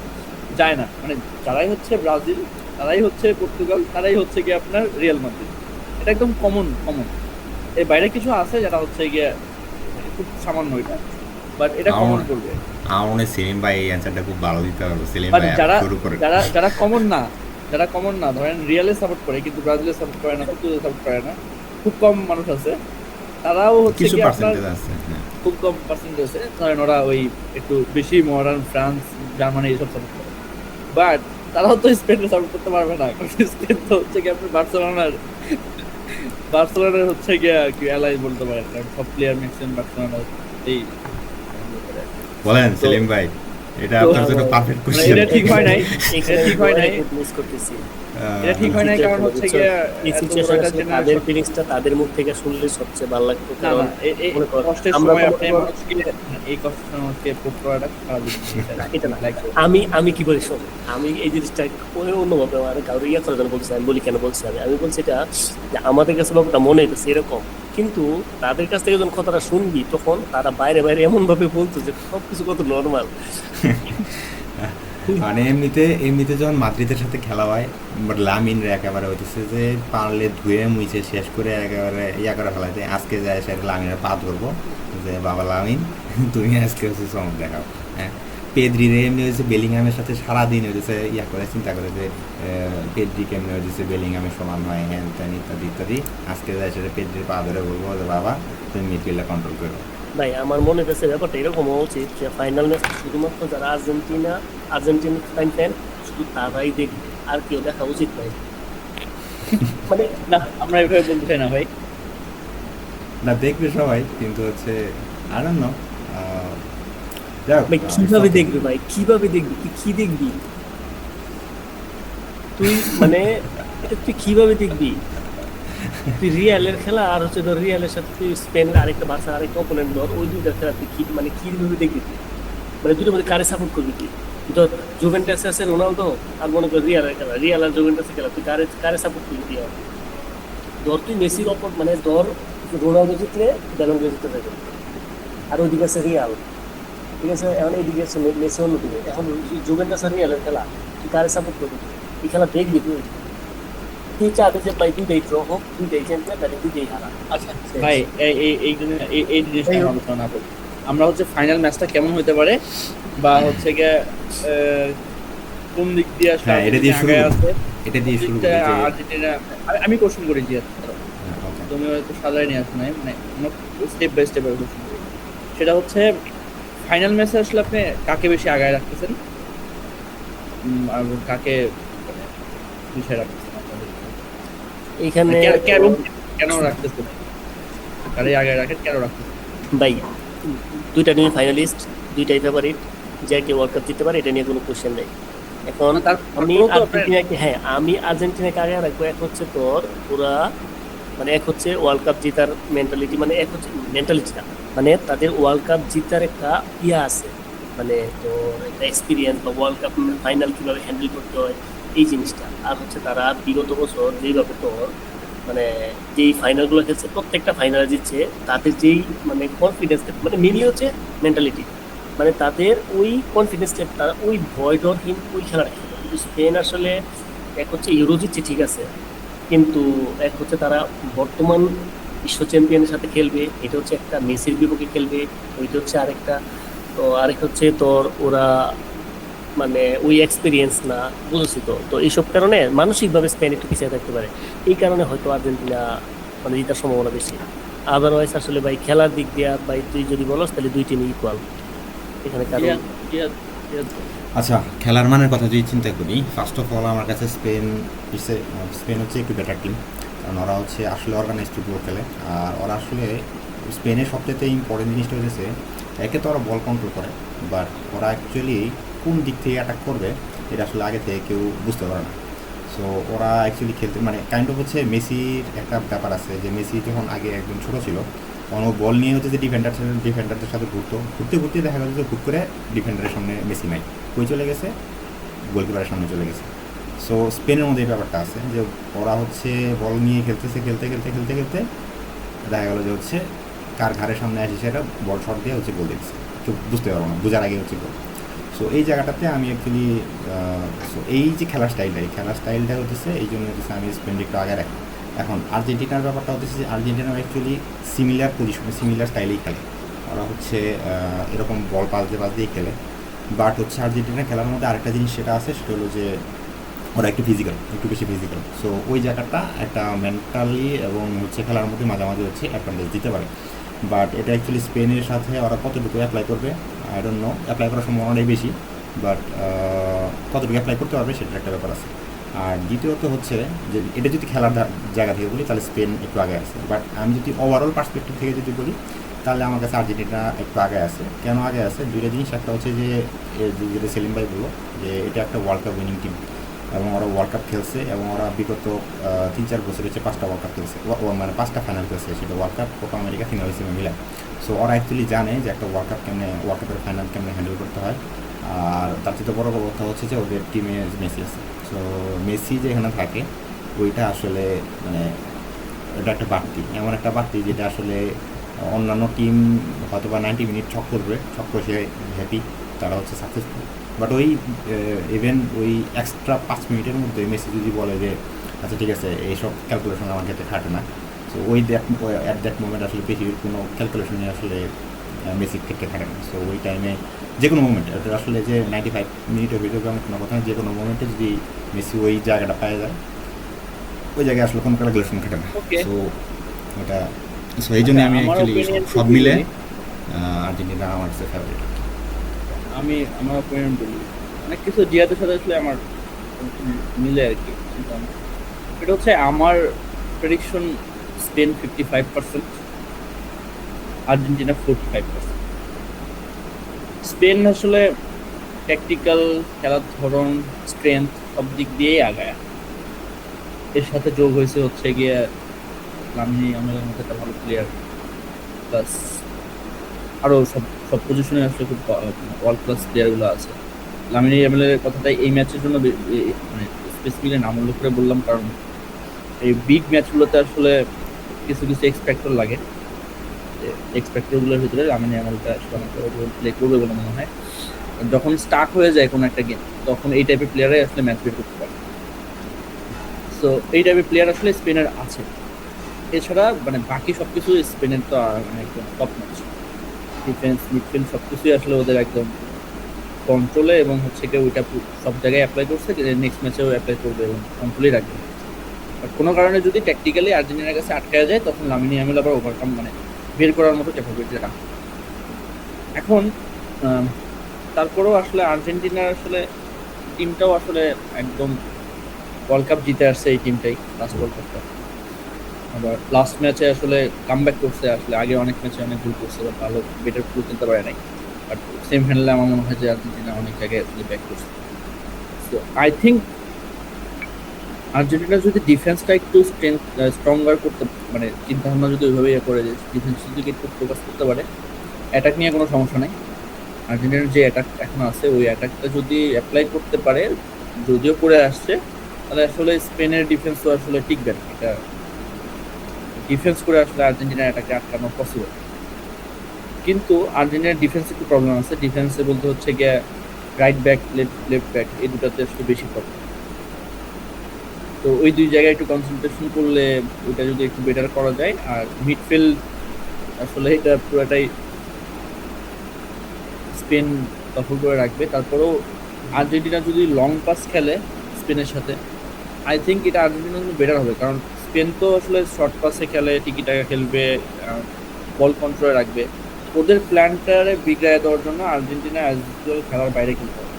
যায় না, মানে যারাই হচ্ছে ব্রাজিল, তারাই হচ্ছে পর্তুগাল, তারাই হচ্ছে গিয়ে আপনার রিয়াল মাদ্রিদ, এটা একদম কমন। এর বাইরে কিছু আছে যারা হচ্ছে গিয়ে খুব সামান্য এটা, বাট এটা কমন করবে। আমার মনে হয় সেলিম ভাই এই অ্যান্সারটা খুব ভালো দিতে পারবো। সেলিম বাট ভাই যারা শুরু করে। যারা যারা কমন না যারা কমন না, ধরেন রিয়ালে সাপোর্ট করে কিন্তু ব্রাজিলে সাপোর্ট করে না, পর্তুগালে সাপোর্ট করে না, খুব কম মানুষ আছে। তারাও হচ্ছে কিছু কি আপনার পার্সেন্টেজ আছে, হ্যাঁ। খুব কম পার্সেন্টেজ আছে, ধরেন ওরা ওই একটু বেশি মডার্ন ফ্রান্স জার্মানি এইসব সাপোর্ট করে। বাট তারাও তো স্পেনে সাপোর্ট করতে পারবে না, কারণ স্পেন তো হচ্ছে কি আপনার বার্সেলোনার হচ্ছে গিয়ে কি অ্যালাই বলতে পারেন, কারণ সব প্লেয়ার ম্যাক্সিমাম বার্সেলোনার এই বলেন তো- সেলিম ভাই, এটা তো- আপনার জন্য পারফেক্ট মানে কোশ্চেন। এটা ঠিক হয় নাই, এখানে ঠিক হয় নাই। মিস করতেছি। এটা ঠিক হয় নাই, কারণ হচ্ছে গিয়ে এই এত বড় সিচুয়েশন একটা আসলে তাদের generation- ফিলিংসটা তাদের মুখ থেকে শুনলে সবচেয়ে ভালো লাগতো, না কারণ না এই মনে কর, কষ্টের আমরা সময় তো আপনি মনে কর- মানুষকে এই কষ্টের সময় মানুষকে পোক করাটা খারাপ জিনিস। এটা না। Like- আমি কি বলি শোন, আমি এই জিনিসটা অন্যভাবে মানে কারোর ইয়ে করার জন্য বলছি, আমি বলি কেন বলছি, আমি বলছি এটা যে আমাদের কাছে ব্যাপারটা মনে হইতেছে এরকম, কিন্তু তাদের কাছ থেকে যখন কথাটা শুনবি তখন তারা বাইরে বাইরে এমন ভাবে বলতো যে সবকিছু কত নর্মাল। মানে এমনিতে যখন মাদ্রিদের সাথে খেলা হয়, বাট লামিনরে একেবারে হইতেছে যে পারলে ধুয়ে মুছে শেষ করে একেবারে ইয়া করে ফেলাইতে, আজকে যায় সেটা লামিনের পা ধরবো যে বাবা লামিন তুমি আজকে হচ্ছে চমক দেখাও। হ্যাঁ, পেদ্রিরে এমনি হয়েছে বেলিংহামের সাথে সারাদিন হয়েছে ইয়া করে চিন্তা করে যে পেদ্রি কেমনি হয়েছে বেলিংহামের সমান হয়, হ্যান ত্যান ইত্যাদি ইত্যাদি। আজকে যায় সেটা পেদ্রির পা ধরে বলবো যে বাবা তুমি মিডফিল্ডে কন্ট্রোল করো। ভাই আমার মনে হচ্ছে ব্যাপারটা এরকম হওয়া উচিত যে ফাইনাল ম্যাচ শুধুমাত্র যারা আর্জেন্টিনা ফ্যান শুধু তারাই দেখবে, আর কেউ দেখা উচিত নয়। মানে না আমরা এভাবে বলতে চাই না ভাই। না দেখবে সবাই, কিন্তু হচ্ছে I don't know, যাই হোক, ভাই কিভাবে দেখবে ভাই, কিভাবে দেখবি, তুই কি দেখবি, তুই মানে এটা তুই কিভাবে দেখবি? তুই রিয়ালের খেলা আর হচ্ছে ধর রিয়ালের সাথে তুই স্পেনের আরেকটা বার্সা আরেকটা অপোনেন্ট ধর, ওই দুইটার খেলা তুই কি মানে কিভাবে দেখবি তুই? মানে দুটোর মধ্যে কারে সাপোর্ট করবি তুই? তুই ধর জুভেন্টাসে আছে রোনালদো, আর মনে কর রিয়ালের খেলা, রিয়াল আর জুভেন্টাসের খেলা, তুই কারে সাপোর্ট করবি তুই? ধর তুই মেসির অপর মানে ধর রোনালদো জিতলে ব্যালন্ডো জিতে থাকবে, আর ওইদিকে আছে রিয়াল, ঠিক আছে? এখন এইদিকে আছে মেসি অন্যদিকে, এখন জুভেন্টাস আর রিয়ালের খেলা, তুই কারে সাপোর্ট করবি? এই খেলা দেখবি তুই? তুই চাবি যে ভাই দুইটাই ড্র হোক, দুইটাই চ্যাম্পিয়ন, তাহলে দুইটাই হারা। আচ্ছা ভাই এই জিনিসটা আমরা আলোচনা না করি। আমরা হচ্ছে ফাইনাল ম্যাচটা কেমন হতে পারে বা হচ্ছে গিয়ে কোন দিক দিয়ে আসলে হ্যাঁ, এটা দিয়ে শুরু আগায় করি। আছে, এটা দিয়ে শুরু দিকটা করি যে আর্জেন্টিনা। আমি কোশ্চেন করি যে হ্যাঁ, okay. তুমি হয়তো সাজায় নিয়ে আসো নাই, মানে স্টেপ বাই স্টেপ কোশ্চেন করি। সেটা হচ্ছে ফাইনাল ম্যাচে আসলে আপনি কাকে বেশি আগায় রাখতেছেন আর কাকে পিছিয়ে রাখতেছেন? এইখানে কেন রাখতেছেন? কারে আগায় রাখেন, কেন রাখতেছেন? ভাই দুইটা নিয়ে ফাইনালিস্ট, দুইটাই ফেভারিট, যে কে ওয়ার্ল্ড কাপ জিততে পারে এটা নিয়ে কোনো কোশ্চেন নেই। এখন আমি আর্জেন্টিনাকে, হ্যাঁ আমি আর্জেন্টিনাকে আগে রাখবো। এক হচ্ছে তোর পুরা মানে এক হচ্ছে ওয়ার্ল্ড কাপ জেতার মেন্টালিটি, মানে এক হচ্ছে মেন্টালিটি না, মানে তাদের ওয়ার্ল্ড কাপ জেতার একটা ইয়া আছে, মানে তোর একটা এক্সপিরিয়েন্স বা ওয়ার্ল্ড কাপ ফাইনাল কীভাবে হ্যান্ডেল করতে হয় এই জিনিসটা। আর হচ্ছে তারা বিগত বছর যেইভাবে তোর মানে যেই ফাইনালগুলো খেলছে প্রত্যেকটা ফাইনালে জিতছে, তাদের যেই মানে কনফিডেন্স, মানে মেনলি হচ্ছে মেন্টালিটি, মানে তাদের ওই কনফিডেন্স, তারা ওই ভয় ডরহীন ওই খেলাটা খেলে। কিন্তু স্পেন আসলে এক হচ্ছে ইউরো জিতছে ঠিক আছে, কিন্তু এক হচ্ছে তারা বর্তমান বিশ্ব চ্যাম্পিয়নের সাথে খেলবে, এটা হচ্ছে একটা মেসির বিপক্ষে খেলবে, ওইটা হচ্ছে আরেকটা। তো আরেক হচ্ছে তোর ওরা মানে ওই এক্সপিরিয়েন্স না, বুঝেছি তো। তো এইসব কারণে মানসিকভাবে স্পেন একটু পিছিয়ে থাকতে পারে, এই কারণে হয়তো আর্জেন্টিনা মানে জেতার সম্ভাবনা বেশি। আদারওয়াইজ আসলে ভাই খেলার দিক দিয়ে ভাই তুই যদি বলস তাহলে দুই টিম ইকুয়াল এখানে, কারণ আচ্ছা, খেলার মানের কথা যদি চিন্তা করি, ফার্স্ট অফ অল আমার কাছে স্পেন হচ্ছে একটু বেটার টিম, কারণ ওরা হচ্ছে আসলে অর্গানাইজ ফুটবল খেলে। আর ওরা আসলে স্পেনের সবচেয়ে ইম্পর্টেন্ট জিনিসটা হচ্ছে একে তো ওরা বল কন্ট্রোল করে, বাট ওরা অ্যাকচুয়ালি কোন দিক থেকে অ্যাটাক করবে এটা আসলে আগে থেকে কেউ বুঝতে পারে না। সো ওরা অ্যাকচুয়ালি খেলতে মানে কাইন্ড অফ হচ্ছে মেসির একটা ব্যাপার আছে যে মেসি যখন আগে একদম ছোটো ছিল তখন ও বল নিয়ে হচ্ছে যে ডিফেন্ডারদের সাথে ঘুরতে দেখা গেল যে হুট করে ডিফেন্ডারের সামনে মেসি নাই, কই চলে গেছে, গোলকিপারের সামনে চলে গেছে। সো স্পেনের মধ্যে এই ব্যাপারটা আছে যে ওরা হচ্ছে বল নিয়ে খেলতে দেখা গেলো যে হচ্ছে কার ঘাড়ের সামনে আসে সেটা বল শট দিয়ে হচ্ছে গোল দিচ্ছে, কেউ বুঝতে পারবো না, বোঝার আগে হচ্ছে গোল। সো এই জায়গাটাতে আমি অ্যাকচুয়ালি এই যে খেলার স্টাইলটা হচ্ছে এই জন্য হচ্ছে আমি স্পেন একটু আগে রাখি। এখন আর্জেন্টিনার ব্যাপারটা হচ্ছে যে আর্জেন্টিনা অ্যাকচুয়ালি সিমিলার পজিশনে সিমিলার স্টাইলেই খেলে, ওরা হচ্ছে এরকম বল পাস দিয়ে খেলে। বাট হচ্ছে আর্জেন্টিনা খেলার মধ্যে আরেকটা জিনিস সেটা আছে, সেটা হলো যে ওরা একটু ফিজিক্যাল, একটু বেশি ফিজিক্যাল। সো ওই জায়গাটা একটা মেন্টালি এবং হচ্ছে খেলার মধ্যে মাঝামাঝি হচ্ছে অ্যাডভান্টেজ দিতে পারে। বাট এটা অ্যাকচুয়ালি স্পেনের সাথে ওরা কতটুকু অ্যাপ্লাই করবে আই ডোন্ট নো। অ্যাপ্লাই করার সম্ভাবনাটাই বেশি, বাট কতটুকু অ্যাপ্লাই করতে পারবে সেটার একটা ব্যাপার আছে। আর দ্বিতীয়ত হচ্ছে যে এটা যদি খেলার জায়গা থেকে বলি তাহলে স্পেন একটু আগে আছে, বাট আমি যদি ওভারঅল পার্সপেক্টিভ থেকে যদি বলি তাহলে আমার কাছে আর্জেন্টিনা একটু আগে আছে। কেন আগে আছে? দুইটা জিনিস। একটা হচ্ছে যে যেটা সেলিম ভাই বললো যে এটা একটা ওয়ার্ল্ড কাপ উইনিং টিম, এবং ওরা ওয়ার্ল্ড কাপ খেলছে, এবং ওরা বিগত 3-4 বছর হচ্ছে 5টা ওয়ার্ল্ড কাপ খেলছে, মানে 5টা ফাইনাল খেলছে, সেটা world cup, Copa America, final হিসেবে মিলায়। সো ওরা অ্যাকচুয়ালি জানে যে একটা ওয়ার্ল্ড কাপের ফাইনাল কেমনে হ্যান্ডেল করতে হয়। আর তার চেয়ে বড় কথা হচ্ছে যে ওদের টিমে মেসি আছে। সো মেসি যে এখানে থাকে ওইটা আসলে মানে এটা একটা বাড়তি, এমন একটা বাড়তি যেটা আসলে অন্যান্য টিম হয়তো বা 90 মিনিট ছক করবে, ছক করে সে হ্যাপি, তারা হচ্ছে সাকসেসফুল। বাট ওই ইভেন ওই এক্সট্রা 5 মিনিটের মধ্যে মেসি যদি বলে যে আচ্ছা ঠিক আছে এইসব ক্যালকুলেশন আমার ক্ষেত্রে খাটে না, সো ওই অ্যাট দ্যাট মোমেন্ট আসলে পৃথিবীর কোনো ক্যালকুলেশনই আসলে মেসির ক্ষেত্রে খাটে না। সো ওই টাইমে যে কোনো মোমেন্টে আসলে যে 95 মিনিটের ভিডিও এমন কোনো কথা না, যে কোনো মোমেন্টে যদি মেসি ওই জায়গাটা পাওয়া যায়, ওই জায়গায় আসলে কোনো ক্যালকুলেশন খাটে না। Okay. সো এটা সো এই জন্য আমি আমার অ্যাকচুয়ালি opinion সব যদি মিলে বলি, আর্জেন্টিনা আমার কাছে ফেভারিট। আমি আমার অপিনিয়ন বলি, অনেক কিছু জিয়াদের সাথে আসলে আমার মিলে আর কি চিন্তা ভাবনা। এটা হচ্ছে আমার প্রেডিকশন, স্পেন 55%, আর্জেন্টিনা 45%। স্পেন আসলে ট্যাকটিক্যাল, খেলার ধরন, স্ট্রেংথ সব দিক দিয়েই আগায়। এর সাথে যোগ হয়েছে হচ্ছে গিয়ে লামিনী আমাদের মধ্যে একটা ভালো প্লেয়ার, প্লাস আরও সব সব পজিশনে আসলে খুব ওয়ার্ল্ড ক্লাস প্লেয়ারগুলো আছে। লামিনী ইয়ামালের কথাটা এই ম্যাচের জন্য মানে স্পেসিফিকলি নাম উল্লেখ করে বললাম, কারণ এই বিগ ম্যাচগুলোতে আসলে কিছু কিছু এক্সপেক্টর লাগে। এক্সপেক্টরগুলোর ভিতরে লামিনী ইয়ামালটা আসলে অনেক প্লে করবে বলে মনে হয়। যখন স্টার্ট হয়ে যায় কোনো একটা গেম, তখন এই টাইপের প্লেয়ারাই আসলে ম্যাচ বের করতে পারে। সো এই টাইপের প্লেয়ার আসলে স্পেনের আছে। এছাড়া মানে বাকি সব কিছু স্পেনের তো মানে একদম টপ ম্যাচ, ডিফেন্স, মিডফিল্ড সব কিছুই আসলে ওদের একদম কন্ট্রোলে, এবং হচ্ছে কি ওইটা সব জায়গায় অ্যাপ্লাই করছে, নেক্সট ম্যাচেও অ্যাপ্লাই করবে এবং কন্ট্রোলেই রাখবে। বাট কোনো কারণে যদি ট্যাকটিক্যালি আর্জেন্টিনার কাছে আটকায়া যায়, তখন লামিনী ইয়ামাল আবার ওভারকাম মানে বের করার মতো ক্যাপাবিলিটি রাখে। এখন তারপরেও আসলে আর্জেন্টিনার আসলে টিমটাও আসলে একদম ওয়ার্ল্ড কাপ জিতে আসছে এই টিমটাই, লাস্ট ওয়ার্ল্ড কাপটা। আবার লাস্ট ম্যাচে আসলে কামব্যাক করছে, আসলে আগে অনেক ম্যাচে অনেক ভুল করছে, বা ভালো বেটার ফুল খেলতে পারে নাই। বাট সেম হ্যান্ডলে আমার মনে হয় যে আর্জেন্টিনা অনেক জায়গায় আসলে ব্যাক করছে। সো আই থিঙ্ক আর্জেন্টিনা যদি ডিফেন্সটা একটু স্ট্রঙ্গার করতে মানে চিন্তা ভাবনা যদি ওইভাবে ইয়ে করে, যে ডিফেন্স যদি একটু ফোকাস করতে পারে, অ্যাটাক নিয়ে কোনো সমস্যা নাই। আর্জেন্টিনার যে অ্যাটাক এখন আছে ওই অ্যাটাকটা যদি অ্যাপ্লাই করতে পারে, যদিও করে আসছে, তাহলে আসলে স্পেনের ডিফেন্সও আসলে টিকবে না। এটা ডিফেন্স করে আসলে আর্জেন্টিনার অ্যাটাকে আটকানো পসিবল। কিন্তু আর্জেন্টিনার ডিফেন্স একটু প্রবলেম আছে। ডিফেন্সে বলতে হচ্ছে গিয়ে রাইট ব্যাক, লেফট ব্যাক, এই দুটাতে আসলে বেশি প্রবলেম। তো ওই দুই জায়গায় একটু কনসেন্ট্রেশন করলে ওইটা যদি একটু বেটার করা যায়। আর মিডফিল্ড আসলে এটা পুরোটাই স্পেন দখল করে রাখবে। তারপরেও আর্জেন্টিনা যদি লং পাস খেলে স্পেনের সাথে, আই থিঙ্ক এটা আর্জেন্টিনার জন্য বেটার হবে, কারণ স্পেন তো আসলে শর্ট পাসে খেলে, টিকি টাকা খেলবে, বল কন্ট্রোলে রাখবে। ওদের প্ল্যানটারে বিগড়ায় দেওয়ার জন্য আর্জেন্টিনা অ্যাজ ইউজুয়াল খেলার বাইরে খেলতে হবে।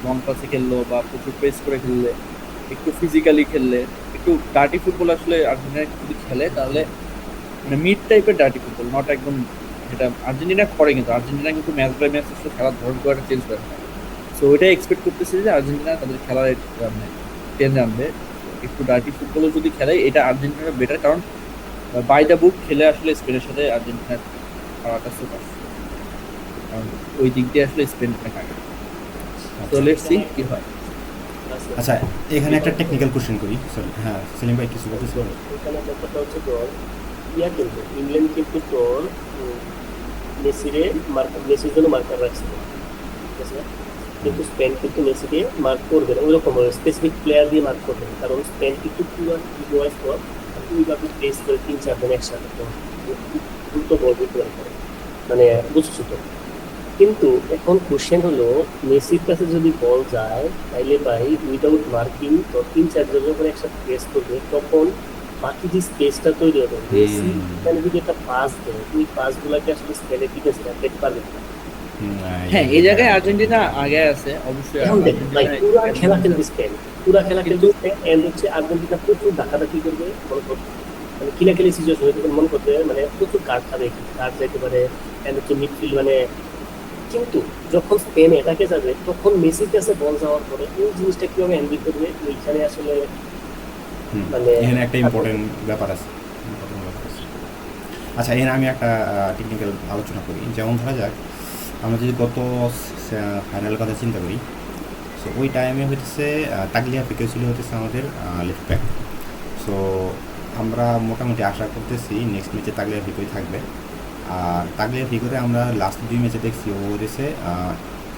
লং পাসে খেললো বা প্রচুর প্রেস করে খেললে, একটু ফিজিক্যালি খেললে, একটু ডার্টি ফুটবল আসলে আর্জেন্টিনা যদি খেলে, তাহলে মানে মিড টাইপের ডার্টি ফুটবল, নট একদম যেটা আর্জেন্টিনা করে। কিন্তু আর্জেন্টিনা কিন্তু ম্যাচ বাই ম্যাচ আসলে খেলার ধরন করে চেঞ্জ করে না। সো ওইটাই এক্সপেক্ট করতেছি যে আর্জেন্টিনা তাদের খেলার মানে চেঞ্জ আনবে। একটু ডার্টি ফুটবলও যদি খেলে, এটা আর্জেন্টিনার বেটার, কারণ বাই দ্য বুক খেলে আসলে স্পেনের সাথে আর্জেন্টিনার খেলাটা সুপার, কারণ ওই দিক দিয়ে আসলে স্পেন থাকে। তো লেটস সি কি হয়। আচ্ছা, এখানে একটা টেকনিক্যাল কোশ্চেন করি। সরি, হ্যাঁ সেলিম ভাই কিছু বলতে চান? এখানে ব্যাপারটা হচ্ছে তোর কিন্তু ইংল্যান্ড কিন্তু তোর মেসির জন্য মার্কার রাখছিল, ঠিক আছে? কিন্তু স্পেন কিন্তু মেসি দিয়ে মার্ক করবে না, ওইরকম স্পেসিফিক প্লেয়ার দিয়ে মার্ক করবে না, কারণ স্পেন কিন্তু ওইভাবে প্লেস করে 3-4 জন একসাথে দ্রুত বল বিক্রয় করে, মানে বুঝছো তো? কিন্তু এখন কোশ্চেন হলো মেসির কাছে যদি বল যায় তাইলে ভাই উইদাউট মার্কিং তো 3-4 জনের উপরে একসাথে প্রেস করবে, তখন বাকি যে স্পেসটা তৈরি হবে মেসি এখানে যদি একটা পাস দেয়, ওই পাসগুলোকে আসলে স্পেনের দিকে স্ট্যান্ড পারবে না। হ্যাঁ, এই জায়গায় আর্জেন্টিনা আগে আছে অবশ্যই। এখন দেখ ভাই পুরা খেলা খেলবে স্পেন, পুরা খেলা খেলবে স্পেন, এন্ড হচ্ছে আর্জেন্টিনা প্রচুর ধাক্কাধাক্কি করবে, মনে করতে মানে কিলাকিলি সিচুয়েশন হতে পারে, মনে করতে মানে প্রচুর কার্ড খাবে, কার্ড যাইতে পারে, এন্ড হচ্ছে মিডফিল্ড মানে। কিন্তু যখন স্পেন এটাকে যাবে তখন মেসির কাছে বল যাওয়ার পরে ওই জিনিসটা কিভাবে হ্যান্ডেল করবে ওইখানে আসলে মানে এখানে একটা ইম্পর্টেন্ট ব্যাপার আছে। আচ্ছা, এখানে আমি একটা টেকনিক্যাল আলোচনা করি। যেমন ধরা যাক আমরা যদি গত ফাইনালের কথা চিন্তা করি, সো ওই টাইমে হইতেছে তাগলিয়াফিকো ছিল হইতেছে আমাদের লেফট ব্যাক। সো আমরা মোটামুটি আশা করতেছি নেক্সট ম্যাচে তাগলিয়াফিকোই থাকবে। আর তাগলিয়াফিকোতে আমরা লাস্ট 2 ম্যাচে দেখছি ও হইতেছে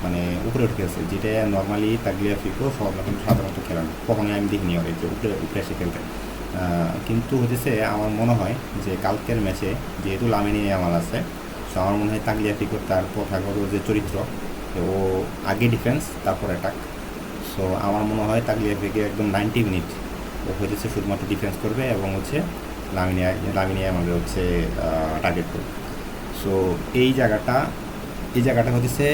মানে উপরে উঠে গেছে, যেটা নর্মালি তাগলিয়াফিকো সব রকম সাধারণত খেলে না, কখনোই আমি দেখিনি ওর যে উপরে উপরে এসে খেলতে। কিন্তু হইতেছে আমার মনে হয় যে কালকের ম্যাচে যেহেতু লামিনে ইয়ামাল আছে, সো আমার মনে হয় তাগলিয়াফিকোর তার প্রথাগত যে চরিত্র, ও আগে ডিফেন্স তারপর অ্যাটাক। সো আমার মনে হয় তাগলিয়াফিকো একদম 90 মিনিট ও হইতেছে শুধুমাত্র ডিফেন্স করবে এবং হচ্ছে লামিনে ইয়ামালকে হচ্ছে টার্গেট করবে। সো এই জায়গাটা হচ্ছে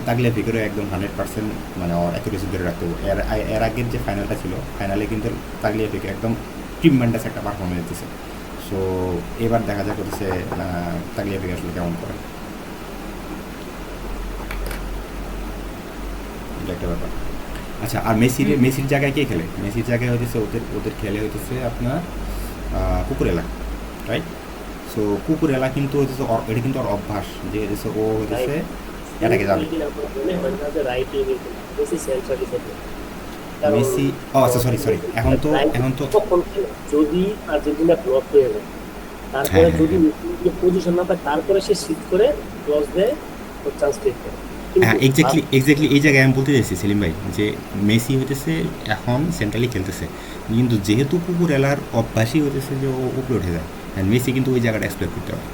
তাগলিয়াফিকোর একদম 100% মানে ওর অ্যাকুরেসি ধরে রাখতে হবে। এর আগের যে ফাইনালটা ছিল, ফাইনালে কিন্তু তাগলিয়াফিকো একদম ট্রিমেন্ডাস একটা পারফরমেন্স দিচ্ছে। সো এবার দেখা যাক হচ্ছে তাগলিয়াফিকো আসলে কেমন করে, এটা একটা ব্যাপার। আচ্ছা, আর মেসির জায়গায় কে খেলে? মেসির জায়গায় হইতেছে ওদের খেলে হইতেছে আপনার কুকুরেলা, রাইট? সো কুকুরেলা কিন্তু হইতেছে এটা কিন্তু ওর অভ্যাস যে হইতেছে ও হইতেছে এটাকে যাবে মেসি। ও আচ্ছা, সরি, এখন তো তখন যদি আর্জেন্টিনা ব্লক হয়ে যায়, তারপরে হ্যাঁ, যদি পজিশন না পায় তারপরে সে শিফট করে ক্রস দেয়, ওর চান্স ক্রিয়েট করে। হ্যাঁ, এক্স্যাক্টলি এই জায়গায় আমি বলতে চাইছি সেলিম ভাই যে মেসি হইতেছে এখন সেন্ট্রালি খেলতেছে, কিন্তু যেহেতু কুকুরেলার অভ্যাসই হইতেছে যে ও উপরে উঠে যায়, আর মেসি কিন্তু ওই জায়গাটা এক্সপ্লোর করতে পারে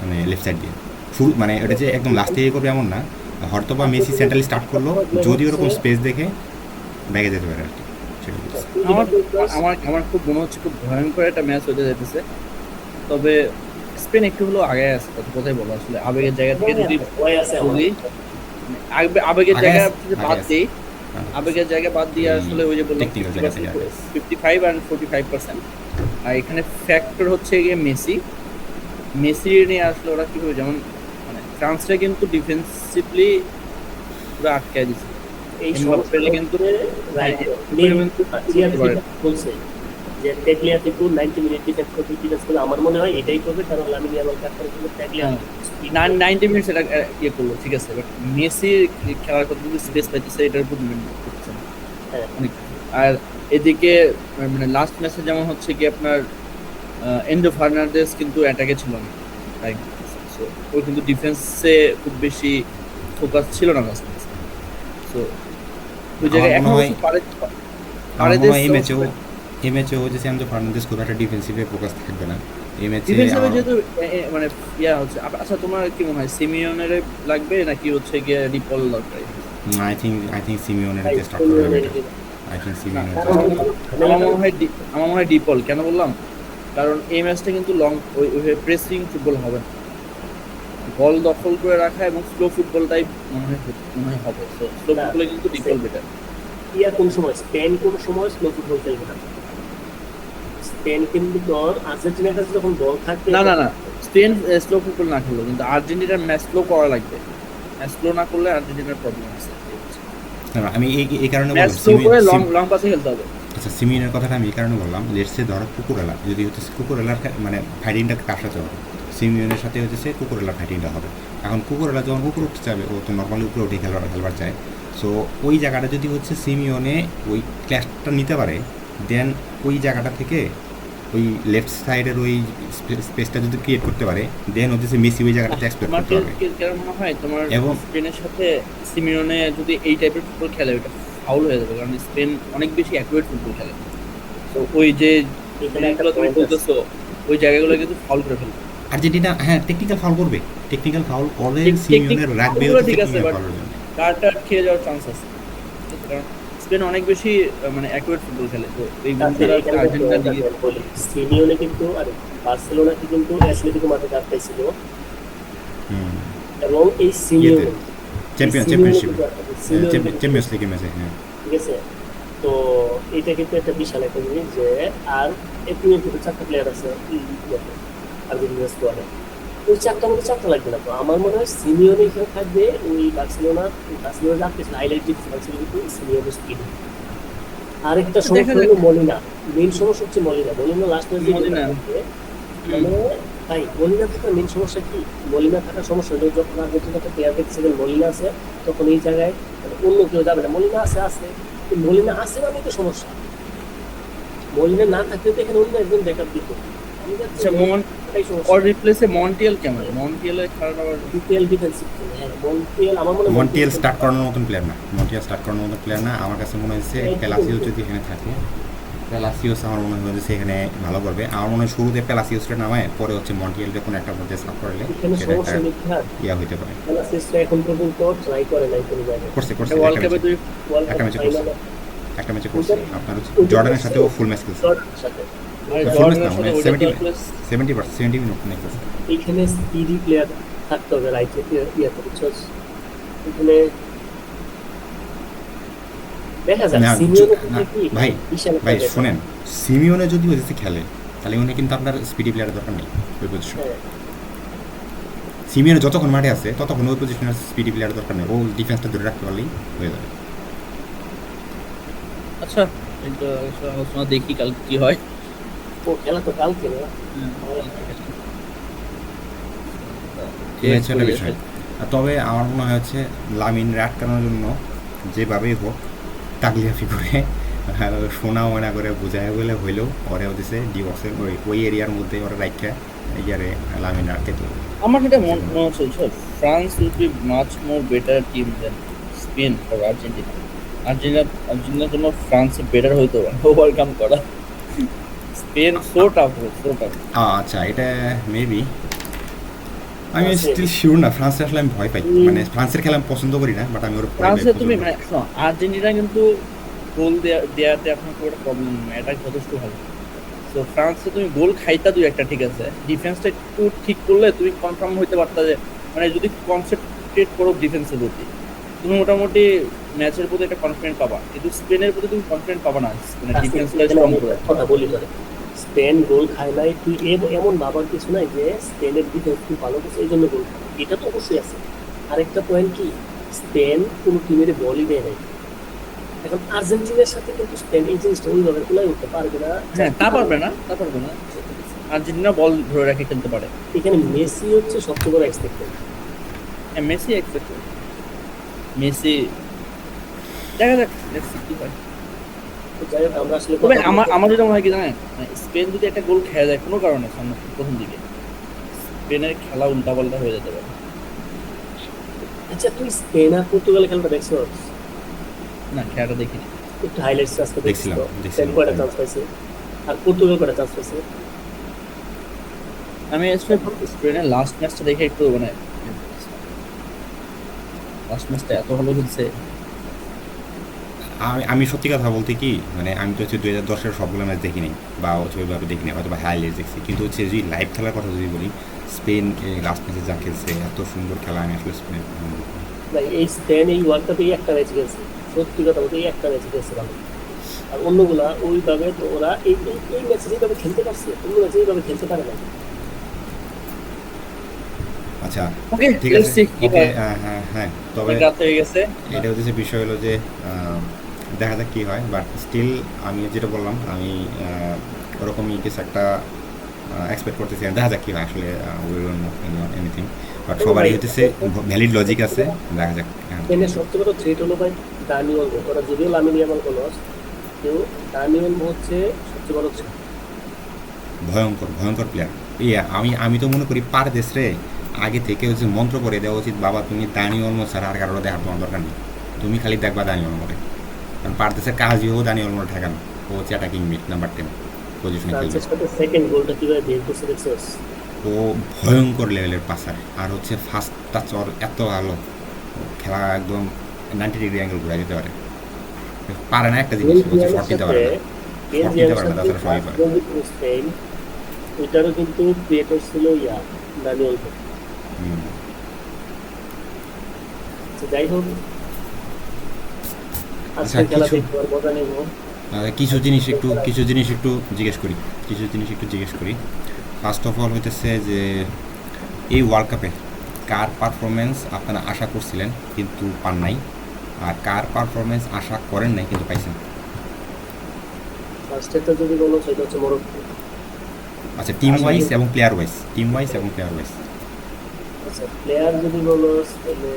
মানে লেফট সাইড দিয়ে শুরু, মানে এটা যে একদম লাস্ট দিকে করবে এমন না, হয়তো বা মেসি সেন্ট্রালি স্টার্ট করলো, যদি ওরকম স্পেস দেখে ব্যাগে যেতে পারে আর কি, সেটা বলতেছি। আমার আমার আমার খুব মনে হচ্ছে খুব ভয়ঙ্কর একটা ম্যাচ হতে যেতেছে। তবে স্পেন একটু হলেও আগে আছে, কত কথাই বলো আসলে আবেগের জায়গা থেকে যদি ভয় আছে আমার। বলি, আবেগের আগে জায়গা আছে, যদি বাদ আগে আছে। দিই, আবেগের জায়গা বাদ দিয়ে আসলে ওই যে বললাম Technical জায়গা থেকে আগে আছে। 55 আর 45%। আর এখানে ফ্যাক্টর হচ্ছে গিয়ে মেসি নিয়ে আসলে ওরা কিভাবে, যেমন মানে ফ্রান্সটা কিন্তু ডিফেন্সিভলি পুরো আটকে দিচ্ছে। এই এমবাপ্পের কিন্তু বলছে যে তাগলিয়াফিকো 90 মিনিট ডিফেন্স করবে, আমার মনে হয় এটাই করবে, কারণ লামিনে ইয়ামাল কাটতে কিন্তু তাগলিয়াফিকো 90 মিনিটস এটা ইয়ে করলো, ঠিক আছে, বাট মেসি খেলার কথা কিন্তু স্পেস পাইতেছে, এটার উপর ডিপেন্ড করছে না। হ্যাঁ। আর এদিকে মানে লাস্ট ম্যাচে যেমন হচ্ছে কি আপনার এন্ডো ফার্নান্দেজ কিন্তু অ্যাটাকে ছিল না, তাই সো ও কিন্তু ডিফেন্সে খুব বেশি ফোকাস ছিল না লাস্ট ম্যাচে। সো ওই জায়গায় এখন আমার মনে হয় এই ম্যাচেও হচ্ছে এন্ডো ফার্নান্দেজ খুব একটা ডিফেন্সিভে ফোকাস থাকবে না এই ম্যাচে। ডিফেন্সিভে যেহেতু মানে ইয়া হচ্ছে। আচ্ছা, তোমার কি মনে হয় সিমিওনের লাগবে নাকি হচ্ছে গিয়ে রিপল দরকার? আই থিঙ্ক সিমিওনের স্টার্ট করবে বেটার। আই থিঙ্ক সিমিওনের আমার মনে হয় ডিপল। কেন বললাম? কারণ এই ম্যাচটা কিন্তু লং ওইভাবে প্রেসিং ফুটবল হবে না, বল দখল করে রাখা এবং স্লো ফুটবলটাই মনে হয় হবে। তো স্লো ফুটবলে কিন্তু ডিপল বেটার। কোন সময় স্পেন কোন সময় স্লো ফুটবল খেলবে না, স্পেন কিন্তু তোর আর্জেন্টিনার কাছে যখন বল থাকবে না স্পেন স্লো ফুটবল না খেললো, কিন্তু আর্জেন্টিনার ম্যাচ স্লো করা লাগবে। ম্যাচ স্লো না করলে আর্জেন্টিনার প্রবলেম আছে। আমি এই কারণে ম্যাচ স্লো করে লং পাসে খেলতে হবে। আচ্ছা, সিমিওনের কথাটা আমি এই কারণে বললাম, লেটসে ধরো কুকুরেলা যদি হচ্ছে কুকুরেলার মানে ফাইটিংটা কার সাথে হবে, সিমিওনের সাথে হচ্ছে কুকুরেলার ফাইটিংটা হবে। এখন কুকুরেলা যখন উপরে উঠতে চাবে, ও তো নর্মালি উপরে উঠে খেলবার চায়। সো ওই জায়গাটা যদি হচ্ছে সিমিওনে ওই ক্লাসটা নিতে পারে, দেন ওই জায়গাটা থেকে ওই লেফট সাইডের ওই স্পেসটা যদি ক্রিয়েট করতে পারে, দেন হচ্ছে মেসি ওই জায়গাটাতে এক্সপ্লোর করতে পারবে। কেন মনে হয় তোমার এবং স্পেনের সাথে সিমিওনে যদি এই টাইপের ফুটবল খেলে, ওটা ফাউল হয়ে যাবে, কারণ স্পেন অনেক বেশি অ্যাকুরেট ফুটবল খেলে। তো ওই যে তুমি বলতেছো ওই জায়গাগুলো কিন্তু ফাউল করে ফেলবে। আর্জেন্টিনা হ্যাঁ টেকনিক্যাল ফাউল করবে, টেকনিক্যাল ফাউল করে Tec- সিমিওনের রাখবে technical হচ্ছে ঠিক আছে, টেকনিক্যাল but- ফাউলের জন্য। কার্টার খেয়ে যাওয়ার চান্স আছে, ঠিক আছে? কারণ স্পেন অনেক বেশি মানে অ্যাকুরেট ফুটবল খেলে, তো এই ভুলটা আর্জেন্টিনা দিকে সিমিওনে কিন্তু আরে বার্সেলোনাকে কিন্তু অ্যাটলেটিকো মাদ্রিদ আটকাইছিল হুম এবং এই সিমিওনে চ্যাম্পিয়নশিপ সিমিওনে চ্যাম্পিয়ন্স লিগের ম্যাচে হ্যাঁ ঠিক আছে। তো এটা কিন্তু একটা বিশাল একটা জিনিস যে আর এই টিমের কিন্তু 4টা প্লেয়ার আছে আর্জেন্টিনা স্কোয়াডে, ওই 4টার মধ্যে 4টা লাগবে না। তো আমার মনে হয় সিমিওনে এখানে থাকবে, ওই বার্সেলোনা রাখতে হাইলাইট দিতে পারছিল কিন্তু সিমিওনে স্পিড। আরেকটা সমস্যা হলো মলিনা, মেইন সমস্যা হচ্ছে মলিনা লাস্ট ম্যাচে মলিনা। মানে ভাই মলিনা থাকার মেইন সমস্যা কি, মলিনা থাকার সমস্যা হলো যখন আর্জেন্টিনাতে প্লেয়ার দেখছিলেন মলিনা আছে, তখন এই জায়গায় মানে অন্য কেউ যাবে না। মলিনা আছে কিন্তু মলিনা আছে মানে তো সমস্যা, মলিনা না থাকলে তো এখানে অন্য একজন ব্যাকআপ দিত। আচ্ছা এটাই সমস্যা। ওর রিপ্লেসে মন্টিয়াল কেমন? মন্টিয়ালের খেলাটা আবার ডিটেল ডিফেন্সিভ, হ্যাঁ মন্টিয়াল আমার মনে হয় মন্টিয়াল স্টার্ট করানোর মতন প্লেয়ার না, মন্টিয়াল স্টার্ট করানোর মতন প্লেয়ার না। আমার কাছে মনে হয়েছে প্যালাসিওস যদি এখানে থাকে, প্যালাসিওস আমার মনে হয় যে এখানে ভালো করবে। আমার মনে হয় শুরুতে প্যালাসিওসটা নামায় পরে হচ্ছে মন্টিয়াল যখন একটা মধ্যে সাফ করলে এখানে সেটা একটা সমস্যা নির্ধার ইয়া হইতে পারে। অ্যানালিস্টরা এখন পর্যন্ত ট্রাই করে নাই কোনো জায়গায়। করছে ওয়ার্ল্ড কাপে তুই ওয়ার্ল্ড একটা কাপ ম্যাচে ফাইনালে একটা ম্যাচে করছে আপনার হচ্ছে জর্ডানের সাথেও ফুল ম্যাচ খেলছে, জর্ডানের সাথে মানে ফুল ম্যাচ জর্ডানের না মানে সাথে ওইটা তো প্লাস 70 মিনিট নেই খেলছে। এইখানে স্পিডি প্লেয়ার থাকতে হবে রাইট ইয়াতে, বুঝছস? এখানে দেখা যাক না, সিনিয়র না, কি ভাই, বিশাল একটা ভাই ব্যাপার। শোনেন, সিমিওনে যদি ওইদিকে খেলে তাহলে উনি কিন্তু আপনার স্পিডি প্লেয়ারের দরকার নেই ওই পজিশন। হ্যাঁ, সিমিওনে যতক্ষণ মাঠে আছে ততক্ষণ ওই পজিশনের স্পিডি প্লেয়ারের দরকার নেই, ও ডিফেন্সটা ধরে রাখতে পারলেই হয়ে যাবে। আচ্ছা এটা আলোচনা দেখি কাল কি হয়। ও খেলা তো কালকে না। এই হচ্ছে একটা বিষয়। আর তবে আমার মনে হয় হচ্ছে লামিনরে আটকানোর জন্য যেভাবেই হোক তাগলিয়াফি করে সোনা ময়না করে বোঝায় বলে হইলেও ওরে হচ্ছে ডিবক্সের ওই এরিয়ার মধ্যে ওরা রাখা ইয়ারে লামিন আটকে তো আমার যেটা মনে হচ্ছে France will be much more better team than Spain for Argentina. আর্জেন্টিনার জন্য ফ্রান্স বেটার হইতে পারে ওভারকাম করা। স্পেন সো টাফ আচ্ছা এটা মেবি আমি স্টিল শিওর না, ফ্রান্সে আসলে আমি ভয় পাই, মানে ফ্রান্সের খেলা আমি পছন্দ করি না, বাট আমি ওর ভয় পাই ফ্রান্সে তুমি প্রচণ্ড। মানে শোনো, আর্জেন্টিনা কিন্তু গোল দেওয়াতে আপনার খুব একটা প্রবলেম নেই, এটা যথেষ্ট ভালো। তো ফ্রান্সে তুমি গোল খাইতা দুই একটা ঠিক আছে, ডিফেন্সটা একটু ঠিক করলে তুমি কনফার্ম হইতে পারতা যে মানে যদি কনসেন্ট্রেট করো ডিফেন্সের প্রতি তুমি মোটামুটি ম্যাচের প্রতি একটা কনফিডেন্ট পাবা, কিন্তু স্পেনের প্রতি তুমি কনফিডেন্ট পাবা না, মানে ডিফেন্সটা স্ট্রং করে। কথা বলি করে স্পেন গোল খায় নাই, তুই এমন ভাবার কিছু নাই যে স্পেনের ডিফেন্স খুব ভালো করছে এই জন্য গোল খায়, এটা তো অবশ্যই আছে। আরেকটা পয়েন্ট কি, স্পেন কোনো টিমের বলই দেয় নাই। এখন আর্জেন্টিনার সাথে কিন্তু স্পেন এই জিনিসটা ওইভাবে তুলে উঠতে পারবে না। হ্যাঁ তা পারবে না। আর্জেন্টিনা বল ধরে রেখে খেলতে পারে। এখানে মেসি হচ্ছে সবচেয়ে বড় এক্সপেক্টেড। হ্যাঁ মেসি এক্সপেক্ট মেসি দেখা যাক let's see কি হয়। যাই হোক আমরা আসলে তবে আমার যেটা মনে হয় কি জানেন, স্পেন যদি একটা গোল খেয়ে যায় কোনো কারণে সামনে প্রথম দিকে, স্পেনের খেলা উল্টা পাল্টা হয়ে যেতে পারে। আচ্ছা তুই স্পেন আর পর্তুগালের খেলাটা দেখছো? না খেলাটা দেখিনি। একটু হাইলাইটস আজকে দেখছিলাম। স্পেন কয়টা চান্স পাইছে আর পর্তুগাল কয়টা চান্স পাইছে? আমি স্পেনের লাস্ট ম্যাচটা দেখে একটু মানে লাস্ট ম্যাচটা এত ভালো খেলছে। আমি সত্যি কথা বলতে কি মানে আমি তো হচ্ছে 2010-এর সবগুলো ম্যাচ দেখিনি বা হচ্ছে ওইভাবে দেখিনি, হয়তো বা হাইলাইট দেখছি, কিন্তু হচ্ছে যদি লাইভ খেলার কথা যদি বলি স্পেন লাস্ট ম্যাচে যা খেলছে এত সুন্দর খেলা আমি আসলে স্পেনের ভাই এই স্পেন এই ওয়ার্ল্ড কাপে একটা ম্যাচ খেলছে, সত্যি কথা বলতে এই একটা ম্যাচ খেলছে ভালো, আর অন্যগুলা ওইভাবে তো ওরা এই ম্যাচে যেভাবে খেলতে পারছে অন্য ম্যাচে এইভাবে খেলতে পারে না। আচ্ছা ওকে ঠিক let's আছে see কি ওকে হয়। হ্যাঁ তবে রাত হয়ে গেছে। এটা হচ্ছে বিষয় হলো যে দেখা যাক কী হয়, বাট স্টিল আমি যেটা বললাম আমি ওরকমই কিছু একটা এক্সপেক্ট করতেছি, দেখা যাক কী হয় আসলে এনিথিং, বাট সবারই হচ্ছে ভ্যালিড লজিক আছে, দেখা যাক। স্পেনের সবচেয়ে বড় থ্রেট হলো ভাই দানি ওলমো, ওরা যদিও লামিন ইয়ামাল কোলস, কেউ দানি ওলমো হচ্ছে সবচেয়ে বড় থ্রেট। ভয়ঙ্কর প্লেয়ার। আমি তো মনে করি পার দেশে আগে থেকে হচ্ছে মন্ত্র করে দেওয়া উচিত, বাবা তুমি দানি অলমো ছাড়া আর কারোর দেখার তোমার দরকার নেই, তুমি খালি দেখবা দানি অলমোরে, কারণ পার দেশের কাজই হোক দানি অলমোরে ঠেকানো, ও হচ্ছে অ্যাটাকিং মিড নাম্বার 10 পজিশনে খেলবে। ফ্রান্সের সাথে সেকেন্ড গোলটা কিভাবে বের করছে দেখছস? ও ভয়ঙ্কর লেভেলের পাসার, আর হচ্ছে ফার্স্ট টাচ ওর এত ভালো, ও খেলা একদম 90 ডিগ্রি অ্যাঙ্গেল ঘুরে যেতে পারে। পারে না একটা জিনিস হচ্ছে শট নিতে পারে না, শট নিতে পারে না, তাছাড়া সবই পারে। স্পেন ওইটারও কিন্তু ক্রিয়েটর ছিল দানি অল্প। হুম। যাই হোক, আচ্ছা, আজকে খেলা কিছু দেখতে আর মজা নেব। কিছু জিনিস একটু জিজ্ঞেস করি। ফার্স্ট অফ অল হইতেছে যে এই ওয়ার্ল্ড কাপে কার পারফরমেন্স আপনারা আশা করছিলেন কিন্তু পান নাই, আর কার পারফরমেন্স আশা করেন নাই কিন্তু পাইছেন? ফার্স্টেরটা যদি বলো সেটা হচ্ছে মরক্কো। আচ্ছা, টিম ওয়াইজ এবং প্লেয়ার ওয়াইজ আচ্ছা, প্লেয়ার যদি বলো তাহলে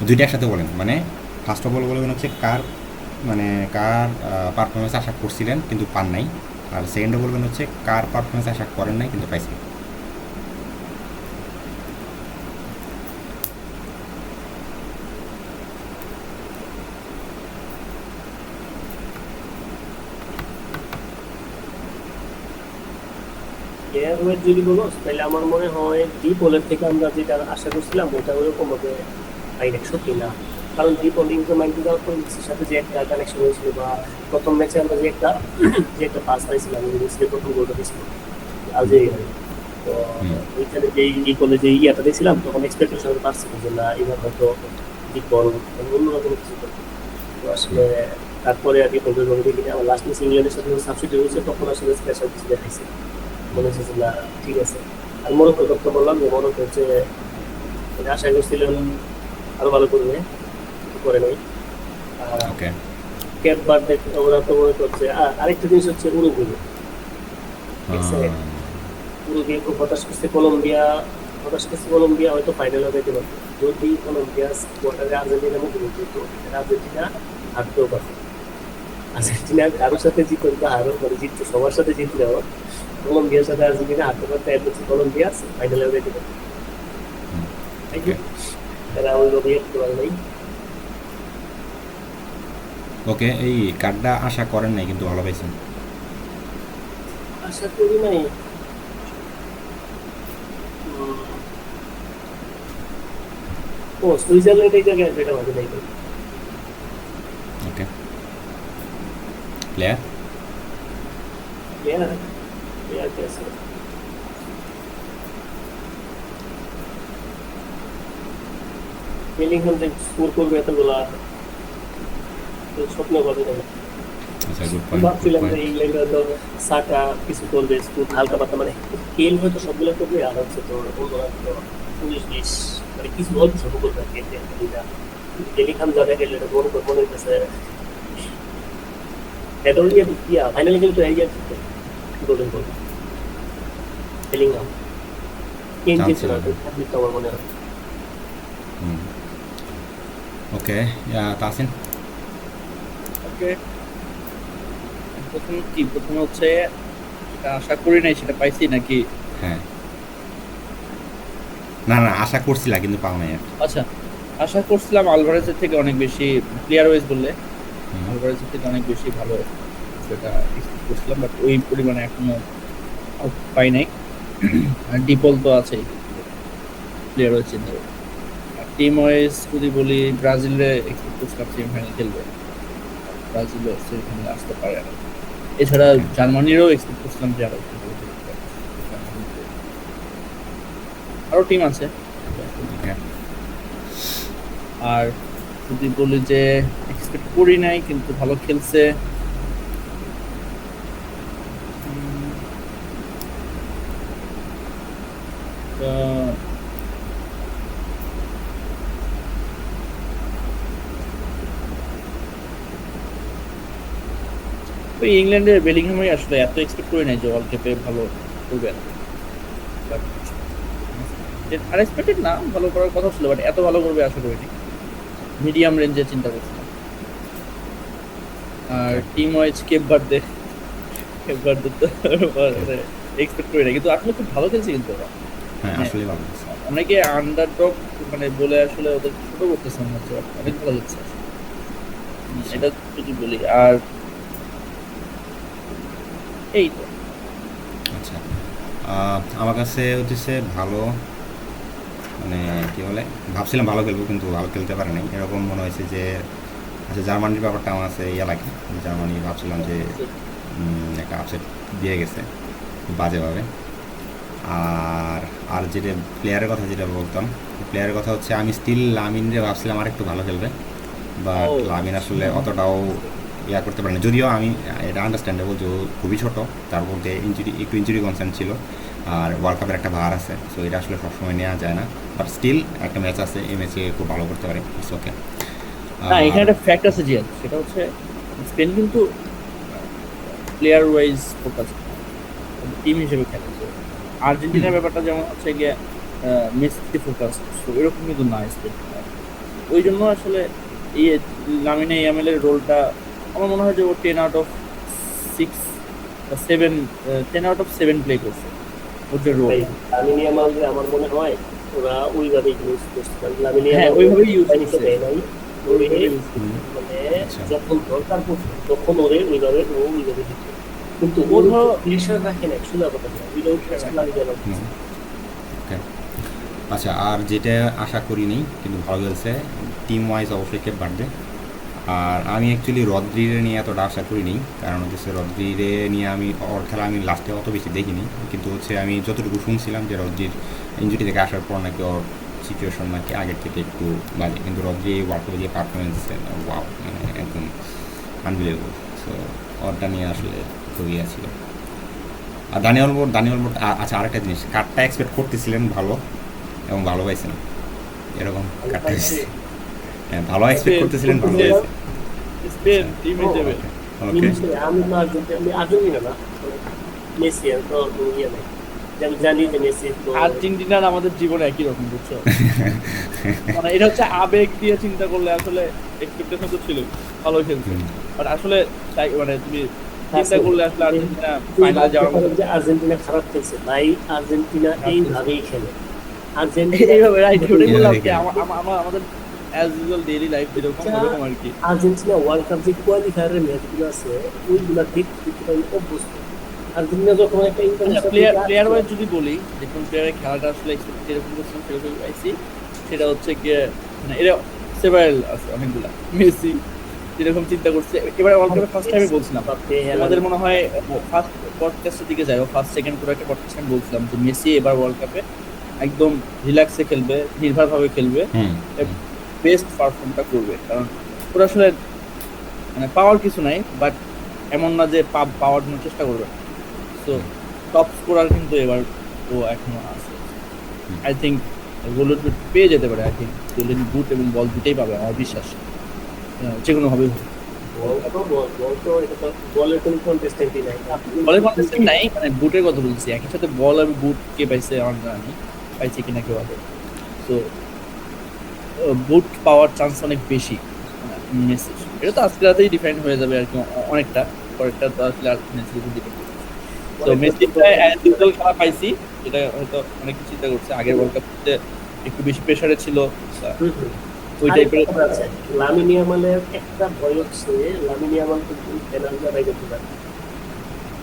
দুইটা একসাথে বলেন। মানে ফার্স্ট অফ অল বলবেন হচ্ছে কার পারফরমেন্স আশা করছিলেন কিন্তু পান নাই, আর সেকেন্ডে বলবেন হচ্ছে কার পারফরমেন্স আশা করেন নাই কিন্তু পাইছেন। প্লেয়ার ওয়াইজ যদি বলো তাহলে আমার মনে হয় ডিপোলের থেকে আমরা যেটা আশা করছিলাম ওটা ওরকম ভাবে পাইনি, সত্যি না। কারণ ডিপোল ইন্টার মাইন্ডে যাওয়ার পর মেসির সাথে যে একটা কানেকশন হয়েছিল, বা প্রথম ম্যাচে আমরা যে একটা পাস পাইছিলাম, মেসির প্রথম গোলটা দিয়েছিল আলজেরিয়ায়। তো হুম। ওইখানে যে ডিপোলে যে ইয়াটা দেখছিলাম তখন এক্সপেকটেশন পারছিল যে না, এবার হয়তো ডিপল অন্যরকম কিছু করবে। তো আসলে তারপরে আর ডিপলের ভাবে দেখিনি। আমার লাস্ট ম্যাচ ইংল্যান্ডের সাথে সাবস্টিটিউট হয়েছে, তখন আসলে স্পেশাল কিছু দেখাইছে, মনে হচ্ছে যে না ঠিক আছে। আর মরক্কোর কথা বললাম যে মরক্কো হচ্ছে মানে আশা করছিলাম আরো ভালো করবে, কিন্তু করে নাই। ওকে। ক্যাপ বার্থডে ওরা তো মনে করছে। আর আরেকটা জিনিস হচ্ছে উরুগুয়ে। উরুগুয়ে খুব হতাশ করছে কলম্বিয়া হয়তো ফাইনালে যেতে পারতো যদি কলম্বিয়া কোয়ার্টারে আর্জেন্টিনার মুখোমুখি হতো। আর্জেন্টিনা হারতেও পারত, আর্জেন্টিনা কারোর সাথে জিতো বা হারো করে জিততো, সবার সাথে জিতলে যাওয়া। কলম্বিয়ার সাথে আর্জেন্টিনা হারতে পারতো, এক হচ্ছে কলম্বিয়া ফাইনালে যেতে পারতো। তাই কি তারা ওইভাবে করতে পারে নাই। ওকে, এই কার্ডটা আশা করেন নাই কিন্তু ভালো পাইছেন। আশা করি নাই। ও সুইজারল্যান্ড এই জায়গায় এটা ভাবে নাই। ওকে, প্লেয়ার প্লেয়ার প্লেয়ার কে আছে? বেলিংহাম যে স্কোর করবে এতগুলা, স্বপ্ন ভাবে নাই। আচ্ছা, গুড পয়েন্ট। ভাবছিলাম যে ইংল্যান্ড হয়তো সাকা কিছু করবে, স্কোর হালকা পাতা, মানে কেল হয়তো সবগুলো করবে, আর হচ্ছে তো অন্যরা তো 19-20 মানে কিছু অল্প স্বল্প করবে আর কি। বেলিংহাম যাবে গেলে এটা মনে হইতেছে এটা ফাইনালি কিন্তু গোল্ডেন বল বেলিংহাম কেন কিছু না, তো আমার মনে হয়। ওকে, তাসিন। ওকে, প্রথমে হচ্ছে এটা আশা করি নাই সেটা পাইছি নাকি? হ্যাঁ, না আশা করছিলা কিন্তু পাও নাই আর কি। আচ্ছা, আশা করছিলাম আলভারেজের থেকে অনেক বেশি, প্লেয়ার ওয়াইজ বললে আলভারেজের থেকে অনেক বেশি ভালো সেটা এক্সপেক্ট করছিলাম, বাট ওই পরিমাণে এখনো পাই নাই। আর ডিপল তো আছেই প্লেয়ার ওয়াইজ চিন্তা করি। আর টিম ওয়াইজ যদি বলি ব্রাজিলে এক্সপেক্ট করছিলাম সেমিফাইনাল খেলবে, ব্রাজিলও সেমিফাইনালে আসতে পারে না। এছাড়া জার্মানিরও এক্সপেক্ট করছিলাম যে আরও টিম আছে। Okay. আর যদি বলি যে এক্সপেক্ট করি নাই কিন্তু ভালো খেলছে, ওই ইংল্যান্ডের বেলিংহামই আসলে এত এক্সপেক্ট করি নাই যে ওয়ার্ল্ড কাপে ভালো করবে। আনএক্সপেক্টেড না, ভালো করার কথা ছিল, বাট এত ভালো করবে আশা করিনি। মিডিয়াম রেঞ্জে চিন্তা করছিলাম। আর টিম ওয়াইজ কেপ বার্থডে তো এক্সপেক্ট করি না, কিন্তু আসলে খুব ভালো খেলছে। কিন্তু ওরা হ্যাঁ, আসলে ভালো লাগছে। অনেকে আন্ডারডগ মানে বলে আসলে ওদের ছোট করতেছে মনে হচ্ছে, অনেক ভালো খেলছে এটা যদি বলি। আর এই তো আচ্ছা, আমার কাছে হচ্ছে ভালো, মানে কী বলে, ভাবছিলাম ভালো খেলবো কিন্তু ভালো খেলতে পারে নাই, এরকম মনে হয়েছে যে আচ্ছা জার্মানির ব্যাপারটা আমার কাছে ইয়ে লাগে। জার্মানি ভাবছিলাম যে একটা আপসেট দিয়ে গেছে বাজেভাবে। আর আর যেটা প্লেয়ারের কথা যেটা বলতাম, প্লেয়ারের কথা হচ্ছে আমি স্টিল লামিনরে ভাবছিলাম আর একটু ভালো খেলবে, বাট ও, লামিন আসলে অতটাও ইয়া করতে পারে না। যদিও আমি এটা আন্ডারস্ট্যান্ডেবল যে ও খুবই ছোটো, তার মধ্যে একটু ইঞ্জুরি কনসার্ন ছিল, আর ওয়ার্ল্ড কাপের একটা ভার আছে, সো এটা আসলে সবসময় নেওয়া যায় না। বাট স্টিল একটা ম্যাচ আছে, এই ম্যাচে খুব ভালো করতে পারে, ইটস ওকে। না এখানে একটা ফ্যাক্ট আছে জিয়াদ, সেটা হচ্ছে স্পেন কিন্তু প্লেয়ার ওয়াইজ ফোকাস টিম হিসেবে খেলে। তো আর্জেন্টিনার ব্যাপারটা যেমন হচ্ছে গিয়ে মেসি ফোকাস, তো এরকম কিন্তু না স্পেন। ওই জন্য আসলে এই লামিনে ইয়ামাল এর রোলটা আমার মনে হয় যে ও 10 আউট অফ 7 প্লে করছে ওর যে রোল। ভাই লামিন ইয়ামাল যে আমার মনে হয় ওরা ওইভাবে ইউজ করছে, কারণ লামিন হ্যাঁ ইয়ামাল ওইভাবেই ইউজ পানিতে করছে, দেয় নাই, ওরে ওইভাবেই use করছে। মানে আচ্ছা। যখন দরকার পড়ছে তখন ওরে ওইভাবে দিত, কিন্তু ও ওর ধরো- প্রেশার রাখে না, শুধু কথা না, উইদাউট প্রেশার লামিন ইয়ামাল ওকে, আচ্ছা। আর যেটা আশা করিনি কিন্তু ভালো খেলছে, টিম ওয়াইজ অবশ্যই কেপ বাড়বে। আর আমি অ্যাকচুয়ালি রদ্রিরে নিয়ে এতটা আশা করিনি, কারণ হচ্ছে রদ্রিরে নিয়ে আমি ওর খেলা আমি লাস্টে অত বেশি দেখিনি, কিন্তু হচ্ছে আমি যতটুকু শুনছিলাম যে রদ্রির ইঞ্জুরি থেকে আসার পর নাকি ওর সিচুয়েশন নাকি আগের থেকে একটু বাজে, কিন্তু রদ্রি এই ওয়ার্ল্ড কাপে যে পারফরমেন্স ওয়াও, মানে একদম আনবিলিভেবল। সো ওরটা নিয়ে আসলে খুবই ছিল। আর দানিয়েল বোর্ড আচ্ছা আরেকটা জিনিস, কার্ডটা এক্সপেক্ট করতেছিলেন ভালো এবং ভালো পাইছেন, এরকম কার্ডটা হয়েছে। হ্যাঁ, ভালো এক্সপেক্ট করতেছিলেন, ভালো পাইছেন। স্পেন টিম হিসেবে ওকে, আমি তো আর্জেন্টিনা না, মেসি আর তো ইয়ে নাই, যে আমি জানি যে মেসি তো আর্জেন্টিনার আমাদের জীবনে একই রকম, বুঝছো? মানে এটা হচ্ছে আবেগ দিয়ে চিন্তা করলে আসলে এক্সপেকটেশন তো ছিল ভালো খেলছে, বাট আসলে মানে তুমি চিন্তা করলে আসলে আর্জেন্টিনা ফাইনালে যাওয়ার মতো যে আর্জেন্টিনা খারাপ খেলছে, ভাই আর্জেন্টিনা এইভাবেই খেলে। আর্জেন্টিনা এইভাবে রাইট ওটাই Yeah, বললাম যে yeah. আমাদের অ্যাজ ইউজুয়াল ডেইলি লাইফ যেরকম ওরকম আর কি। আর্জেন্টিনা ওয়ার্ল্ড কাপ যে কোয়ালিফায়ারের ম্যাচগুলো আছে ওইগুলা দেখতে আমি অভ্যস্ত। আর্জেন্টিনা যখন একটা প্লেয়ার ওয়াইজ যদি বলি, যে কোন প্লেয়ারের খেলাটা আসলে এক্সপেক্ট যেরকম করছিলাম সেরকম পাইছি, সেটা হচ্ছে গিয়ে মানে এটা সেভারেল আছে অনেকগুলা। মেসি যেরকম চিন্তা করছে এবারে ওয়ার্ল্ড কাপে ফার্স্ট টাইমে বলছিলাম, আমাদের মনে হয় ফার্স্ট পডকাস্টের দিকে যাই, ফার্স্ট সেকেন্ড করে একটা পডকাস্ট আমি বলছিলাম যে মেসি এবার ওয়ার্ল্ড কাপে একদম রিল্যাক্সে খেলবে, নির্ভরভাবে খেলবে, বেস্ট পারফর্মটা করবে। কারণ ওরা আসলে মানে পাওয়ার কিছু নাই, বাট এমন না যে পাওয়ার জন্য চেষ্টা করবে। সো টপ স্কোরার কিন্তু এবার ও এখনো আছে। আই থিঙ্ক গোল্ডেন বুট পেয়ে যেতে পারে, আই থিঙ্ক গোল্ডেন বুট এবং বল দুটেই পাবে আমার বিশ্বাস, যে কোনো ভাবে। বলের কোনো কন্টেস্টেন্টই নাই। বলের কন্টেস্টেন্ট নাই, মানে বুটের কথা বলছি, একই সাথে বল এবং বুট কে পাইছে আমার জানা নেই, পাইছে কিনা কেউ আগে। তো বুট পাওয়ার চান্স অনেক বেশি মেসির। এটা তো আজকে রাতেই ডিফাইন হয়ে যাবে আর কি অনেকটা, পরেরটা তো আসলে আর মেসির উপর ডিপেন্ড করছে। তো মেসিটা ইউজুয়াল খেলা পাইছি, যেটা হয়তো অনেক চিন্তা করছে, আগের ওয়ার্ল্ড কাপে একটু বেশি প্রেসারে ছিল ওই টাইপের। লামিন ইয়ামালের একটা ভয় হচ্ছে, লামিন ইয়ামাল কিন্তু পেনাল্টি আদায় করতে পারে।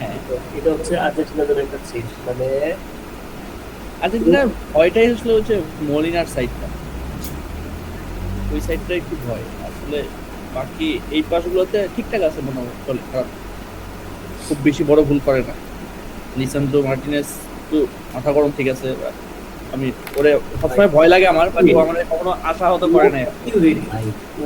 হ্যাঁ, এটা হচ্ছে আর্জেন্টিনার জন্য একটা থ্রেট, মানে আর্জেন্টিনার ভয়টাই আসলে হচ্ছে মলিনার সাইডটা, ওই সাইডটা একটু ভয় আসলে। বাকি এই পাশগুলোতে ঠিকঠাক আছে, মোটামুটি চলে, খারাপ খুব বেশি বড় ভুল করে না। লিসান্দ্রো মার্টিনেস একটু মাথা গরম, ঠিক আছে, আমি ওরে সবসময় ভয় লাগে আমার, বাট ও আমার কখনো আশা হতে পারে না। ভাই ও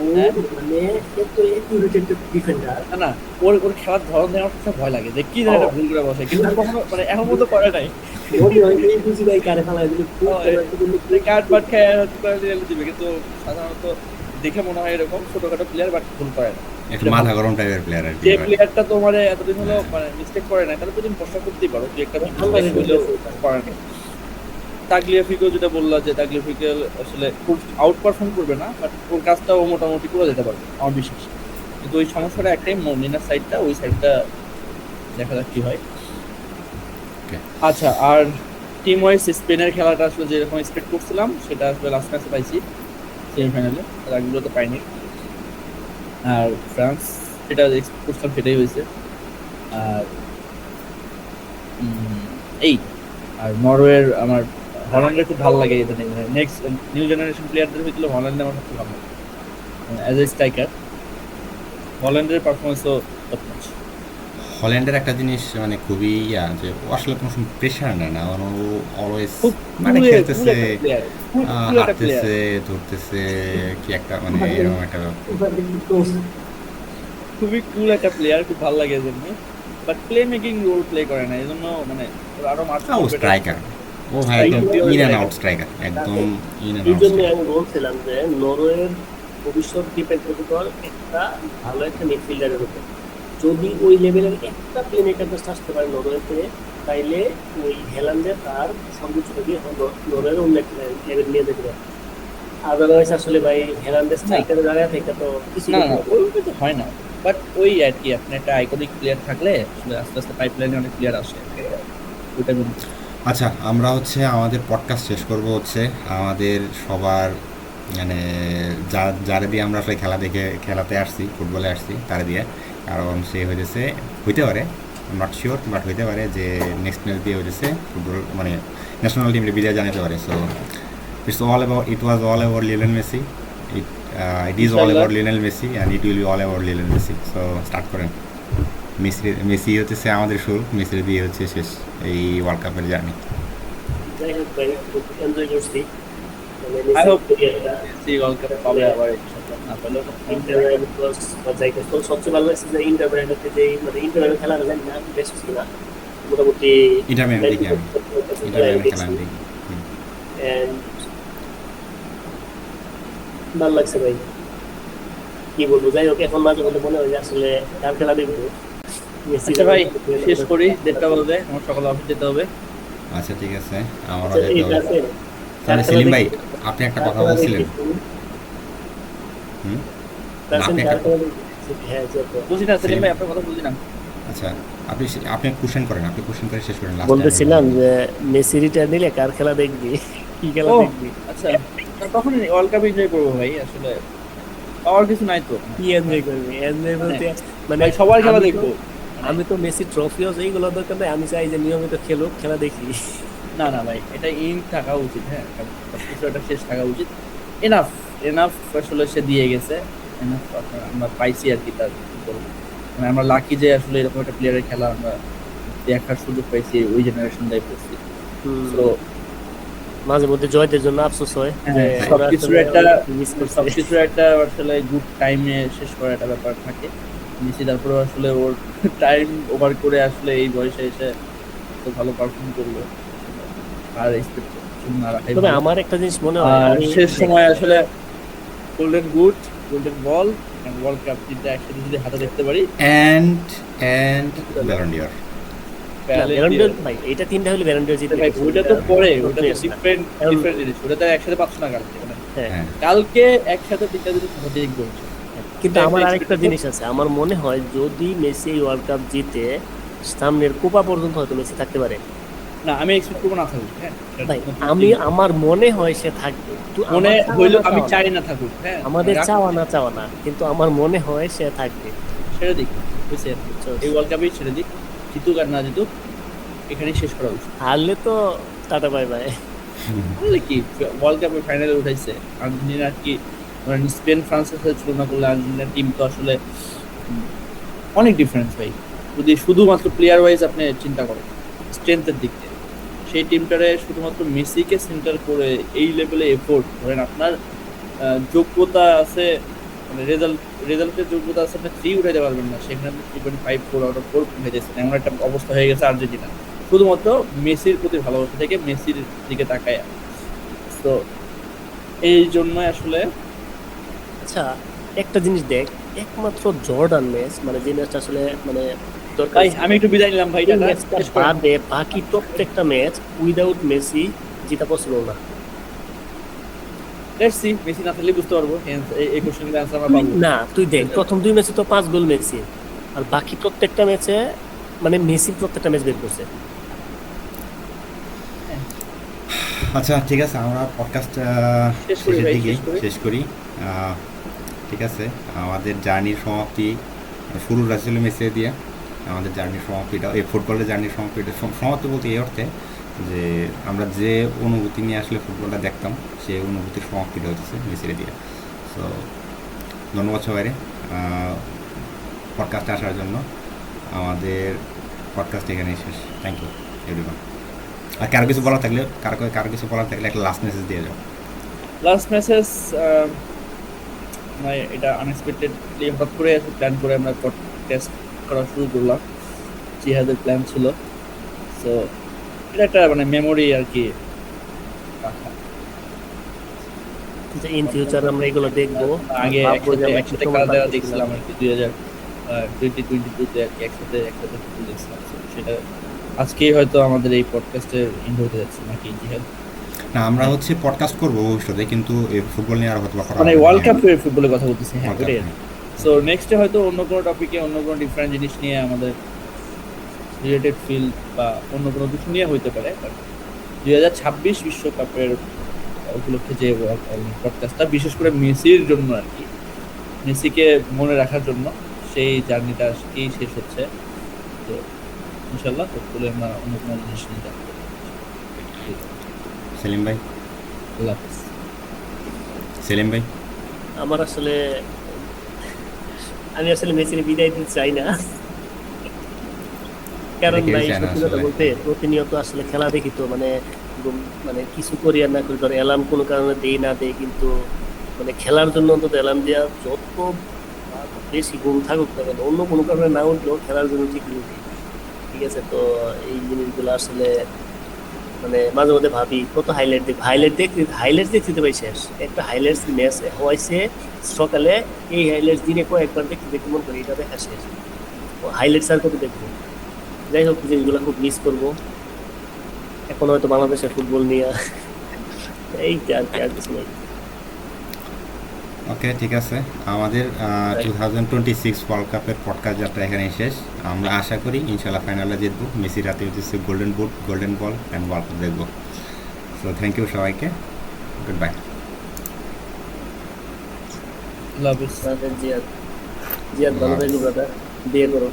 মানে এত একুরেটেড ডিফেন্ডার। না না, ওর খেলার ধরন দেখে আমার সবসময় ভয় লাগে যে কি জানি একটা ভুল করে বসে, কিন্তু কখনো মানে এখন পর্যন্ত করে নাই। মনে হয় এই বুঝি ভাই কারে ফেলায় দিলে কার্ড বাট খেয়ে দিবে, কিন্তু সাধারণত দেখে মনে হয় এরকম ছোটখাটো প্লেয়ার, বাট ভুল করে না। একটু মাথা গরম টাইপের প্লেয়ার আর কি। যে প্লেয়ারটা তোমার এতদিন হলো মানে মিস্টেক করে না, তাহলে তুমি প্রশ্ন করতেই পারো যে একটা mistake হলেও করে না। তাগলিয়াফিকো যেটা বললা, যে তাগলিয়াফিকো আসলে খুব আউট পারফর্ম করবে না, বাট ওর কাজটাও মোটামুটি করে যেতে পারবে আমার বিশ্বাস। কিন্তু ওই সমস্যাটা একটাই, মলিনার সাইডটা, ওই সাইডটা দেখা যাক কি হয়। আচ্ছা, আর টিম ওয়াইজ স্পেনের খেলাটা আসলে যেরকম এক্সপেক্ট করছিলাম সেটা আসলে লাস্ট ম্যাচে পাইছি সেমিফাইনালে, তার আগেগুলো তো পাইনি। আর ফ্রান্স যেটা এক্সপেক্ট করছিলাম সেটাই হয়েছে। আর এই আর নরওয়ের আমার হল্যান্ডের খুব ভালো লাগে এটা নেক্সট নিউ জেনারেশন প্লেয়ারদের ভিতরে হল্যান্ডে আমার সবচেয়ে ভালো লাগে অ্যাজ এ স্ট্রাইকার হল্যান্ডের পারফরমেন্সও টপ নচ। হল্যান্ডের একটা জিনিস মানে খুবই যে ও আসলে কোনো সময় প্রেশার নেয় না, ও অলওয়েজ খুব মানে cool খেলতেছে, একটা player, খুব cool একটা player। হাঁটতেছে, ধরতেছে, কি একটা মানে এরকম একটা খুবই কুল একটা প্লেয়ার, খুব ভালো লাগে এজন্য, but play making role play করে না, এজন্য মানে ওর আরো মার্চ ও স্ট্রাইকার, ও ভাই একদম ইন অ্যান্ড আউট স্ট্রাইকার, একদম ইন অ্যান্ড এই আউট জন্য স্ট্রাইকার। আমি বলছিলাম যে নরওয়ের ভবিষ্যৎ ডিপেন্ড করতে পারে একটা ভালো একটা মিডফিল্ডারের উপর। যদি ওই লেভেলের একটা প্লে মেকার জাস্ট আসতে পারে নরওয়েতে, তাইলে ওই হেলান্ডে তার সর্বোচ্চ দিয়ে নরওয়ের অন্য একটা লেভেল নিয়ে যেতে পারে। আদারওয়াইজ আসলে ভাই হেলান্ডে স্ট্রাইকারে দাঁড়িয়ে থেকে তো কিছু না না ওইভাবে তো হয় না, বাট ওই আর কি আপনি একটা আইকনিক প্লেয়ার থাকলে আসলে আস্তে আস্তে পাইপলাইনে অনেক প্লেয়ার আসে, ওইটা বলছি। আচ্ছা, আমরা হচ্ছে আমাদের পডকাস্ট শেষ করব হচ্ছে আমাদের সবার মানে যারা দিয়ে আমরা আসলে খেলাতে আসছি, ফুটবলে আসছি তারা দিয়ে, কারণ সে হইতে পারে নট শিওর, বাট হইতে পারে যে নেক্সট ম্যাচ দিয়ে হইতেছে ফুটবল মানে ন্যাশনাল টিমের বিদায় জানাতে পারে। So it was all about Lionel Messi. It is all about Lionel Messi and it will be all about Lionel Messi. So start করেন। মেসি হচ্ছে আমাদের শুরু, মেসির দিয়ে হচ্ছে শেষ এই ওয়ার্ল্ড কাপের জার্নি। যাই হোক ভাই, খুব এনজয় করছি। মানে I hope একটা মেসি ওয়ার্ল্ড কাপ পাবে আবার ইনশাআল্লাহ, না পেলেও সবচেয়ে ভালো লাগছে যে ইন্টার ব্র্যান্ডের যে মানে ইন্টার ব্র্যান্ডের খেলা জানি না বেশ ছিল না, মোটামুটি ইন্টার মিয়ামি দেখি আমি, ইন্টার মিয়ামি খেলা আমি দেখি। And ভালো লাগছে ভাই, কি বলবো। যাই হোক, এখন মাঝে মধ্যে মনে হয় যে আসলে কার খেলা দেখবো। আচ্ছা ভাই শেষ করি, 1:30 বাজে, আমার সকালে অফিস যেতে হবে। আচ্ছা ঠিক আছে, আমারও আচ্ছা, যেতে ঠিক হবে। আছে। তাহলে কার সেলিম খেলা ভাই, দেখবো? আপনি একটা কার কথা খেলা বলছিলেন। দেখবো? হুম কার আপনি খেলা একটা দেখবো? হ্যাঁ, যেতে। বুঝি না সেলিম ভাই, আপনার কথা বুঝি না। আচ্ছা, আপনি কোশ্চেন করেন, আপনি কোশ্চেন করে শেষ করেন। বলতেছিলাম যে মেসি রিটায়ার নিলে কার খেলা দেখবি, কি খেলা ও দেখবি, আচ্ছা, তখন ওয়ার্ল্ড কাপ এনজয় করবো ভাই, আসলে পাওয়ার কিছু নাই তো, কি এনজয় করবি? এনজয় বলতে মানে ভাই সবার খেলা আমি তো- দেখবো। আমি তো মেসি ট্রফিও এইগুলো দরকার নেই, আমি চাই যে নিয়মিত খেলুক, খেলা দেখি। না না ভাই, এটা ইন থাকা উচিত, হ্যাঁ সবকিছু একটা শেষ থাকা উচিত। এনাফ এনাফ আসলে সে দিয়ে গেছে, এনাফ আমরা পাইছি আর কি, তার কি বলবো, মানে আমরা লাকি যে আসলে এরকম একটা প্লেয়ারের খেলা আমরা দেখার সুযোগ পাইছি ওই জেনারেশনটাই পড়ছি। তো মাঝে মধ্যে জয়দের জন্য আফসোস হয় যে ওরা সবকিছুর আসলে একটা মিস করছে। সবকিছুর একটা আসলে গুড টাইমে শেষ করার একটা ব্যাপার থাকে। মেসি তারপরে আসলে ওর টাইম ওভার করে আসলে এই বয়সে এসে তো ভালো পারফর্ম করলো, আর এক্সপেকটেশন না রাখাই তবে ভালো। আমার একটা জিনিস মনে হয়, আর আমি শেষ সময় আসলে golden boot, golden ball and world cup তিনটা একসাথে যদি হাতে দেখতে পারি, এন্ড ব্যালন ডিওর। ব্যালন্ডিয়র ভাই, এটা তিনটা হলে ব্যালন্ডিয়র জিতবে। ভাই ওইটা তো পরে, ওটা তো Yes, ডিফারেন্ট এখন- জিনিস, ওটা তো একসাথে পাচ্ছ না কালকে, মানে হ্যাঁ, হ্যাঁ, কালকে একসাথে তিনটা জিনিস হাতে দেখবো। কিন্তু আমার একটা আরেকটা expectation- জিনিস আছে, আমার মনে হয় যদি মেসি এই ওয়ার্ল্ড কাপ জিতে সামনের কোপা পর্যন্ত হয়তো মেসি থাকতে পারে। না আমি এক্সপেক্ট করবো না থাকুক, হ্যাঁ ভাই আমার মনে হয় সে থাকবে, তো মনে আমার চাওয়া হইলো না আমি চাওয়া চাই না থাকুক, হ্যাঁ না। আমাদের রাখুক, চাওয়া না, কিন্তু আমার মনে হয় সে থাকবে। ছেড়ে দিক, বুঝছে, এই ওয়ার্ল্ড কাপেই ছেড়ে দিক, জিতুক আর না জিতুক এখানেই শেষ করা উচিত। হারলে তো টাটা বাই বাই। বললে কি ওয়ার্ল্ড কাপের ফাইনালে উঠাইছে আর্জেন্টিনা, কি মানে স্পেন ফ্রান্সের সাথে তুলনা করলে আর্জেন্টিনার টিম তো আসলে অনেক ডিফারেন্স ভাই। যদি শুধুমাত্র প্লেয়ার ওয়াইজ আপনি চিন্তা করেন স্ট্রেংথের দিক থেকে, সেই টিমটারে শুধুমাত্র মেসিকে সেন্টার করে এই লেভেলে এফোর্ট ধরেন, আপনার যোগ্যতা আছে, মানে রেজাল্টের যোগ্যতা আছে, আপনি 3 উঠাইতে পারবেন না, সেখানে আপনি 3.5 4 আউট অফ 4 উঠাইতেছেন, এমন একটা অবস্থা হয়ে গেছে আর্জেন্টিনা শুধুমাত্র মেসির প্রতি ভালোবাসা থেকে, মেসির দিকে তাকায়। তো এই জন্য আসলে আচ্ছা, একটা জিনিস দেখ, একমাত্র জর্ডান ম্যাচ মানে যে ম্যাচটা আসলে মানে দরকার ভাই আমি একটু বিদায় নিলাম ভাই, এই ম্যাচটা বাদে বাকি প্রত্যেকটা ম্যাচ উইদাউট মেসি জিতা পসিবল না। লেটস সি, মেসি না থাকলে বুঝতে পারবো এই কোশ্চেনের অ্যানসার আমরা পাবো। না তুই দেখ, প্রথম 2 ম্যাচে তো 5 গোল মেসি, আর বাকি প্রত্যেকটা ম্যাচে মানে মেসি প্রত্যেকটা ম্যাচ বের করছে। আচ্ছা ঠিক আছে, আমরা পডকাস্ট শেষ করি শেষের ভাই, দিকে শেষ করি। শেষ করি। ঠিক আছে, আমাদের জার্নির সমাপ্তি শুরুটা ছিল মেসি দিয়ে, আমাদের জার্নির সমাপ্তিটা এই ফুটবলের জার্নির সমাপ্তিটা সমাপ্তি বলতে এই অর্থে যে আমরা যে অনুভূতি নিয়ে আসলে ফুটবলটা দেখতাম সেই অনুভূতির সমাপ্তিটা হচ্ছে মেসিরে দিয়ে। সো ধন্যবাদ সবাইরে পডকাস্টে আসার জন্য। আমাদের পডকাস্ট এখানেই শেষ। Thank you everyone. আর কারো কিছু বলার থাকলে কারো কিছু বলার থাকলে একটা লাস্ট মেসেজ দিয়ে যাও। লাস্ট মেসেজ, মানে এটা আনএক্সপেক্টেডলি হঠাৎ করে প্ল্যান করে আমরা পডকাস্ট করা শুরু করলাম, জিহাদের প্ল্যান ছিল। সো এটা একটা মানে মেমোরি আর কি রাখা। ইন ফিউচার আমরা এগুলো দেখবো, আগে ভাববো যে আমরা একসাথে কি খেলা দেওয়া সময় দেখছিলাম আর কি 2022-তে আর কি একসাথে ফুটবল দেখছিলাম। So, সেটা আজকেই হয়তো আমাদের এই পডকাস্টের এন্ড হতে যাচ্ছে নাকি জিহাদ? না, আমরা হচ্ছে পডকাস্ট করবো ভবিষ্যতে, কিন্তু এই ফুটবল নিয়ে আর হয়তো বা করা মানে হবে না। ওয়ার্ল্ড কাপের ফুটবলের কথা বলতেছি, হ্যাঁ World Cup, ওটাই। হ্যাঁ। সো নেক্সটে হয়তো অন্য কোনো টপিকে অন্য কোনো ডিফারেন্ট জিনিস নিয়ে আমাদের রিলেটেড ফিল্ড বা অন্য কোনো কিছু নিয়ে হইতে পারে। বাট 2026 বিশ্বকাপের উপলক্ষে যে পডকাস্টটা বিশেষ করে মেসির জন্য আর কি, মেসিকে মনে রাখার জন্য সেই জার্নিটা আজকেই শেষ হচ্ছে। তো ইনশাল্লাহ হোপফুলি আমরা অন্য কোনো জিনিস নিয়ে যাবো। সেলিম ভাই, আল্লাহ হাফেজ। সেলিম ভাই আমার আসলে আমি আসলে মেসির বিদায় দিতে চাই না, কারণ দেখেই ভাই চায় না সত্যি কথা আসলে। বলতে প্রতিনিয়ত আসলে খেলা দেখি তো, মানে মানে কিছু করি আর না করি, ধর অ্যালার্ম কোনো কারণে দেই না দেই, কিন্তু মানে খেলার জন্য অন্তত অ্যালার্ম দেওয়া যত বেশি ঘুম থাকুক না কেন, অন্য কোনো কারণে না উঠলেও খেলার জন্য ঠিকই উঠি। ঠিক আছে, তো এই জিনিসগুলো আসলে মানে মাঝে মধ্যে ভাবি কত হাইলাইট দেখতে পাই শেষ একটা হাইলাইটস ম্যাচ হয়েছে সকালে, এই হাইলাইটস দিনে কয়েকবার দেখতে মন করি, এটা দেখা শেষ, হাইলাইটস আর কত দেখবো। যাই হোক, জিনিসগুলো খুব মিস করবো এখন হয়তো বাংলাদেশের ফুটবল নিয়ে এই আর কি, আর কিছু নেই। ওকে, ঠিক আছে। আমাদের 2026 ওয়ার্ল্ড কাপের পডকাস্ট যাত্রা এখানেই শেষ। আমরা আশা করি ইনশাল্লাহ ফাইনালে জিতবো, মেসি রাতে হচ্ছে golden boot, golden ball and world cup দেখবো। সো থ্যাংক ইউ সবাইকে, গুড বাই। আল্লাহ হাফেজ। জিয়াদ ভালো থাকবে ব্রাদার, বিয়ে করো।